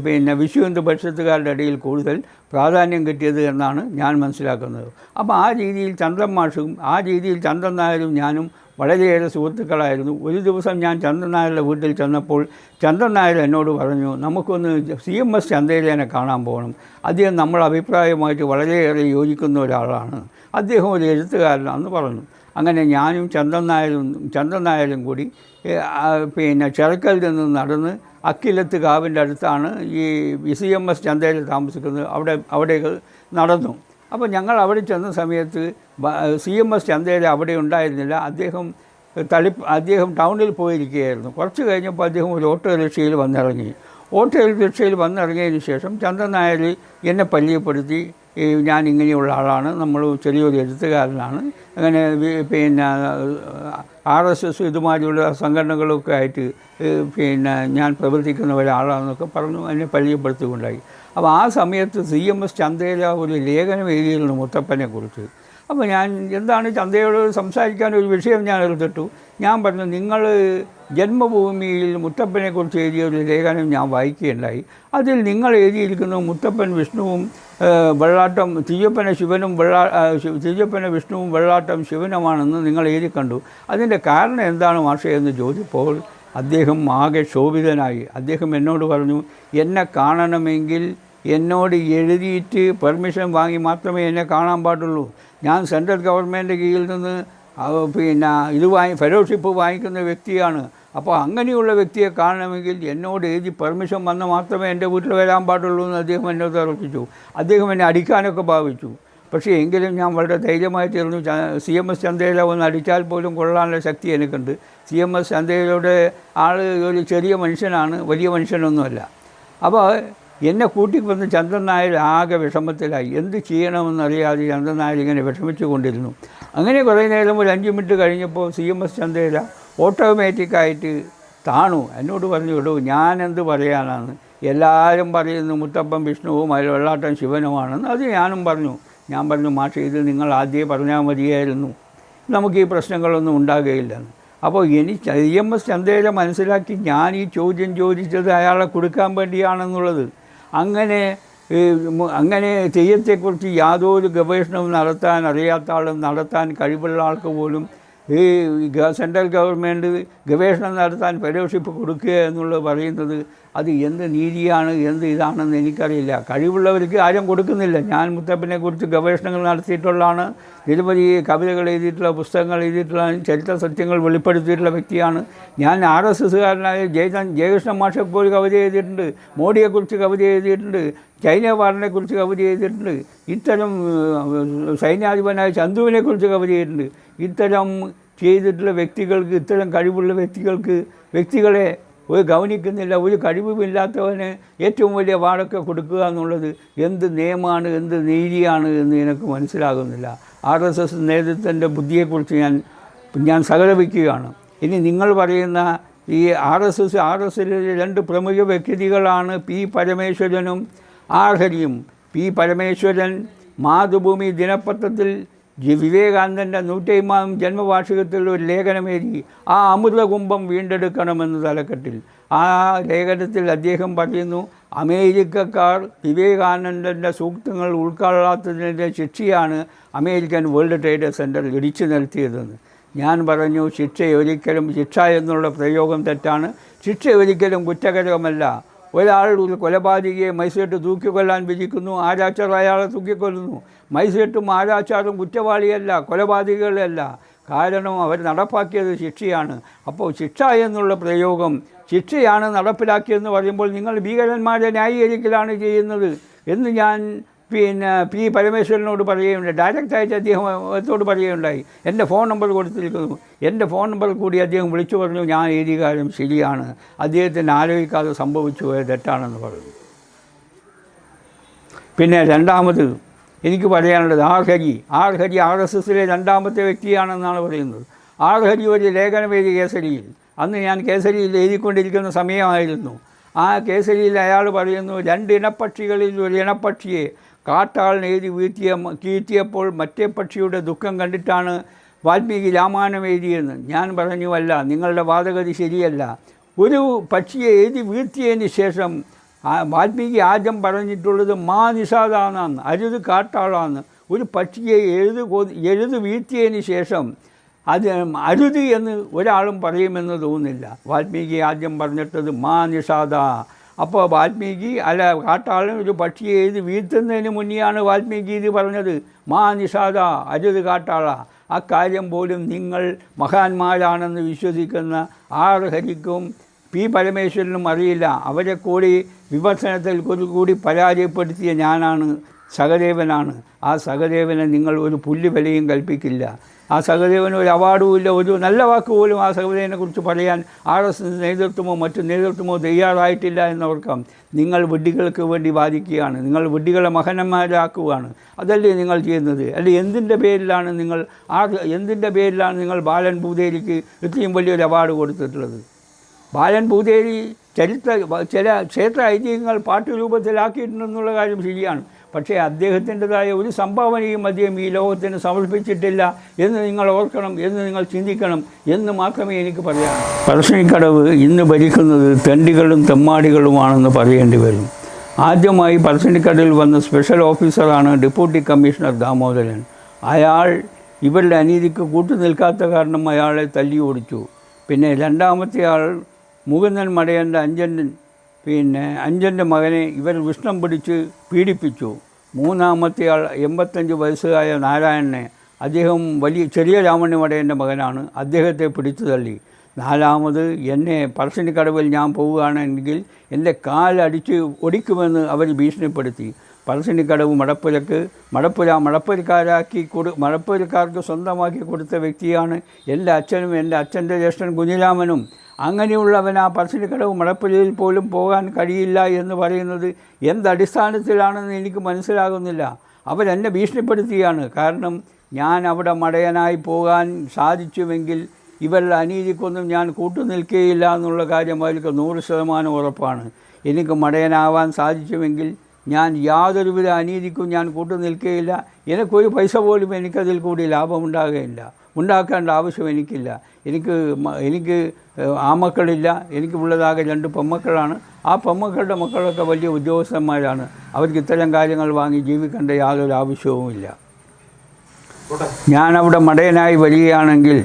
പിന്നെ വിശ്വ ഹിന്ദു പരിഷത്തുകാരുടെ ഇടയിൽ കൂടുതൽ പ്രാധാന്യം കിട്ടിയത് എന്നാണ് ഞാൻ മനസ്സിലാക്കുന്നത്. അപ്പോൾ ആ രീതിയിൽ ചന്ദ്രൻ മാഷും ചന്ദ്രൻ നായരും ഞാനും വളരെയേറെ സുഹൃത്തുക്കളായിരുന്നു. ഒരു ദിവസം ഞാൻ ചന്ദ്രൻ നായരുടെ വീട്ടിൽ ചെന്നപ്പോൾ ചന്ദ്രൻ നായർ എന്നോട് പറഞ്ഞു, നമുക്കൊന്ന് CMS ചന്ദ്രയിലേനെ കാണാൻ പോകണം. അദ്ദേഹം നമ്മുടെ അഭിപ്രായവുമായിട്ട് വളരെയേറെ യോജിക്കുന്ന ഒരാളാണ്, അദ്ദേഹം ഒരു എഴുത്തുകാരനാണെന്ന് പറഞ്ഞു. അങ്ങനെ ഞാനും ചന്ദ്രൻ നായരും കൂടി പിന്നെ ചെറുക്കലിൽ നിന്ന് നടന്ന് അക്കിലത്ത് കാവിൻ്റെ അടുത്താണ് ഈ CMS ചന്തയിൽ താമസിക്കുന്നത്, അവിടേക്ക് നടന്നു. അപ്പോൾ ഞങ്ങൾ അവിടെ ചെന്ന സമയത്ത് CMS ചന്തയിൽ അവിടെ ഉണ്ടായിരുന്നില്ല. അദ്ദേഹം ടൗണിൽ പോയിരിക്കുകയായിരുന്നു. കുറച്ച് കഴിഞ്ഞപ്പോൾ അദ്ദേഹം ഒരു ഓട്ടോറിക്ഷയിൽ വന്നിറങ്ങിയതിന് ശേഷം ചന്ദ്രൻ നായർ എന്നെ പരിചയപ്പെടുത്തി. ഞാൻ ഇങ്ങനെയുള്ള ആളാണ്, നമ്മൾ ചെറിയൊരു എഴുത്തുകാരനാണ്, അങ്ങനെ പിന്നെ RSS ഇതുമാതിരിയുള്ള സംഘടനകളൊക്കെ ആയിട്ട് പിന്നെ ഞാൻ പ്രവർത്തിക്കുന്ന ഒരാളാണെന്നൊക്കെ പറഞ്ഞു എന്നെ പരിചയപ്പെടുത്തുകയുണ്ടായി. അപ്പോൾ ആ സമയത്ത് CMS ചന്തയില ഒരു ലേഖനം എഴുതിയിരുന്നു മുത്തപ്പനെക്കുറിച്ച്. അപ്പോൾ ഞാൻ എന്താണ് ചന്തയോട് സംസാരിക്കാൻ ഒരു വിഷയം ഞാൻ എടുത്തിട്ടു. ഞാൻ പറഞ്ഞു, നിങ്ങൾ ജന്മഭൂമിയിൽ മുത്തപ്പനെക്കുറിച്ച് എഴുതിയ ഒരു ലേഖനം ഞാൻ വായിക്കുകയുണ്ടായി. അതിൽ നിങ്ങൾ എഴുതിയിരിക്കുന്നു മുത്തപ്പൻ വിഷ്ണുവും തിയ്യപ്പന വിഷ്ണുവും വെള്ളാട്ടം ശിവനുമാണെന്ന് നിങ്ങൾ എഴുതി കണ്ടു. അതിൻ്റെ കാരണം എന്താണ് മാഷേ എന്ന് ചോദിച്ചപ്പോൾ അദ്ദേഹം ആകെ ശോഭിതനായി. അദ്ദേഹം എന്നോട് പറഞ്ഞു, എന്നെ കാണണമെങ്കിൽ എന്നോട് എഴുതിയിട്ട് പെർമിഷൻ വാങ്ങി മാത്രമേ എന്നെ കാണാൻ പാടുള്ളൂ. ഞാൻ സെൻട്രൽ ഗവൺമെൻറ് കീഴിൽ നിന്ന് പിന്നെ ഫെലോഷിപ്പ് വാങ്ങിക്കുന്ന വ്യക്തിയാണ്. അപ്പോൾ അങ്ങനെയുള്ള വ്യക്തിയെ കാണണമെങ്കിൽ എന്നോട് എഴുതി പെർമിഷൻ വന്ന് മാത്രമേ എൻ്റെ വീട്ടിൽ വരാൻ പാടുള്ളൂ എന്ന് അദ്ദേഹം എന്നോട് ഉറപ്പിച്ചു. അദ്ദേഹം എന്നെ അടിക്കാനൊക്കെ ഭാവിച്ചു. പക്ഷേ എങ്കിലും ഞാൻ വളരെ ധൈര്യമായിട്ടിരുന്നു. CMS ചന്തയില ഒന്ന് അടിച്ചാൽ പോലും കൊള്ളാനുള്ള ശക്തി എനിക്കുണ്ട്. CMS ചന്തയിലൂടെ ആൾ ഒരു ചെറിയ മനുഷ്യനാണ്, വലിയ മനുഷ്യനൊന്നുമല്ല. അപ്പോൾ എന്നെ കൂട്ടിക്കൊന്ന് ചന്ദ്രൻ നായർ ആകെ വിഷമത്തിലായി. എന്ത് ചെയ്യണമെന്നറിയാതെ ചന്ദ്രൻ നായർ ഇങ്ങനെ വിഷമിച്ചു കൊണ്ടിരുന്നു. അങ്ങനെ കുറേ നേരം ഒരു 5 മിനിറ്റ് കഴിഞ്ഞപ്പോൾ CMS ചന്തയില ഓട്ടോമാറ്റിക്കായിട്ട് താണു. എന്നോട് പറഞ്ഞു, വിടൂ, ഞാനെന്ത് പറയാനാണ്, എല്ലാവരും പറയുന്നു മുത്തപ്പൻ വിഷ്ണുവും വെള്ളാട്ടം ശിവനുമാണെന്ന്. അത് ഞാൻ പറഞ്ഞു മാഷേ, ഇത് നിങ്ങൾ ആദ്യമേ പറഞ്ഞാൽ മതിയായിരുന്നു, നമുക്ക് ഈ പ്രശ്നങ്ങളൊന്നും ഉണ്ടാകുകയില്ലെന്ന്. അപ്പോൾ CMS ചന്തയില മനസ്സിലാക്കി ഞാൻ ഈ ചോദ്യം ചോദിച്ചത് അയാളെ കൊടുക്കാൻ വേണ്ടിയാണെന്നുള്ളത്. അങ്ങനെ തെയ്യത്തെക്കുറിച്ച് യാതൊരു ഗവേഷണവും നടത്താൻ അറിയാത്ത ആളും നടത്താൻ കഴിവുള്ള ആൾക്ക് പോലും ഈ സെൻട്രൽ ഗവൺമെൻറ് ഗവേഷണം നടത്താൻ ഫെലോഷിപ്പ് കൊടുക്കുക എന്നുള്ളത് പറയുന്നത് അത് എന്ത് നീതിയാണ്, എന്ത് ഇതാണെന്ന് എനിക്കറിയില്ല. കഴിവുള്ളവർക്ക് ആരും കൊടുക്കുന്നില്ല. ഞാൻ മുത്തപ്പനെക്കുറിച്ച് ഗവേഷണങ്ങൾ നടത്തിയിട്ടുള്ളതാണ്, നിരവധി കവിതകൾ എഴുതിയിട്ടുള്ള, പുസ്തകങ്ങൾ എഴുതിയിട്ടുള്ള, ചരിത്ര സത്യങ്ങൾ വെളിപ്പെടുത്തിയിട്ടുള്ള വ്യക്തിയാണ് ഞാൻ. RSSകാരനായ ജയകൃഷ്ണ മാഷെപ്പോൽ കവിത എഴുതിയിട്ടുണ്ട്, മോഡിയെക്കുറിച്ച് കവിത എഴുതിയിട്ടുണ്ട്, ചൈന വാറിനെക്കുറിച്ച് കവിത എഴുതിയിട്ടുണ്ട്, ഇത്തരം സൈന്യാധിപനായ ചന്തുവിനെക്കുറിച്ച് കവിത ചെയ്തിട്ടുണ്ട്. ഇത്തരം ചെയ്തിട്ടുള്ള വ്യക്തികൾക്ക്, ഇത്തരം കഴിവുള്ള വ്യക്തികളെ ഒരു ഗൗനിക്കുന്നില്ല. ഒരു കഴിവുമില്ലാത്തവന് ഏറ്റവും വലിയ വാടൊക്കെ കൊടുക്കുക എന്നുള്ളത് എന്ത് നിയമമാണ്, എന്ത് നീതിയാണ് എന്ന് എനിക്ക് മനസ്സിലാകുന്നില്ല. RSS നേതൃത്വത്തിൻ്റെ ബുദ്ധിയെക്കുറിച്ച് ഞാൻ സഹതപിക്കുകയാണ്. ഇനി നിങ്ങൾ പറയുന്ന ഈ RSSലെ 2 പ്രമുഖ വ്യക്തികളാണ് P. പരമേശ്വരനും R. ഹരിയും. P. Parameswaran Mathrubhumi ദിനപത്രത്തിൽ വിവേകാനന്ദൻ്റെ 150ാം ജന്മവാർഷികത്തിൽ ഒരു ലേഖനം എഴുതി, ആ അമൃതകുംഭം വീണ്ടെടുക്കണമെന്ന് തലക്കെട്ടിൽ. ആ ലേഖനത്തിൽ അദ്ദേഹം പറയുന്നു, അമേരിക്കക്കാർ വിവേകാനന്ദൻ്റെ സൂക്തങ്ങൾ ഉൾക്കൊള്ളാത്തതിൻ്റെ ശിക്ഷയാണ് അമേരിക്കൻ വേൾഡ് ട്രേഡ് സെൻറ്ററിൽ ഇടിച്ചു നിർത്തിയതെന്ന്. ഞാൻ പറഞ്ഞു, ശിക്ഷ എന്നുള്ള പ്രയോഗം തെറ്റാണ്. ശിക്ഷ ഒരിക്കലും കുറ്റകരമല്ല. ഒരാൾ ഒരു കൊലപാതകയെ മജിസ്ട്രേറ്റ് തൂക്കിക്കൊല്ലാൻ വിധിക്കുന്നു, ആരാച്ചാർ അയാളെ തൂക്കിക്കൊല്ലുന്നു. മജിസ്ട്രേറ്റും ആരാച്ചാറും കുറ്റവാളിയല്ല, കൊലപാതകികളല്ല. കാരണം അവർ നടപ്പാക്കിയത് ശിക്ഷയാണ്. അപ്പോൾ ശിക്ഷ എന്നുള്ള പ്രയോഗം, ശിക്ഷയാണ് നടപ്പിലാക്കിയതെന്ന് പറയുമ്പോൾ നിങ്ങൾ ഭീകരന്മാരെ ന്യായീകരിക്കലാണ് ചെയ്യുന്നത് എന്ന് ഞാൻ P. പരമേശ്വരനോട് പറയുകയുണ്ടായി. ഡയറക്റ്റായിട്ട് അദ്ദേഹത്തോട് പറയുകയുണ്ടായി. എൻ്റെ ഫോൺ നമ്പർ കൊടുത്തിരിക്കുന്നു. എൻ്റെ ഫോൺ നമ്പർ കൂടി അദ്ദേഹം വിളിച്ചു പറഞ്ഞു, ഞാൻ എഴുതിയ കാര്യം ശരിയാണ്, അദ്ദേഹത്തിന് ആലോചിക്കാതെ സംഭവിച്ചു പോയത് തെറ്റാണെന്ന് പറഞ്ഞു. പിന്നെ രണ്ടാമത് എനിക്ക് പറയാനുള്ളത് R. ഹരി. RSSലെ 2ാമത്തെ വ്യക്തിയാണെന്നാണ് പറയുന്നത്. R. ഹരി ഒരു ലേഖനം എഴുതി കേസരിയിൽ. അന്ന് ഞാൻ കേസരിയിൽ എഴുതിക്കൊണ്ടിരിക്കുന്ന സമയമായിരുന്നു. ആ കേസരിയിൽ അയാൾ പറയുന്നു, 2 ഇനപ്പക്ഷികളിൽ ഒരു ഇനപ്പക്ഷിയെ കാട്ടാളിനെ എഴുതി കീഴ്ത്തിയപ്പോൾ മറ്റേ പക്ഷിയുടെ ദുഃഖം കണ്ടിട്ടാണ് വാൽമീകി രാമായണം എഴുതിയെന്ന് ഞാൻ പറഞ്ഞുവല്ല. നിങ്ങളുടെ വാദഗതി ശരിയല്ല. ഒരു പക്ഷിയെ എഴുതി വീഴ്ത്തിയതിന് ശേഷം വാൽമീകി ആദ്യം പറഞ്ഞിട്ടുള്ളത് മാ നിഷാദാന്നാണ്, അരുത് കാട്ടാളാണ്. ഒരു പക്ഷിയെ എഴുത് വീഴ്ത്തിയതിന് ശേഷം അത് അരുത് എന്ന് ഒരാളും പറയുമെന്ന് തോന്നുന്നില്ല. വാൽമീകി ആദ്യം പറഞ്ഞിട്ടത് മാ നിഷാദ. അപ്പോൾ വാൽമീകി അല്ല കാട്ടാളൻ ഒരു പക്ഷിയെ എഴുതി വീഴ്ത്തുന്നതിന് മുന്നെയാണ് വാൽമീകി ഇത് പറഞ്ഞത്. മാ നിഷാദ, അരുത് കാട്ടാള. അക്കാര്യം പോലും നിങ്ങൾ മഹാന്മാരാണെന്ന് വിശ്വസിക്കുന്ന ആർ ഹരിക്കും പി പരമേശ്വരനും അറിയില്ല. അവരെ കൂടി വിമർശനത്തിൽ കൂടി പരാജയപ്പെടുത്തിയ ഞാനാണ്, സഹദേവനാണ്. ആ സഹദേവനെ നിങ്ങൾ ഒരു പുല്ല് വിലയും കൽപ്പിക്കില്ല. ആ സഹദേവന് ഒരു അവാർഡും ഇല്ല. ഒരു നല്ല വാക്ക് പോലും ആ സഹദേവനെ കുറിച്ച് പറയാൻ RSS നേതൃത്വമോ മറ്റു നേതൃത്വമോ തയ്യാറായിട്ടില്ല എന്നവർക്കാം. നിങ്ങൾ വിഡ്ഢികൾക്ക് വേണ്ടി വാദിക്കുകയാണ്. നിങ്ങൾ വിഡ്ഢികളെ മഹാന്മാരാക്കുകയാണ്. അതല്ലേ നിങ്ങൾ ചെയ്യുന്നത്? അല്ലെ എന്തിൻ്റെ പേരിലാണ് നിങ്ങൾ ബാലൻ ഭൂതേരിക്ക് ഇത്രയും വലിയൊരു അവാർഡ് കൊടുത്തിട്ടുള്ളത്? ബാലൻ ഭൂതേരി ചില ക്ഷേത്ര ഐതിഹ്യങ്ങൾ പാട്ടുരൂപത്തിലാക്കിയിട്ടുണ്ടെന്നുള്ള കാര്യം ശരിയാണ്. പക്ഷേ അദ്ദേഹത്തിൻ്റെതായ ഒരു സംഭാവനയും അദ്ദേഹം ഈ ലോകത്തിന് സമർപ്പിച്ചിട്ടില്ല എന്ന് നിങ്ങൾ ഓർക്കണം, എന്ന് നിങ്ങൾ ചിന്തിക്കണം എന്ന് മാത്രമേ എനിക്ക് പറയാൻ. പറശ്ശിനിക്കടവ് ഇന്ന് ഭരിക്കുന്നത് തെണ്ടികളും തെമ്മാടികളുമാണെന്ന് പറയേണ്ടി വരും. ആദ്യമായി പറശ്ശിനിക്കടവിൽ വന്ന സ്പെഷ്യൽ ഓഫീസറാണ് ഡെപ്യൂട്ടി കമ്മീഷണർ ദാമോദരൻ. അയാൾ ഇവരുടെ അനീതിക്ക് കൂട്ടുനിൽക്കാത്ത കാരണം അയാളെ തല്ലി ഓടിച്ചു. പിന്നെ രണ്ടാമത്തെ ആൾ മുകുന്ദൻ മടയൻ്റെ അഞ്ചൻ്റെ മകനെ ഇവർ വിഷ്ണം പിടിച്ച് പീഡിപ്പിച്ചു. മൂന്നാമത്തെ ആൾ 85 വയസ്സുകായ നാരായണനെ, അദ്ദേഹം ചെറിയ രാമണ്ണി മടയൻ്റെ മകനാണ്, അദ്ദേഹത്തെ പിടിച്ചു തള്ളി. നാലാമത് എന്നെ പറശ്ശിനിക്കടവിൽ ഞാൻ പോവുകയാണെങ്കിൽ എൻ്റെ കാലടിച്ച് ഒടിക്കുമെന്ന് അവർ ഭീഷണിപ്പെടുത്തി. പറശ്ശിനിക്കടവ് മടപ്പുരക്കാർക്ക് സ്വന്തമാക്കി കൊടുത്ത വ്യക്തിയാണ് എൻ്റെ അച്ഛനും എൻ്റെ അച്ഛൻ്റെ ജ്യേഷ്ഠൻ കുഞ്ഞിരാമനും. അങ്ങനെയുള്ളവൻ ആ പറശ്ശിനിക്കടവ് മടപ്പുരയിൽ പോലും പോകാൻ കഴിയില്ല എന്ന് പറയുന്നത് എന്തടിസ്ഥാനത്തിലാണെന്ന് എനിക്ക് മനസ്സിലാകുന്നില്ല. അവരെന്നെ ഭീഷണിപ്പെടുത്തുകയാണ്. കാരണം ഞാൻ അവിടെ മടയനായി പോകാൻ സാധിച്ചുവെങ്കിൽ ഇവരുടെ അനീതിക്കൊന്നും ഞാൻ കൂട്ടുനിൽക്കുകയില്ല എന്നുള്ള കാര്യം അവർക്ക് 100% ഉറപ്പാണ്. എനിക്ക് മടയനാവാൻ സാധിച്ചുവെങ്കിൽ ഞാൻ യാതൊരുവിധ അനീതിക്കും ഞാൻ കൂട്ടുനിൽക്കുകയില്ല. എനിക്കൊരു പൈസ പോലും എനിക്കതിൽ കൂടി ലാഭമുണ്ടാകുകയില്ല, ഉണ്ടാക്കേണ്ട ആവശ്യം എനിക്കില്ല. എനിക്ക് ആമക്കളില്ല. എനിക്ക് ഉള്ളതാകെ 2 പെമ്മക്കളാണ്. ആ പെമ്മക്കളുടെ മക്കളൊക്കെ വലിയ ഉദ്യോഗസ്ഥന്മാരാണ്. അവർക്ക് ഇത്തരം കാര്യങ്ങൾ വാങ്ങി ജീവിക്കേണ്ട യാതൊരു ആവശ്യവുമില്ല. ഞാനവിടെ മടയനായി വരികയാണെങ്കിൽ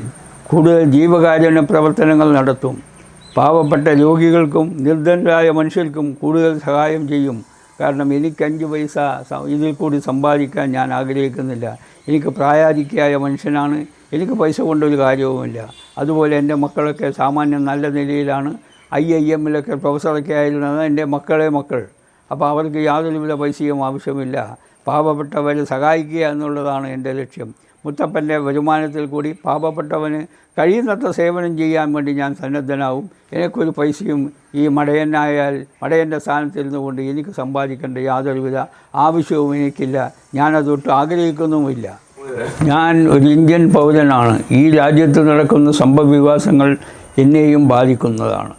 കൂടുതൽ ജീവകാരുണ്യ പ്രവർത്തനങ്ങൾ നടത്തും. പാവപ്പെട്ട രോഗികൾക്കും നിർധനരായ മനുഷ്യർക്കും കൂടുതൽ സഹായം ചെയ്യും. കാരണം എനിക്ക് 5 പൈസ ഇതിൽ കൂടി സമ്പാദിക്കാൻ ഞാൻ ആഗ്രഹിക്കുന്നില്ല. എനിക്ക് പ്രായാധിക്യായ മനുഷ്യനാണ്. എനിക്ക് പൈസ കൊണ്ടൊരു കാര്യവുമില്ല. അതുപോലെ എൻ്റെ മക്കളൊക്കെ സാമാന്യം നല്ല നിലയിലാണ്. IIM-ലൊക്കെ പ്രൊഫസറൊക്കെ ആയിരുന്നത് എൻ്റെ മക്കൾ. അപ്പോൾ അവർക്ക് യാതൊരുവിധ പൈസയും ആവശ്യമില്ല. പാവപ്പെട്ടവരെ സഹായിക്കുക എന്നുള്ളതാണ് എൻ്റെ ലക്ഷ്യം. മുത്തപ്പൻ്റെ വരുമാനത്തിൽ കൂടി പാവപ്പെട്ടവന് കഴിയുന്നത്ര സേവനം ചെയ്യാൻ വേണ്ടി ഞാൻ സന്നദ്ധനാവും. എനിക്കൊരു പൈസയും ഈ മടയൻ്റെ സ്ഥാനത്തിരുന്നു കൊണ്ട് എനിക്ക് സമ്പാദിക്കേണ്ട യാതൊരുവിധ ആവശ്യവും എനിക്കില്ല. ഞാനതൊട്ട് ആഗ്രഹിക്കുന്നുമില്ല. ഞാൻ ഒരു ഇന്ത്യൻ പൗരനാണ്. ഈ രാജ്യത്ത് നടക്കുന്ന സംഭവവികാസങ്ങൾ എന്നെയും ബാധിക്കുന്നതാണ്.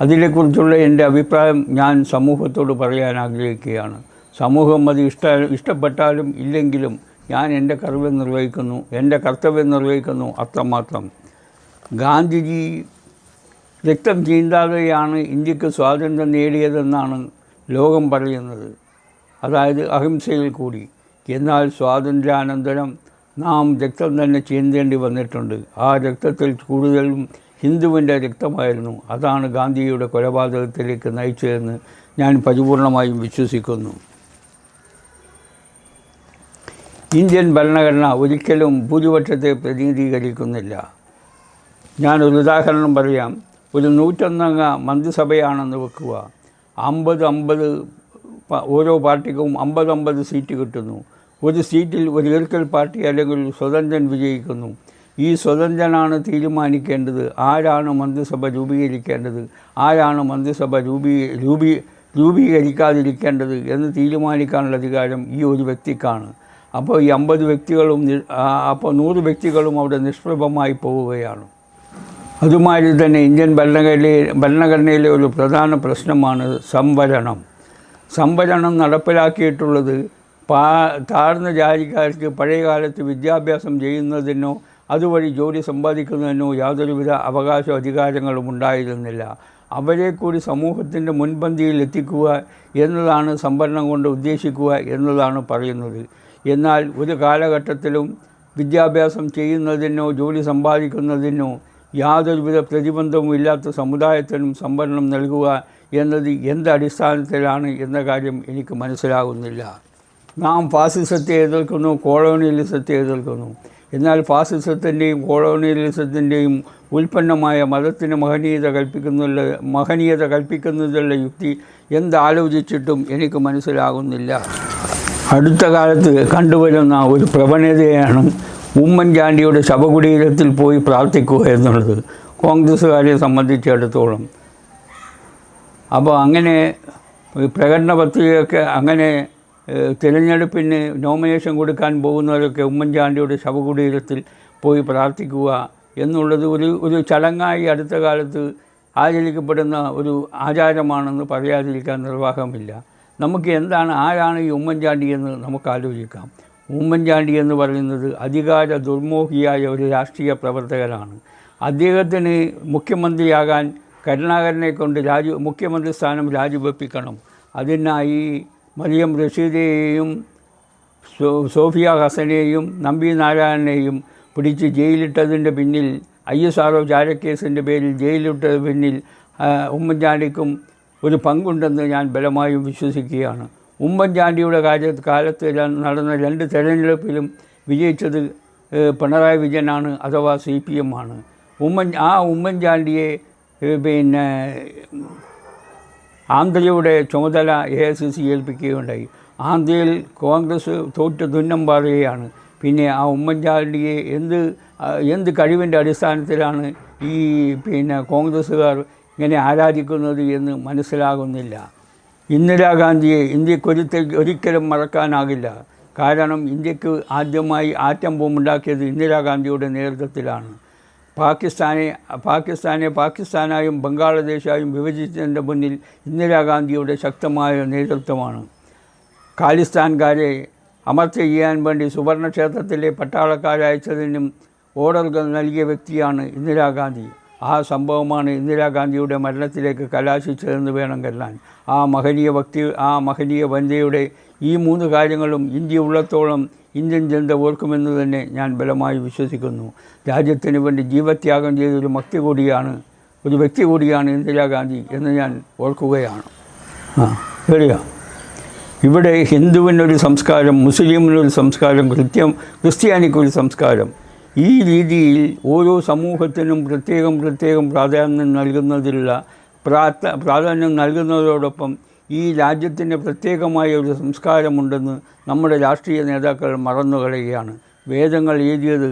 അതിനെക്കുറിച്ചുള്ള എൻ്റെ അഭിപ്രായം ഞാൻ സമൂഹത്തോട് പറയാൻ ആഗ്രഹിക്കുകയാണ്. സമൂഹം അത് ഇഷ്ടപ്പെട്ടാലും ഇല്ലെങ്കിലും ഞാൻ എൻ്റെ കർത്തവ്യം നിർവഹിക്കുന്നു അത്രമാത്രം. ഗാന്ധിജി രക്തം ചീന്താതെയാണ് ഇന്ത്യക്ക് സ്വാതന്ത്ര്യം നേടിയതെന്നാണ് ലോകം പറയുന്നത്, അതായത് അഹിംസയിൽ കൂടി. എന്നാൽ സ്വാതന്ത്ര്യാനന്തരം നാം രക്തം തന്നെ ചീന്തേണ്ടി വന്നിട്ടുണ്ട്. ആ രക്തത്തിൽ കൂടുതലും ഹിന്ദുവിൻ്റെ രക്തമായിരുന്നു. അതാണ് ഗാന്ധിയുടെ കൊലപാതകത്തിലേക്ക് നയിച്ചതെന്ന് ഞാൻ പരിപൂർണമായും വിശ്വസിക്കുന്നു. ഇന്ത്യൻ ഭരണഘടന ഒരിക്കലും ഭൂരിപക്ഷത്തെ പ്രതിനിധീകരിക്കുന്നില്ല. ഞാനൊരു ഉദാഹരണം പറയാം. ഒരു 101 അംഗ മന്ത്രിസഭയാണെന്ന് വെക്കുക. 50 ഓരോ പാർട്ടിക്കും 50 സീറ്റ് കിട്ടുന്നു. ഒരു സീറ്റിൽ ഒരു ഇലക്ട്രൽ പാർട്ടി അല്ലെങ്കിൽ സ്വതന്ത്രൻ വിജയിക്കുന്നു. ഈ സ്വതന്ത്രനാണ് തീരുമാനിക്കേണ്ടത് ആരാണ് മന്ത്രിസഭ രൂപീകരിക്കേണ്ടത്, ആരാണ് മന്ത്രിസഭ രൂപീകരിക്കാതിരിക്കേണ്ടത് എന്ന് തീരുമാനിക്കാനുള്ള അധികാരം ഈ ഒരു വ്യക്തിക്കാണ്. അപ്പോൾ ഈ 50 വ്യക്തികളും 100 വ്യക്തികളും അവിടെ നിഷ്പ്രഭമായി പോവുകയാണ്. അതുമാതിരി തന്നെ ഇന്ത്യൻ ഭരണഘടനയിലെ ഒരു പ്രധാന പ്രശ്നമാണ് സംവരണം നടപ്പിലാക്കിയിട്ടുള്ളത് താഴ്ന്ന ജാതിക്കാർക്ക് പഴയ കാലത്ത് വിദ്യാഭ്യാസം ചെയ്യുന്നതിനോ അതുവഴി ജോലി സമ്പാദിക്കുന്നതിനോ യാതൊരുവിധ അവകാശ അധികാരങ്ങളും ഉണ്ടായിരുന്നില്ല. അവരെ കൂടി സമൂഹത്തിൻ്റെ മുൻപന്തിയിൽ എത്തിക്കുക എന്നതാണ് സംവരണം കൊണ്ട് ഉദ്ദേശിക്കുക എന്നതാണ് പറയുന്നത്. എന്നാൽ ഒരു കാലഘട്ടത്തിലും വിദ്യാഭ്യാസം ചെയ്യുന്നതിനോ ജോലി സമ്പാദിക്കുന്നതിനോ യാതൊരുവിധ പ്രതിബന്ധവും ഇല്ലാത്ത സമുദായത്തിനും സംവരണം നൽകുക എന്നത് എന്തടിസ്ഥാനത്തിലാണ് എന്ന കാര്യം എനിക്ക് മനസ്സിലാകുന്നില്ല. നാം ഫാസിസത്തെ എതിർക്കുന്നു, കോളോണിയലിസത്തെ എതിർക്കുന്നു. എന്നാൽ ഫാസിസത്തിൻ്റെയും കോളോണിയലിസത്തിൻ്റെയും ഉൽപ്പന്നമായ മതത്തിന് മഹനീയത കൽപ്പിക്കുന്നതിലുള്ള യുക്തി എന്താലോചിച്ചിട്ടും എനിക്ക് മനസ്സിലാകുന്നില്ല. അടുത്ത കാലത്ത് കണ്ടുവരുന്ന ഒരു പ്രവണതയാണ് ഉമ്മൻചാണ്ടിയുടെ ശവകുടീരത്തിൽ പോയി പ്രാർത്ഥിക്കുക എന്നുള്ളത് കോൺഗ്രസ്സുകാരെ സംബന്ധിച്ചിടത്തോളം. അപ്പോൾ അങ്ങനെ പ്രകടന പത്രികയൊക്കെ അങ്ങനെ തിരഞ്ഞെടുപ്പിന് നോമിനേഷൻ കൊടുക്കാൻ പോകുന്നവരൊക്കെ ഉമ്മൻചാണ്ടിയുടെ ശവകുടീരത്തിൽ പോയി പ്രാർത്ഥിക്കുക എന്നുള്ളത് ഒരു ചടങ്ങായി അടുത്ത കാലത്ത് ആചരിക്കപ്പെടുന്ന ഒരു ആചാരമാണെന്ന് പറയാതിരിക്കാൻ നിർവാഹമില്ല. നമുക്ക് ആരാണ് ഈ ഉമ്മൻചാണ്ടി എന്ന് നമുക്ക് ആലോചിക്കാം. ഉമ്മൻചാണ്ടി എന്ന് പറയുന്നത് അധികാര ദുർമോഹിയായ ഒരു രാഷ്ട്രീയ പ്രവർത്തകനാണ്. അദ്ദേഹത്തിന് മുഖ്യമന്ത്രിയാകാൻ കരുണാകരനെ കൊണ്ട് മുഖ്യമന്ത്രി സ്ഥാനം രാജിവെപ്പിക്കണം. അതിനായി മറിയം റഷീദയെയും സോഫിയ ഹസനെയും നമ്പി നാരായണനെയും പിടിച്ച് ജയിലിട്ടതിൻ്റെ പിന്നിൽ ISRO ചാരക്കേസിൻ്റെ പേരിൽ ജയിലിട്ടതിന് പിന്നിൽ ഉമ്മൻചാണ്ടിക്കും ഒരു പങ്കുണ്ടെന്ന് ഞാൻ ബലമായും വിശ്വസിക്കുകയാണ്. ഉമ്മൻചാണ്ടിയുടെ കാലത്ത് നടന്ന 2 തെരഞ്ഞെടുപ്പിലും വിജയിച്ചത് പിണറായി വിജയനാണ്, അഥവാ CPM ആണ്. ഉമ്മൻചാണ്ടിയെ പിന്നെ ആന്ധ്രയുടെ ചുമതല AICC ഏൽപ്പിക്കുകയുണ്ടായി. ആന്ധ്രയിൽ കോൺഗ്രസ് തോറ്റ് തുന്നം പാറുകയാണ്. പിന്നെ ആ ഉമ്മൻചാണ്ടിയെ എന്ത് കഴിവിൻ്റെ അടിസ്ഥാനത്തിലാണ് ഈ കോൺഗ്രസ്സുകാർ ഇങ്ങനെ ആരാധിക്കുന്നത് എന്ന് മനസ്സിലാകുന്നില്ല. ഇന്ദിരാഗാന്ധിയെ ഒരിക്കലും മറക്കാനാകില്ല. കാരണം ഇന്ത്യക്ക് ആദ്യമായി ആറ്റം ബോംബുണ്ടാക്കിയത് ഇന്ദിരാഗാന്ധിയുടെ നേതൃത്വത്തിലാണ്. പാകിസ്ഥാനായും ബംഗ്ലാദേശായും വിഭജിച്ചതിൻ്റെ മുന്നിൽ ഇന്ദിരാഗാന്ധിയുടെ ശക്തമായ നേതൃത്വമാണ്. ഖാലിസ്ഥാൻകാരെ അമർച്ച ചെയ്യാൻ വേണ്ടി സുവർണക്ഷേത്രത്തിലെ പട്ടാളക്കാരയച്ചതിനും ഓർഡറുകൾ നൽകിയ വ്യക്തിയാണ് ഇന്ദിരാഗാന്ധി. ആ സംഭവമാണ് ഇന്ദിരാഗാന്ധിയുടെ മരണത്തിലേക്ക് കലാശിച്ചതെന്ന് വേണം കരുതാൻ. ആ മഹനീയ വനിതയുടെ ഈ 3 കാര്യങ്ങളും ഇന്ത്യ ഉള്ളത്തോളം ഇന്ത്യൻ ജനത ഓർക്കുമെന്ന് തന്നെ ഞാൻ ബലമായി വിശ്വസിക്കുന്നു. രാജ്യത്തിന് വേണ്ടി ജീവത്യാഗം ചെയ്തൊരു വ്യക്തി കൂടിയാണ് ഇന്ദിരാഗാന്ധി എന്ന് ഞാൻ ഓർക്കുകയാണ്. ശരിയാ. ഇവിടെ ഹിന്ദുവിനൊരു സംസ്കാരം, മുസ്ലിമിനൊരു സംസ്കാരം, ക്രിസ്ത്യാനിക്കൊരു സംസ്കാരം. ഈ രീതിയിൽ ഓരോ സമൂഹത്തിനും പ്രത്യേകം പ്രാധാന്യം നൽകുന്നതോടൊപ്പം ഈ രാജ്യത്തിന് പ്രത്യേകമായ ഒരു സംസ്കാരമുണ്ടെന്ന് നമ്മുടെ രാഷ്ട്രീയ നേതാക്കൾ മറന്നുകളയുകയാണ്. വേദങ്ങൾ എഴുതിയത്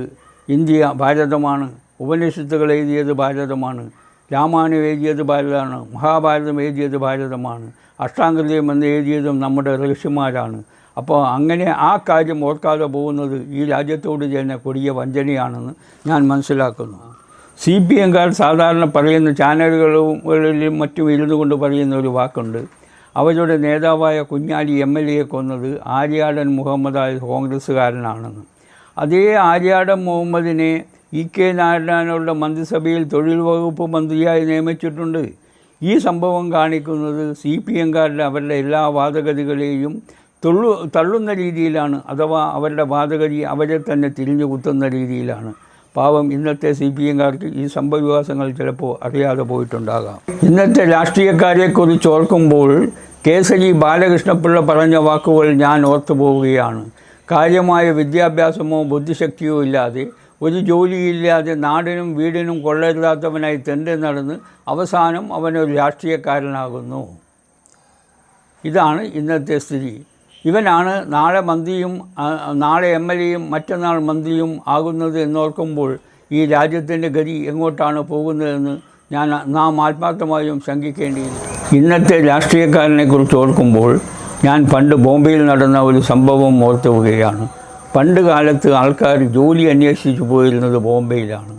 ഭാരതമാണ്, ഉപനിഷത്തുകൾ എഴുതിയത് ഭാരതമാണ്, രാമായണം എഴുതിയത് ഭാരതമാണ്, മഹാഭാരതം എഴുതിയത് ഭാരതമാണ്, അഷ്ടാംഗലയം എന്ന് എഴുതിയതും നമ്മുടെ ഋഷിമാരാണ്. അപ്പോൾ അങ്ങനെ ആ കാര്യം ഓർക്കാതെ പോകുന്നത് ഈ രാജ്യത്തോട് ചെയ്യുന്ന കൊടിയ വഞ്ചനയാണെന്ന് ഞാൻ മനസ്സിലാക്കുന്നു. CPMകാർ സാധാരണ പറയുന്ന ചാനലുകളിലും മറ്റും ഇരുന്നു കൊണ്ട് പറയുന്ന ഒരു വാക്കുണ്ട്. അവരുടെ നേതാവായ കുഞ്ഞാലി MLAയെ കൊന്നത് ആര്യാടൻ മുഹമ്മദായ കോൺഗ്രസ്സുകാരനാണെന്ന്. അതേ ആര്യാടൻ മുഹമ്മദിനെ EK നാരായണനുള്ള മന്ത്രിസഭയിൽ തൊഴിൽ വകുപ്പ് മന്ത്രിയായി നിയമിച്ചിട്ടുണ്ട്. ഈ സംഭവം കാണിക്കുന്നത് CPMകാരുടെ അവരുടെ എല്ലാ വാദഗതികളെയും തള്ളുന്ന രീതിയിലാണ്, അഥവാ അവരുടെ വാദഗതി അവരെ തന്നെ തിരിഞ്ഞു കുത്തുന്ന രീതിയിലാണ്. പാവം ഇന്നത്തെ CPMകാർക്ക് ഈ സംഭവവികാസങ്ങൾ ചിലപ്പോൾ അറിയാതെ പോയിട്ടുണ്ടാകാം. ഇന്നത്തെ രാഷ്ട്രീയക്കാരെക്കുറിച്ച് ഓർക്കുമ്പോൾ കേസരി ബാലകൃഷ്ണപിള്ള പറഞ്ഞ വാക്കുകൾ ഞാൻ ഓർത്തു പോവുകയാണ്. കാര്യമായ വിദ്യാഭ്യാസമോ ബുദ്ധിശക്തിയോ ഇല്ലാതെ, ഒരു ജോലിയില്ലാതെ, നാടിനും വീടിനും കൊള്ളരുതാത്തവനായി തെണ്ടി നടന്ന് അവസാനം അവനൊരു രാഷ്ട്രീയക്കാരനാകുന്നു. ഇതാണ് ഇന്നത്തെ സ്ഥിതി. ഇവനാണ് നാളെ മന്ത്രിയും നാളെ MLAയും മറ്റന്നാൾ മന്ത്രിയും ആകുന്നത് എന്നോർക്കുമ്പോൾ ഈ രാജ്യത്തിൻ്റെ ഗതി എങ്ങോട്ടാണ് പോകുന്നതെന്ന് നാം ആത്മാർത്ഥമായും ശങ്കിക്കേണ്ടിയിരിക്കുന്നു. ഇന്നത്തെ രാഷ്ട്രീയക്കാരനെക്കുറിച്ച് ഓർക്കുമ്പോൾ ഞാൻ പണ്ട് ബോംബെയിൽ നടന്ന ഒരു സംഭവം ഓർത്തുകയാണ്. പണ്ട് കാലത്ത് ആൾക്കാർ ജോലി അന്വേഷിച്ച് പോയിരുന്നത് ബോംബെയിലാണ്.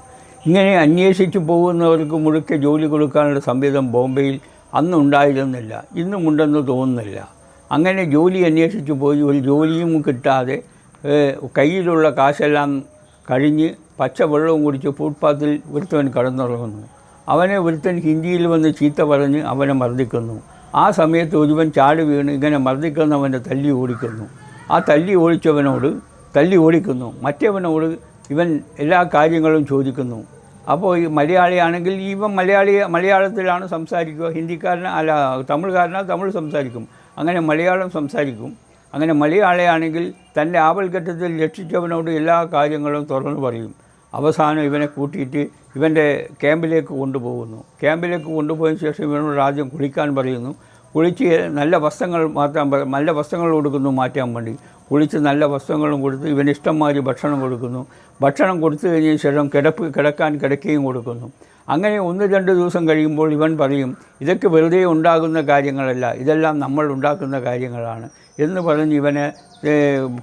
ഇങ്ങനെ അന്വേഷിച്ച് പോകുന്നവർക്ക് മുഴുക്കെ ജോലി കൊടുക്കാനുള്ള സംവിധാനം ബോംബെയിൽ അന്നുണ്ടായിരുന്നില്ല, ഇന്നുമുണ്ടെന്ന് തോന്നുന്നില്ല. അങ്ങനെ ജോലി അന്വേഷിച്ച് പോയി ഒരു ജോലിയും കിട്ടാതെ കയ്യിലുള്ള കാശെല്ലാം കഴിഞ്ഞ് പച്ചവെള്ളവും കുടിച്ച് ഫുട്പാത്തിൽ ഒരുത്തവൻ കടന്നുറങ്ങുന്നു. അവനെ ഒരുത്തൻ ഹിന്ദിയിൽ വന്ന് ചീത്ത പറഞ്ഞ് അവനെ മർദ്ദിക്കുന്നു. ആ സമയത്ത് ഒരുവൻ ചാടി വീണ് ഇങ്ങനെ മർദ്ദിക്കുന്നവനെ തല്ലി ഓടിക്കുന്നു. ആ തല്ലി ഓടിക്കുന്നു മറ്റവനോട് ഇവൻ എല്ലാ കാര്യങ്ങളും ചോദിക്കുന്നു. അപ്പോൾ ഈ മലയാളിയാണെങ്കിൽ ഇവൻ മലയാളത്തിലാണ് സംസാരിക്കുക, തമിഴ്കാരനാൽ തമിഴ് സംസാരിക്കും, അങ്ങനെ മലയാളം സംസാരിക്കും. അങ്ങനെ മലയാളിയാണെങ്കിൽ തൻ്റെ ആപൽഘട്ടത്തിൽ രക്ഷിച്ചവനോട് എല്ലാ കാര്യങ്ങളും തുറന്നു പറയും. അവസാനം ഇവനെ കൂട്ടിയിട്ട് ഇവൻ്റെ ക്യാമ്പിലേക്ക് കൊണ്ടുപോകുന്നു. ക്യാമ്പിലേക്ക് കൊണ്ടുപോയതിന് ശേഷം ഇവനോട് ആദ്യം കുളിക്കാൻ പറയുന്നു. കുളിച്ച് നല്ല വസ്ത്രങ്ങൾ കൊടുക്കുന്നു മാറ്റാൻ വേണ്ടി. കുളിച്ച് നല്ല വസ്ത്രങ്ങളും കൊടുത്ത് ഇവന് ഇഷ്ടംമാതിരി ഭക്ഷണം കൊടുക്കുന്നു. ഭക്ഷണം കൊടുത്തു കഴിഞ്ഞ ശേഷം കിടക്കാൻ കിടക്കുകയും കൊടുക്കുന്നു. അങ്ങനെ 1-2 ദിവസം കഴിയുമ്പോൾ ഇവൻ പറയും, ഇതൊക്കെ വെറുതെ ഉണ്ടാകുന്ന കാര്യങ്ങളല്ല, ഇതെല്ലാം നമ്മൾ ഉണ്ടാക്കുന്ന കാര്യങ്ങളാണ് എന്ന് പറഞ്ഞ് ഇവനെ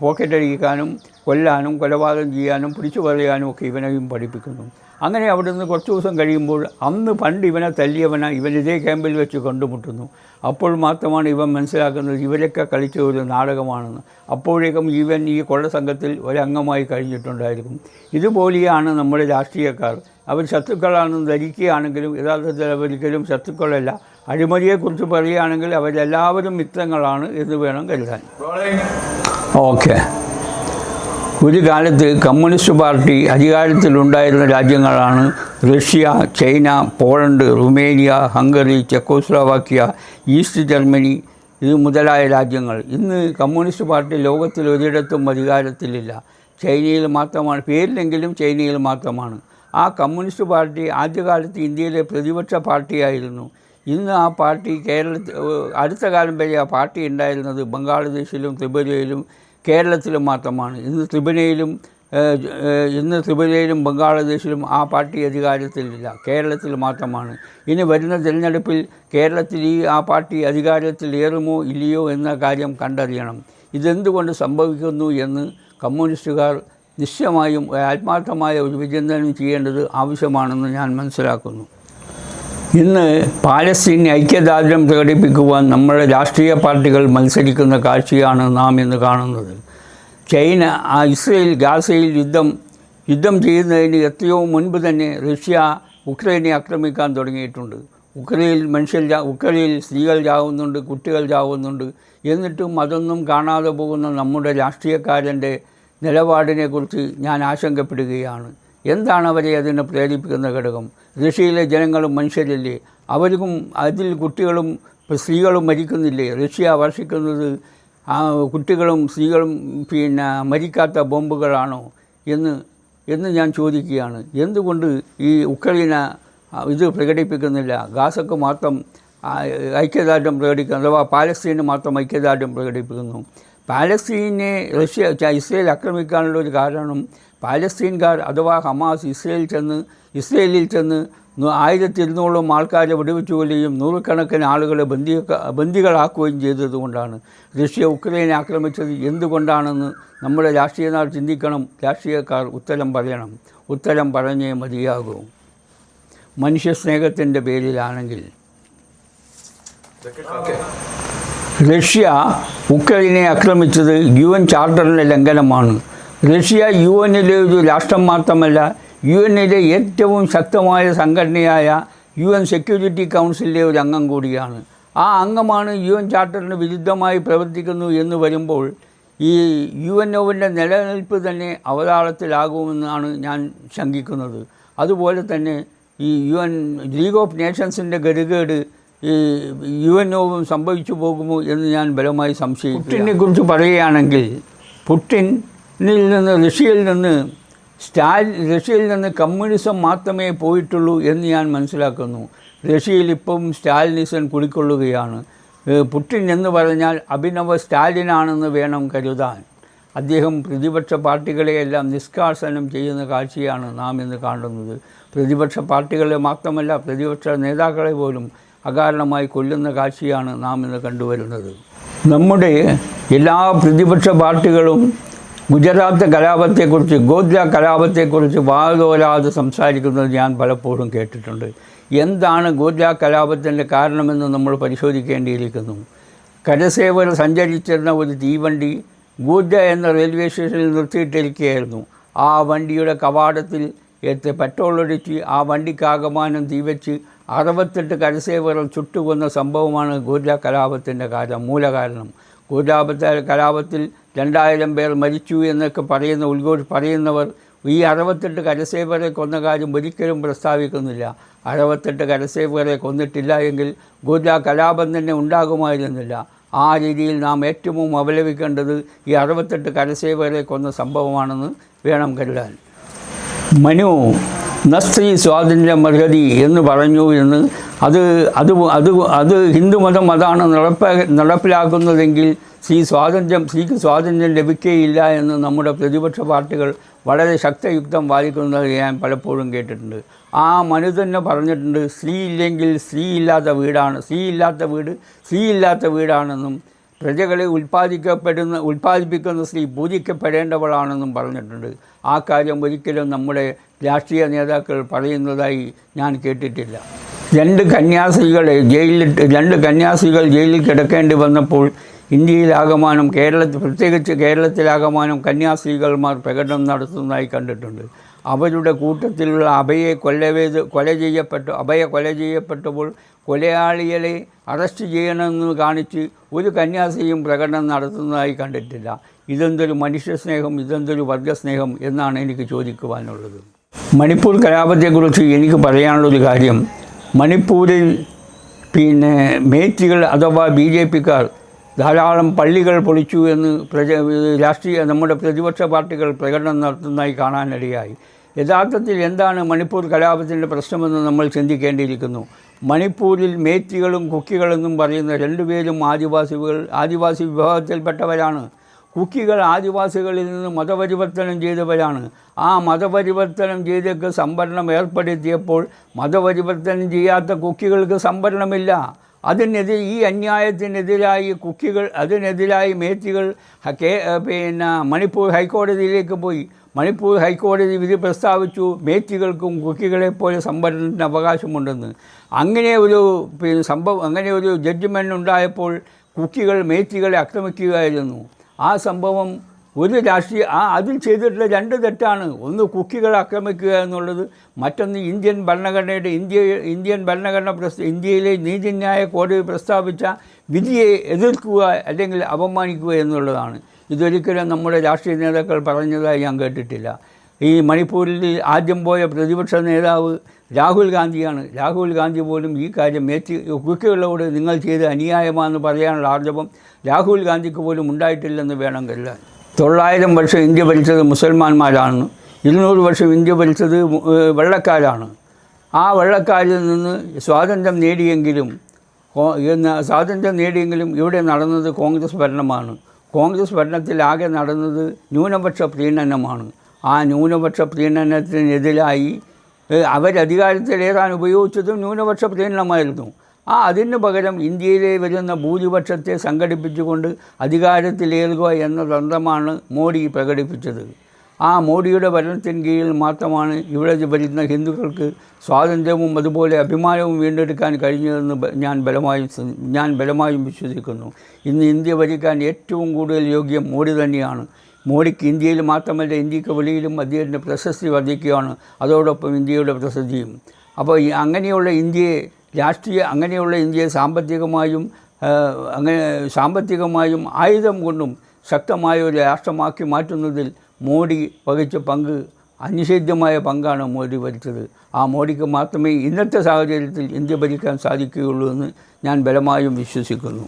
പോക്കറ്റടിക്കാനും കൊല്ലാനും കൊലപാതകം ചെയ്യാനും പിടിച്ചു പറയാനും ഒക്കെ ഇവനെയും പഠിപ്പിക്കുന്നു. അങ്ങനെ അവിടെ നിന്ന് കുറച്ച് ദിവസം കഴിയുമ്പോൾ അന്ന് പണ്ട് ഇവനെ തല്ലിയവനെ ഇവൻ ഇതേ ക്യാമ്പിൽ വെച്ച് കണ്ടുമുട്ടുന്നു. അപ്പോൾ മാത്രമാണ് ഇവൻ മനസ്സിലാക്കുന്നത് ഇവരൊക്കെ കളിച്ച ഒരു നാടകമാണെന്ന്. അപ്പോഴേക്കും ഇവൻ ഈ കൊള്ള സംഘത്തിൽ ഒരംഗമായി കഴിഞ്ഞിട്ടുണ്ടായിരിക്കും. ഇതുപോലെയാണ് നമ്മുടെ രാഷ്ട്രീയക്കാർ. അവർ ശത്രുക്കളാണെന്ന് ധരിക്കുകയാണെങ്കിലും യഥാർത്ഥത്തിൽ അവരിക്കലും ശത്രുക്കളല്ല. അഴിമതിയെക്കുറിച്ച് പറയുകയാണെങ്കിൽ അവരെല്ലാവരും മിത്രങ്ങളാണ് എന്ന് വേണം കരുതാൻ. ഓക്കെ, ഒരു കാലത്ത് കമ്മ്യൂണിസ്റ്റ് പാർട്ടി അധികാരത്തിലുണ്ടായിരുന്ന രാജ്യങ്ങളാണ് Russia, China, Poland, Romania, Hungary, Czechoslovakia, east Germany ഇത് മുതലായ രാജ്യങ്ങൾ. ഇന്ന് കമ്മ്യൂണിസ്റ്റ് പാർട്ടി ലോകത്തിൽ ഒരിടത്തും അധികാരത്തിലില്ല. ചൈനയിൽ മാത്രമാണ്, പേരിലെങ്കിലും ചൈനയിൽ മാത്രമാണ്. ആ കമ്മ്യൂണിസ്റ്റ് പാർട്ടി ആദ്യകാലത്ത് ഇന്ത്യയിലെ പ്രതിപക്ഷ പാർട്ടിയായിരുന്നു. ഇന്ന് ആ പാർട്ടി അടുത്ത കാലം വരെ ആ പാർട്ടി ഉണ്ടായിരുന്നത് ബംഗ്ലാദേശിലും ത്രിപുരയിലും കേരളത്തിലും മാത്രമാണ്. ഇന്ന് ത്രിപുരയിലും ബംഗ്ലാദേശിലും ആ പാർട്ടി അധികാരത്തിലില്ല, കേരളത്തിൽ മാത്രമാണ്. ഇനി വരുന്ന തിരഞ്ഞെടുപ്പിൽ കേരളത്തിൽ ആ പാർട്ടി അധികാരത്തിൽ ഏറുമോ ഇല്ലയോ എന്ന കാര്യം കണ്ടറിയണം. ഇതെന്തുകൊണ്ട് സംഭവിക്കുന്നു എന്ന് കമ്മ്യൂണിസ്റ്റുകാർ നിശ്ചയമായും ആത്മാർത്ഥമായ ഒരു വിചിന്തനം ചെയ്യേണ്ടത് ആവശ്യമാണെന്ന് ഞാൻ മനസ്സിലാക്കുന്നു. ഇന്ന് പാലസ്തീൻ ഐക്യദാർഢ്യം പ്രകടിപ്പിക്കുവാൻ നമ്മുടെ രാഷ്ട്രീയ പാർട്ടികൾ മത്സരിക്കുന്ന കാഴ്ചയാണ് നാം ഇന്ന് കാണുന്നത്. ഇസ്രയേൽ ഗാസയിൽ യുദ്ധം ചെയ്യുന്നതിന് എത്രയോ മുൻപ് തന്നെ റഷ്യ ഉക്രൈനെ ആക്രമിക്കാൻ തുടങ്ങിയിട്ടുണ്ട്. ഉക്രൈനിൽ സ്ത്രീകൾ ചാവുന്നുണ്ട്, കുട്ടികൾ ചാവുന്നുണ്ട്. എന്നിട്ടും അതൊന്നും കാണാതെ പോകുന്ന നമ്മുടെ രാഷ്ട്രീയക്കാരൻ്റെ നിലപാടിനെക്കുറിച്ച് ഞാൻ ആശങ്കപ്പെടുകയാണ്. എന്താണ് അവരെ അതിന് പ്രേരിപ്പിക്കുന്ന ഘടകം? റഷ്യയിലെ ജനങ്ങളും മനുഷ്യരല്ലേ? അവർക്കും അതിൽ കുട്ടികളും സ്ത്രീകളും മരിക്കുന്നില്ലേ? റഷ്യ വർഷിക്കുന്നത് കുട്ടികളും സ്ത്രീകളും മരിക്കാത്ത ബോംബുകളാണോ എന്ന് ഞാൻ ചോദിക്കുകയാണ്. എന്തുകൊണ്ട് ഈ ഉക്രൈന ഇത് പ്രകടിപ്പിക്കുന്നില്ല? ഗാസക്ക് മാത്രം ഐക്യദാർഢ്യം പ്രകടിക്കുന്നു, അഥവാ പാലസ്തീന് മാത്രം ഐക്യദാർഢ്യം പ്രകടിപ്പിക്കുന്നു. ഇസ്രയേൽ ആക്രമിക്കാനുള്ള ഒരു കാരണം പാലസ്തീൻകാർ അഥവാ ഹമാസ് ഇസ്രയേലിൽ ചെന്ന് 1200 ആൾക്കാരെ വെടിവെച്ചു കൊല്ലുകയും 100കണക്കിന് ആളുകളെ ബന്ദികളാക്കുകയും ചെയ്തതുകൊണ്ടാണ്. റഷ്യ ഉക്രൈനെ ആക്രമിച്ചത് എന്തുകൊണ്ടാണെന്ന് നമ്മുടെ രാഷ്ട്രീയക്കാർ ചിന്തിക്കണം. രാഷ്ട്രീയക്കാർ ഉത്തരം പറഞ്ഞേ മതിയാകൂ. മനുഷ്യസ്നേഹത്തിൻ്റെ പേരിലാണെങ്കിൽ റഷ്യ ഉക്രൈനെ ആക്രമിച്ചത് UN ചാർട്ടറിൻ്റെ ലംഘനമാണ്. റഷ്യ UNലെ ഒരു രാഷ്ട്രം മാത്രമല്ല, UNലെ ഏറ്റവും ശക്തമായ സംഘടനയായ UN സെക്യൂരിറ്റി കൗൺസിലിലെ ഒരു അംഗം കൂടിയാണ്. ആ അംഗമാണ് UN ചാർട്ടറിന് വിരുദ്ധമായി പ്രവർത്തിക്കുന്നു എന്ന് വരുമ്പോൾ ഈ UNOവിൻ്റെ നിലനിൽപ്പ് തന്നെ അവതാളത്തിലാകുമെന്നാണ് ഞാൻ ശങ്കിക്കുന്നത്. അതുപോലെ തന്നെ ഈ ലീഗ് ഓഫ് നേഷൻസിൻ്റെ ഗതികേട് ഈ UNOവും സംഭവിച്ചു പോകുമോ എന്ന് ഞാൻ ബലമായി സംശയിക്കുന്നു. പുടിനെ കുറിച്ച് പറയുകയാണെങ്കിൽ റഷ്യയിൽ നിന്ന് കമ്മ്യൂണിസം മാത്രമേ പോയിട്ടുള്ളൂ എന്ന് ഞാൻ മനസ്സിലാക്കുന്നു. റഷ്യയിൽ ഇപ്പം സ്റ്റാലിനിസം കുടിക്കൊള്ളുകയാണ്. പുടിൻ എന്ന് പറഞ്ഞാൽ അഭിനവ സ്റ്റാലിനാണെന്ന് വേണം കരുതാൻ. അദ്ദേഹം പ്രതിപക്ഷ പാർട്ടികളെയെല്ലാം നിഷ്കാസനം ചെയ്യുന്ന കാഴ്ചയാണ് നാം ഇന്ന് കാണുന്നത്. പ്രതിപക്ഷ പാർട്ടികളെ മാത്രമല്ല, പ്രതിപക്ഷ നേതാക്കളെ പോലും അകാരണമായി കൊല്ലുന്ന കാഴ്ചയാണ് നാം ഇന്ന് കണ്ടുവരുന്നത്. നമ്മുടെ എല്ലാ പ്രതിപക്ഷ പാർട്ടികളും ഗുജറാത്ത് കലാപത്തെക്കുറിച്ച്, ഗോദ്ര കലാപത്തെക്കുറിച്ച് വാതോരാതെ സംസാരിക്കുന്നത് ഞാൻ പലപ്പോഴും കേട്ടിട്ടുണ്ട്. എന്താണ് ഗോദ്ര കലാപത്തിൻ്റെ കാരണമെന്ന് നമ്മൾ പരിശോധിക്കേണ്ടിയിരിക്കുന്നു. കരസേവർ സഞ്ചരിച്ചിരുന്ന ഒരു തീവണ്ടി ഗൂർജ എന്ന റെയിൽവേ സ്റ്റേഷനിൽ നിർത്തിയിട്ടിരിക്കുകയായിരുന്നു. ആ വണ്ടിയുടെ കവാടത്തിൽ പെട്രോളൊഴിച്ച് ആ വണ്ടിക്കാകമാനം തീവച്ച് 68 കരസേവകൾ ചുട്ടുകൊന്ന സംഭവമാണ് ഗൂർജ കലാപത്തിൻ്റെ മൂലകാരണം. ഗൂർജ കലാപത്തിൽ 2000 പേർ മരിച്ചു എന്നൊക്കെ പറയുന്നവർ ഈ 68 കരസേവരെ കൊന്ന കാര്യം ഒരിക്കലും പ്രസ്താവിക്കുന്നില്ല. 68 കരസേവരെ കൊന്നിട്ടില്ല എങ്കിൽ ഗൂർജ കലാപം തന്നെ ഉണ്ടാകുമായിരുന്നില്ല. ആ രീതിയിൽ നാം ഏറ്റവും അപലപിക്കേണ്ടത് ഈ 68 കരസേവരെ കൊന്ന സംഭവമാണെന്ന് വേണം കരുതാൻ. മനു സ്ത്രീ സ്വാതന്ത്ര്യം അർഹതി എന്ന് പറഞ്ഞു എന്ന് അത് ഹിന്ദുമതം അതാണ് നടപ്പിലാക്കുന്നതെങ്കിൽ സ്ത്രീക്ക് സ്വാതന്ത്ര്യം ലഭിക്കുകയില്ല എന്ന് നമ്മുടെ പ്രതിപക്ഷ പാർട്ടികൾ വളരെ ശക്തയുക്തം വാദിക്കുന്നത് ഞാൻ പലപ്പോഴും കേട്ടിട്ടുണ്ട്. ആ മനു തന്നെ പറഞ്ഞിട്ടുണ്ട്, സ്ത്രീ ഇല്ലെങ്കിൽ സ്ത്രീ ഇല്ലാത്ത വീടാണെന്നും പ്രജകളെ ഉൽപ്പാദിപ്പിക്കുന്ന സ്ത്രീ പൂജിക്കപ്പെടേണ്ടവളാണെന്നും പറഞ്ഞിട്ടുണ്ട്. ആ കാര്യം ഒരിക്കലും നമ്മുടെ രാഷ്ട്രീയ നേതാക്കൾ പറയുന്നതായി ഞാൻ കേട്ടിട്ടില്ല. 2 കന്യാസ്ത്രീകൾ ജയിലിൽ കിടക്കേണ്ടി വന്നപ്പോൾ ഇന്ത്യയിലാകമാനം പ്രത്യേകിച്ച് കേരളത്തിലാകമാനം കന്യാസ്ത്രീകന്മാർ പ്രകടനം നടത്തുന്നതായി കണ്ടിട്ടുണ്ട്. അവരുടെ കൂട്ടത്തിലുള്ള അഭയെ കൊല ചെയ്യപ്പെട്ടപ്പോൾ കൊലയാളികളെ അറസ്റ്റ് ചെയ്യണമെന്ന് കാണിച്ച് ഒരു കന്യാസ്ത്രീയും പ്രകടനം നടത്തുന്നതായി കണ്ടിട്ടില്ല. ഇതെന്തൊരു മനുഷ്യസ്നേഹം, ഇതെന്തൊരു വർഗസ്നേഹം എന്നാണ് എനിക്ക് ചോദിക്കുവാനുള്ളത്. മണിപ്പൂർ കലാപത്തെക്കുറിച്ച് എനിക്ക് പറയാനുള്ളൊരു കാര്യം, മണിപ്പൂരിൽ മേത്തികൾ അഥവാ BJPക്കാർ ധാരാളം പള്ളികൾ പൊളിച്ചു എന്ന് നമ്മുടെ പ്രതിപക്ഷ പാർട്ടികൾ പ്രകടനം നടത്തുന്നതായി കാണാനിടയായി. യഥാർത്ഥത്തിൽ എന്താണ് മണിപ്പൂർ കലാപത്തിൻ്റെ പ്രശ്നമെന്ന് നമ്മൾ ചിന്തിക്കേണ്ടിയിരിക്കുന്നു. മണിപ്പൂരിൽ മേത്തികളും കുക്കികളെന്നും പറയുന്ന 2 പേരും ആദിവാസി വിഭാഗത്തിൽപ്പെട്ടവരാണ്. കുക്കികൾ ആദിവാസികളിൽ നിന്ന് മതപരിവർത്തനം ചെയ്തവരാണ്. ആ മതപരിവർത്തനം ചെയ്തൊക്കെ സംവരണം ഏർപ്പെടുത്തിയപ്പോൾ മതപരിവർത്തനം ചെയ്യാത്ത കുക്കികൾക്ക് സംവരണമില്ല. ഈ അന്യായത്തിനെതിരായി അതിനെതിരായി മേത്തികൾ മണിപ്പൂർ ഹൈക്കോടതിയിലേക്ക് പോയി. മണിപ്പൂർ ഹൈക്കോടതി വിധി പ്രസ്താവിച്ചു, മേത്തികൾക്കും കുക്കികളെപ്പോലെ സംവരണത്തിന് അവകാശമുണ്ടെന്ന്. അങ്ങനെ ഒരു ജഡ്ജ്മെൻ്റ് ഉണ്ടായപ്പോൾ കുക്കികൾ മേത്തികളെ ആക്രമിക്കുകയായിരുന്നു. ആ സംഭവം അതിൽ ചെയ്തിട്ടുള്ള 2 തെറ്റാണ്. ഒന്ന് കുക്കികളെ ആക്രമിക്കുക എന്നുള്ളത്, മറ്റൊന്ന് ഇന്ത്യൻ ഭരണഘടന ഇന്ത്യയിലെ നീതിന്യായ കോടതി പ്രസ്താവിച്ച വിധിയെ എതിർക്കുക അല്ലെങ്കിൽ അപമാനിക്കുക എന്നുള്ളതാണ്. ഇതൊരിക്കലും നമ്മുടെ രാഷ്ട്രീയ നേതാക്കൾ പറഞ്ഞതായി ഞാൻ കേട്ടിട്ടില്ല. ഈ മണിപ്പൂരിൽ ആദ്യം പോയ പ്രതിപക്ഷ നേതാവ് രാഹുൽ ഗാന്ധിയാണ്. രാഹുൽ ഗാന്ധി പോലും ഈ കാര്യം കുക്കികളോട് നിങ്ങൾ ചെയ്ത് അന്യായമാണെന്ന് പറയാനുള്ള ആർജവം രാഹുൽ ഗാന്ധിക്ക് പോലും ഉണ്ടായിട്ടില്ലെന്ന് വേണം കരുതാൻ. 900 വർഷം ഇന്ത്യ ഭരിച്ചത് മുസൽമാന്മാരാണ്. 200 വർഷം ഇന്ത്യ ഭരിച്ചത് വെള്ളക്കാരാണ്. ആ വെള്ളക്കാരിൽ നിന്ന് സ്വാതന്ത്ര്യം നേടിയെങ്കിലും ഇവിടെ നടന്നത് കോൺഗ്രസ് ഭരണമാണ്. കോൺഗ്രസ് ഭരണത്തിലാകെ നടന്നത് ന്യൂനപക്ഷ പ്രീണനമാണ്. ആ ന്യൂനപക്ഷ പ്രീണനത്തിനെതിരായി അവരധികാരത്തിലേറാൻ ഉപയോഗിച്ചതും ന്യൂനപക്ഷ പ്രീണനമായിരുന്നു. അതിന് പകരം ഇന്ത്യയിലെ വരുന്ന ഭൂരിപക്ഷത്തെ സംഘടിപ്പിച്ചുകൊണ്ട് അധികാരത്തിലേറുക എന്ന തന്ത്രമാണ് മോഡി പ്രകടിപ്പിച്ചത്. ആ മോഡിയുടെ ഭരണത്തിന് കീഴിൽ മാത്രമാണ് ഇവിടെ വരുന്ന ഹിന്ദുക്കൾക്ക് സ്വാതന്ത്ര്യവും അതുപോലെ അഭിമാനവും വീണ്ടെടുക്കാൻ കഴിഞ്ഞതെന്ന് ഞാൻ ബലമായും വിശ്വസിക്കുന്നു. ഇന്ന് ഇന്ത്യ ഭരിക്കാൻ ഏറ്റവും കൂടുതൽ യോഗ്യം മോഡി തന്നെയാണ്. മോഡിക്ക് ഇന്ത്യയിൽ മാത്രമല്ല, ഇന്ത്യക്ക് വെളിയിലും അദ്ദേഹത്തിൻ്റെ പ്രശസ്തി വർദ്ധിക്കുകയാണ്, അതോടൊപ്പം ഇന്ത്യയുടെ പ്രസിദ്ധിയും. അപ്പോൾ അങ്ങനെയുള്ള ഇന്ത്യയെ സാമ്പത്തികമായും ആയുധം കൊണ്ടും ശക്തമായ ഒരു രാഷ്ട്രമാക്കി മാറ്റുന്നതിൽ മോഡി വഹിച്ച പങ്ക്, അനിഷേധ്യമായ പങ്കാണ് മോഡി ഭരിച്ചത്. ആ മോഡിക്ക് മാത്രമേ ഇന്നത്തെ സാഹചര്യത്തിൽ ഇന്ത്യ ഭരിക്കാൻ സാധിക്കുകയുള്ളൂ എന്ന് ഞാൻ ബലമായും വിശ്വസിക്കുന്നു.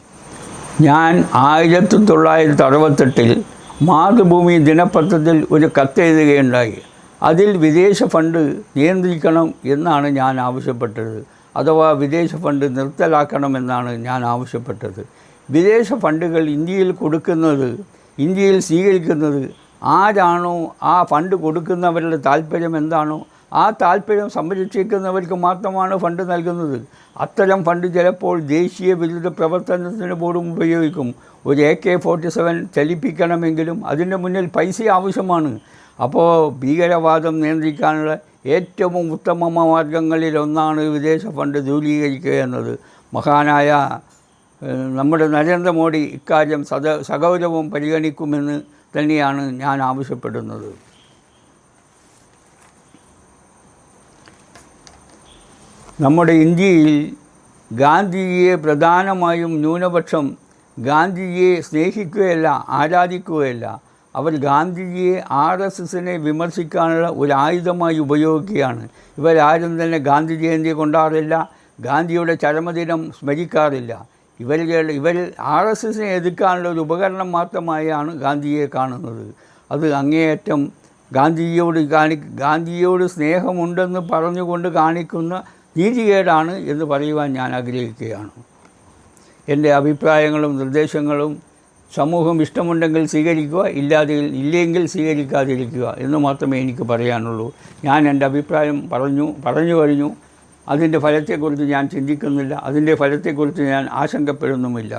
ഞാൻ 1968 മാതൃഭൂമി ദിനപത്രത്തിൽ ഒരു കത്തെഴുതുകയുണ്ടായി. അതിൽ വിദേശ ഫണ്ട് നിയന്ത്രിക്കണം എന്നാണ് ഞാൻ ആവശ്യപ്പെട്ടത്, അഥവാ വിദേശ ഫണ്ട് നിർത്തലാക്കണമെന്നാണ് ഞാൻ ആവശ്യപ്പെട്ടത്. വിദേശ ഫണ്ടുകൾ ഇന്ത്യയിൽ സ്വീകരിക്കുന്നത് ആരാണോ, ആ ഫണ്ട് കൊടുക്കുന്നവരുടെ താല്പര്യം എന്താണോ ആ താല്പര്യം സംരക്ഷിക്കുന്നവർക്ക് മാത്രമാണ് ഫണ്ട് നൽകുന്നത്. അത്തരം ഫണ്ട് ചിലപ്പോൾ ദേശീയ വിരുദ്ധ പ്രവർത്തനത്തിന് പോലും ഉപയോഗിക്കും. ഒരു AK-47 ചലിപ്പിക്കണമെങ്കിലും അതിൻ്റെ മുന്നിൽ പൈസ ആവശ്യമാണ്. അപ്പോൾ ഭീകരവാദം നിയന്ത്രിക്കാനുള്ള ഏറ്റവും ഉത്തമ മാർഗങ്ങളിലൊന്നാണ് വിദേശ ഫണ്ട് ദൂരീകരിക്കുക എന്നത്. മഹാനായ നമ്മുടെ നരേന്ദ്രമോദി ഇക്കാര്യം സഗൗരവം പരിഗണിക്കുമെന്ന് തന്നെയാണ് ഞാൻ ആവശ്യപ്പെടുന്നത്. നമ്മുടെ ഇന്ത്യയിൽ ഗാന്ധിജിയെ പ്രധാനമായും ന്യൂനപക്ഷം ഗാന്ധിജിയെ സ്നേഹിക്കുകയല്ല, ആരാധിക്കുകയല്ല. അവർ ഗാന്ധിജിയെ RSSനെ വിമർശിക്കാനുള്ള ഒരു ആയുധമായി ഉപയോഗിക്കുകയാണ്. ഇവരാരും തന്നെ ഗാന്ധി ജയന്തി കൊണ്ടാറില്ല, ഗാന്ധിയുടെ ചരമദിനം സ്മരിക്കാറില്ല. ഇവർ RSSനെ എതിർക്കാനുള്ള ഒരു ഉപകരണം മാത്രമായാണ് ഗാന്ധിയെ കാണുന്നത്. അത് അങ്ങേയറ്റം ഗാന്ധിജിയോട് സ്നേഹമുണ്ടെന്ന് പറഞ്ഞുകൊണ്ട് കാണിക്കുന്ന നീതികേടാണ് എന്ന് പറയുവാൻ ഞാൻ ആഗ്രഹിക്കുകയാണ്. എൻ്റെ അഭിപ്രായങ്ങളും നിർദ്ദേശങ്ങളും സമൂഹം ഇഷ്ടമുണ്ടെങ്കിൽ സ്വീകരിക്കുക, ഇല്ലെങ്കിൽ സ്വീകരിക്കാതിരിക്കുക എന്ന് മാത്രമേ എനിക്ക് പറയാനുള്ളൂ. ഞാൻ എൻ്റെ അഭിപ്രായം പറഞ്ഞു കഴിഞ്ഞു. അതിൻ്റെ ഫലത്തെക്കുറിച്ച് ഞാൻ ചിന്തിക്കുന്നില്ല, അതിൻ്റെ ഫലത്തെക്കുറിച്ച് ഞാൻ ആശങ്കപ്പെടുന്നുമില്ല.